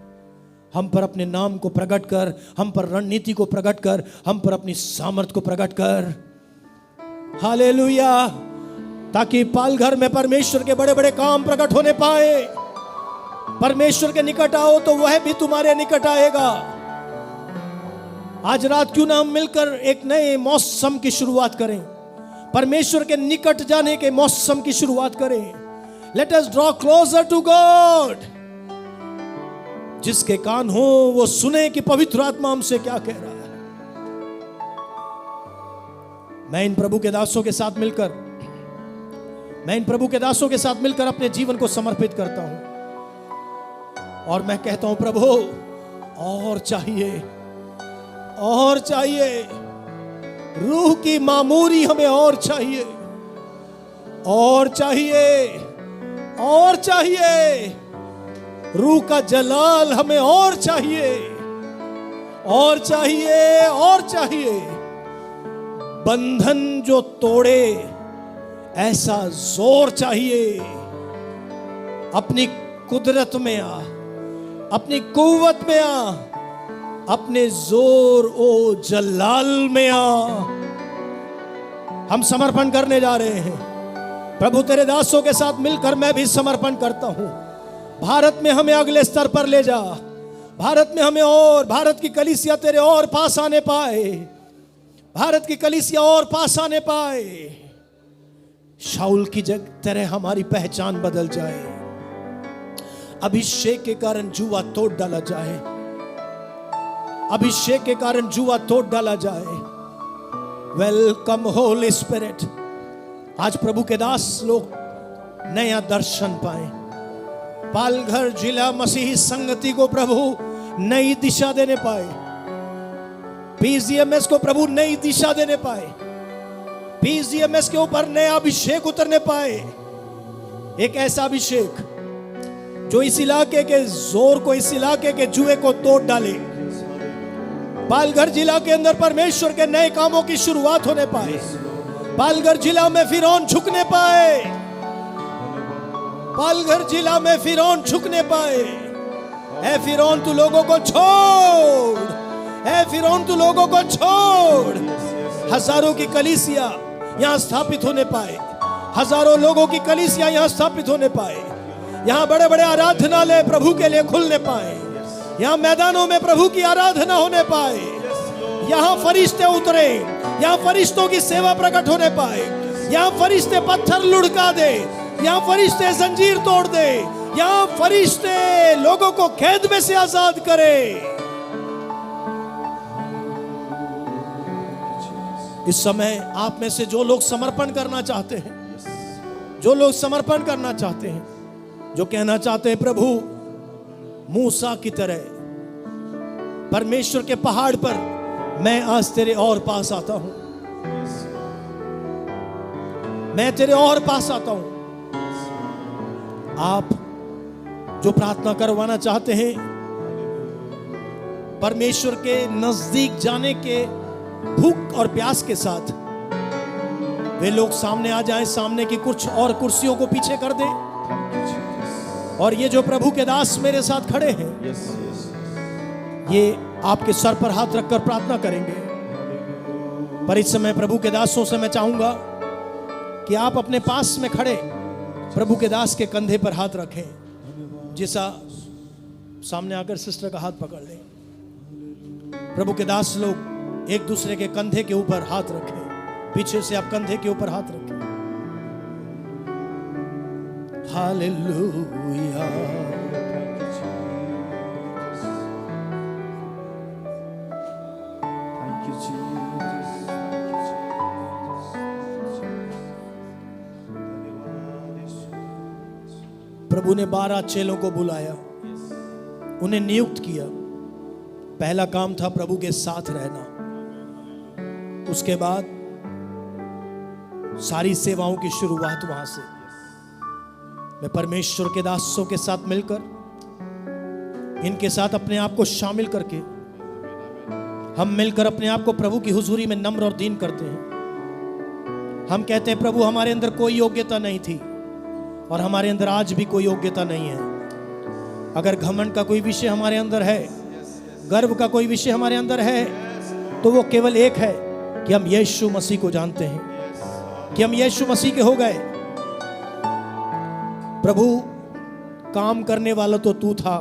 हम पर अपने नाम को प्रकट कर, हम पर रणनीति को प्रकट कर, हम पर अपनी सामर्थ को प्रकट कर। हालेलुया। ताकि पालघर में परमेश्वर के बड़े बड़े काम प्रकट होने पाए। परमेश्वर के निकट आओ तो वह भी तुम्हारे निकट आएगा। आज रात क्यों ना हम मिलकर एक नए मौसम की शुरुआत करें, परमेश्वर के निकट जाने के मौसम की शुरुआत करें। Let us draw closer to God. जिसके कान हो वो सुने कि पवित्र आत्मा हमसे क्या कह रहा है। मैं इन प्रभु के दासों के साथ मिलकर अपने जीवन को समर्पित करता हूं और मैं कहता हूं प्रभु और चाहिए, रूह की मामूरी हमें और चाहिए, रूह का जलाल हमें और चाहिए। बंधन जो तोड़े ऐसा जोर चाहिए। अपनी कुदरत में आ, अपनी कुव्वत में आ, अपने जोर ओ जलाल में आ। हम समर्पण करने जा रहे हैं प्रभु। तेरे दासों के साथ मिलकर मैं भी समर्पण करता हूं। भारत में हमें अगले स्तर पर ले जा। भारत में हमें और, भारत की कलीसिया तेरे और पास आने पाए। भारत की कलीसिया और पास आने पाए। शाऊल की जगह तरह हमारी पहचान बदल जाए। अभिषेक के कारण जुआ तोड़ डाला जाए। अभिषेक के कारण जुआ तोड़ डाला जाए। Welcome Holi spirit. आज प्रभु के दास लोग नया दर्शन पाए। पालघर जिला मसीही संगति को प्रभु नई दिशा देने पाए। पीजीएमएस को प्रभु नई दिशा देने पाए। पीजीएमएस के ऊपर नया अभिषेक उतरने पाए। एक ऐसा अभिषेक जो इस इलाके के जोर को, इस इलाके के जुए को तोड़ डाले। पालघर जिला के अंदर परमेश्वर के नए कामों की शुरुआत होने पाए। पालघर जिला में फिरौन झुकने पाए। पालघर जिला में फिरौन झुकने पाए। ऐ फिरौन तू लोगों को छोड़, ऐ फिरौन तू लोगों को छोड़। हजारों की कलीसिया यहां स्थापित होने पाए। हजारों लोगों की कलीसिया यहां स्थापित होने पाए। यहां बड़े बड़े आराधनालय प्रभु के लिए खुलने पाए। यहां मैदानों में प्रभु की आराधना होने पाए। यहां फरिश्ते उतरे। यहां फरिश्तों की सेवा प्रकट होने पाए। यहां फरिश्ते पत्थर लुढ़का दे। यहां फरिश्ते जंजीर तोड़ दे। यहां फरिश्ते लोगों को कैद में से आजाद करे। इस समय आप में से जो लोग समर्पण करना चाहते हैं, जो लोग समर्पण करना चाहते हैं, जो कहना चाहते हैं प्रभु मूसा की तरह परमेश्वर के पहाड़ पर मैं आज तेरे और पास आता हूं, मैं तेरे और पास आता हूं। आप जो प्रार्थना करवाना चाहते हैं परमेश्वर के नजदीक जाने के भूख और प्यास के साथ, वे लोग सामने आ जाएं। सामने की कुछ और कुर्सियों को पीछे कर दें। और ये जो प्रभु के दास मेरे साथ खड़े हैं, ये आपके सर पर हाथ रखकर प्रार्थना करेंगे। पर इस समय प्रभु के दासों से मैं चाहूंगा कि आप अपने पास में खड़े प्रभु के दास के कंधे पर हाथ रखें। जैसा सामने आकर सिस्टर का हाथ पकड़ लें। प्रभु के दास लोग एक दूसरे के कंधे के ऊपर हाथ रखें। पीछे से आप कंधे के ऊपर हाथ रखें। हालेलुया। प्रभु ने 12 चेलों को बुलाया, उन्हें नियुक्त किया। पहला काम था प्रभु के साथ रहना। उसके बाद सारी सेवाओं की शुरुआत वहां से। मैं परमेश्वर के दासों के साथ मिलकर, इनके साथ अपने आप को शामिल करके हम मिलकर अपने आप को प्रभु की हुजूरी में नम्र और दीन करते हैं। हम कहते हैं प्रभु हमारे अंदर कोई योग्यता नहीं थी और हमारे अंदर आज भी कोई योग्यता नहीं है, अगर घमंड का कोई विषय हमारे अंदर है, गर्व का कोई विषय हमारे अंदर है, तो वो केवल एक है कि हम यीशु मसीह को जानते हैं, कि हम यीशु मसीह के हो गए। प्रभु, काम करने वाला तो तू था,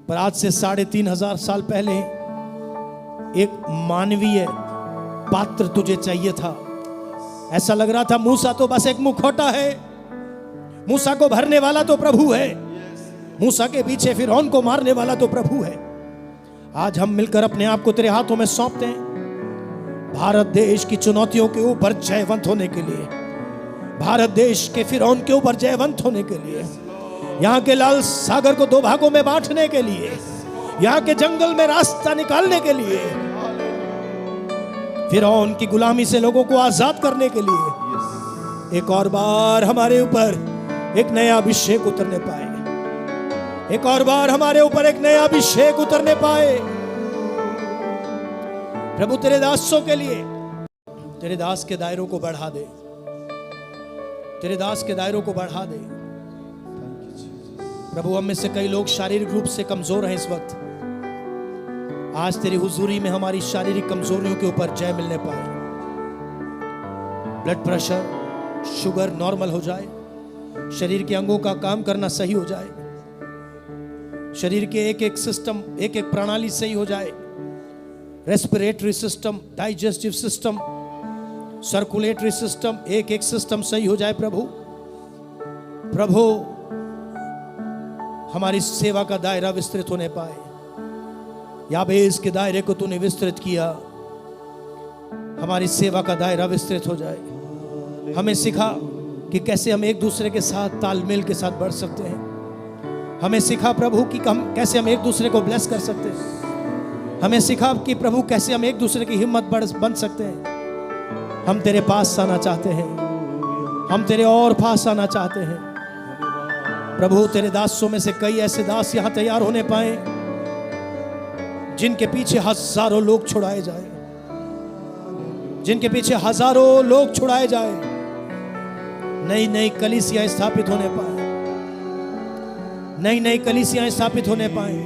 पर आज से 3,500 साल पहले एक मानवीय पात्र तुझे चाहिए था। ऐसा लग रहा था मूसा तो बस एक मुखौटा है, मूसा को भरने वाला तो प्रभु है, मूसा के पीछे फिरौन को मारने वाला तो प्रभु है। आज हम मिलकर अपने आप को तेरे हाथों में सौंपते हैं, भारत देश की चुनौतियों के ऊपर जयवंत होने के लिए, भारत देश के फिरौन के ऊपर जयवंत होने के लिए, यहाँ के लाल सागर को 2 भागों में बांटने के लिए, यहाँ के जंगल में रास्ता निकालने के लिए, फिरौन की गुलामी से लोगों को आजाद करने के लिए एक और बार हमारे ऊपर एक नया अभिषेक उतरने पाए, एक और बार हमारे ऊपर एक नया अभिषेक उतरने पाए। प्रभु, तेरे दासों के लिए तेरे दास के दायरों को बढ़ा दे, तेरे दास के दायरों को बढ़ा दे। प्रभु, हम में से कई लोग शारीरिक रूप से कमजोर हैं इस वक्त, आज तेरी हुजूरी में हमारी शारीरिक कमजोरियों के ऊपर जय मिलने पाए। ब्लड प्रेशर, शुगर नॉर्मल हो जाए, शरीर के अंगों का काम करना सही हो जाए, शरीर के एक एक सिस्टम, एक एक प्रणाली सही हो जाए, respiratory system, digestive system, circulatory system, एक एक सिस्टम सही हो जाए। प्रभु, प्रभु, हमारी सेवा का दायरा विस्तृत होने पाए। याबेस के दायरे को तूने विस्तृत किया, हमारी सेवा का दायरा विस्तृत हो जाए। हमें सिखा कि कैसे हम एक दूसरे के साथ तालमेल के साथ बढ़ सकते हैं। हमें सिखा प्रभु कि कैसे हम एक दूसरे को ब्लेस कर सकते हैं। हमें सिखा कि प्रभु कैसे हम एक दूसरे की हिम्मत बन सकते हैं। हम तेरे पास आना चाहते हैं, हम तेरे और पास आना चाहते हैं। प्रभु, तेरे दासों में से कई ऐसे दास यहाँ तैयार होने पाए जिनके पीछे हजारों लोग छुड़ाए जाए, जिनके पीछे हजारों लोग छुड़ाए जाए, नई नई कलीसियां स्थापित होने पाए, नई नई कलीसियां स्थापित होने पाए।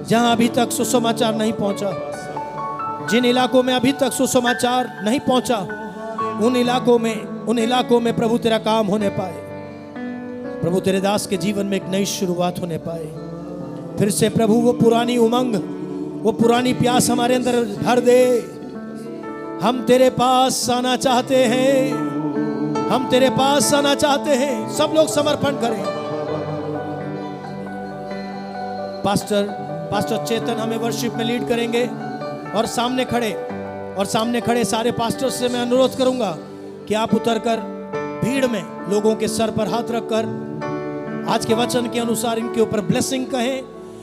जहां अभी तक सुसमाचार नहीं पहुंचा, जिन इलाकों में अभी तक सुसमाचार नहीं पहुंचा, उन इलाकों में प्रभु तेरा काम होने पाए। प्रभु, तेरे दास के जीवन में एक नई शुरुआत होने पाए। फिर से प्रभु वो पुरानी उमंग, वो पुरानी प्यास हमारे अंदर भर दे। हम तेरे पास आना चाहते हैं, हम तेरे पास आना चाहते हैं। सब लोग समर्पण करें। पास्टर चेतन हमें वर्शिप में लीड करेंगे, और सामने खड़े सारे पास्टर से मैं अनुरोध करूंगा कि आप उतरकर भीड़ में लोगों के सर पर हाथ रखकर आज के वचन के अनुसार इनके ऊपर ब्लेसिंग कहें,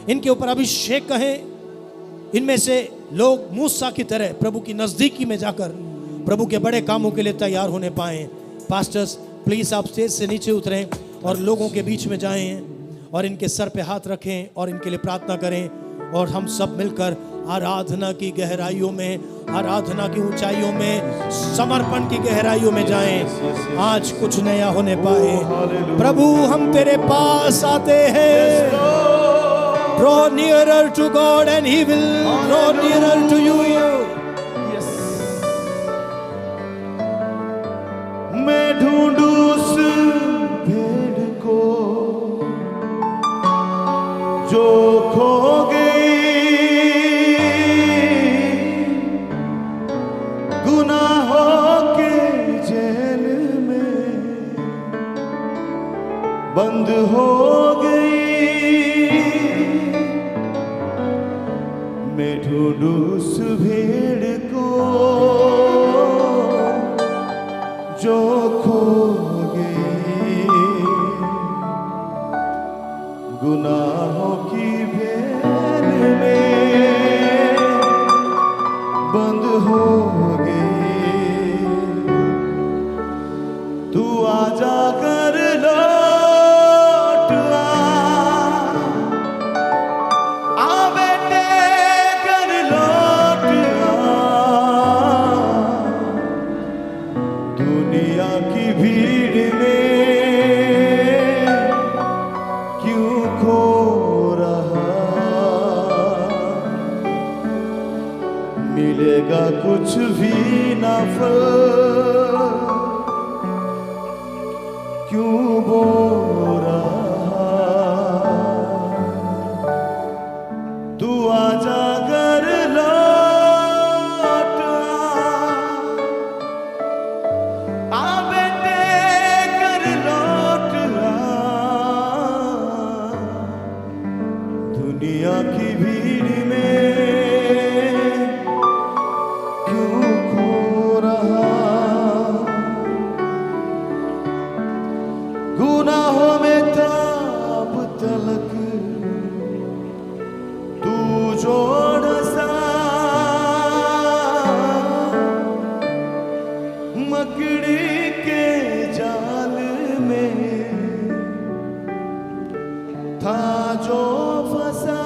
इनके ऊपर अभिषेक कहें। इनमें से लोग मूसा की तरह प्रभु की नजदीकी में जाकर प्रभु के बड़े कामों के लिए तैयार होने पाए। पास्टर्स, प्लीज आप स्टेज से नीचे उतरें और लोगों के बीच में जाएं और इनके सर पे हाथ रखें और इनके लिए प्रार्थना करें, और हम सब मिलकर आराधना की गहराइयों में, आराधना की ऊंचाइयों में, समर्पण की गहराइयों में जाएं। आज कुछ नया होने पाए। प्रभु, हम तेरे पास आते हैं। Draw nearer to God and He will draw nearer to you. मैं ढूंढूं उस भेड़ को जो खो गई, गुनाहों के जेल में बंद हो गई। मैं ढूंढूं उस भेड़ को जो खो गई, गुनाहों की भेल में बंद हो गई। तू आजा कर लौट आ बेटे, कर लौट दुनिया की भीड़ में क्यों खो कुछ भी ना फल क्यों बो रहा, तू आजा घर लौट आ बेटे घर लौट आ, दुनिया की भीड़ में क्यों खो रहा, गुनाहों में था अब तलक तू जो ढसा, मकड़ी के जाल में था जो फंसा,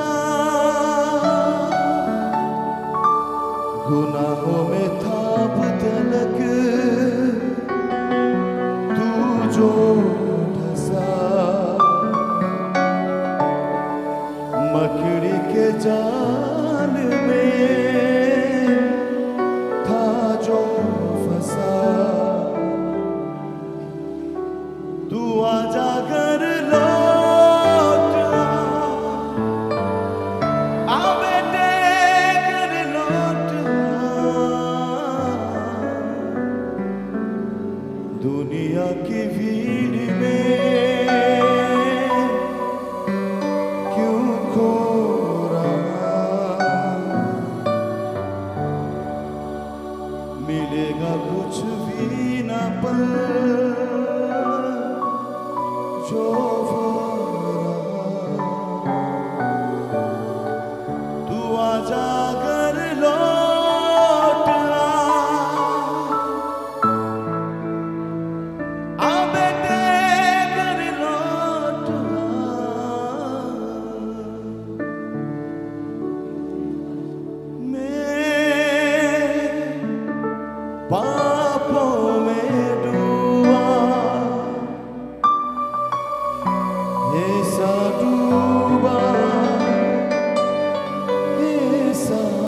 गुनाहों में था अब तलक तू जो ढसा, मकड़ी के जाल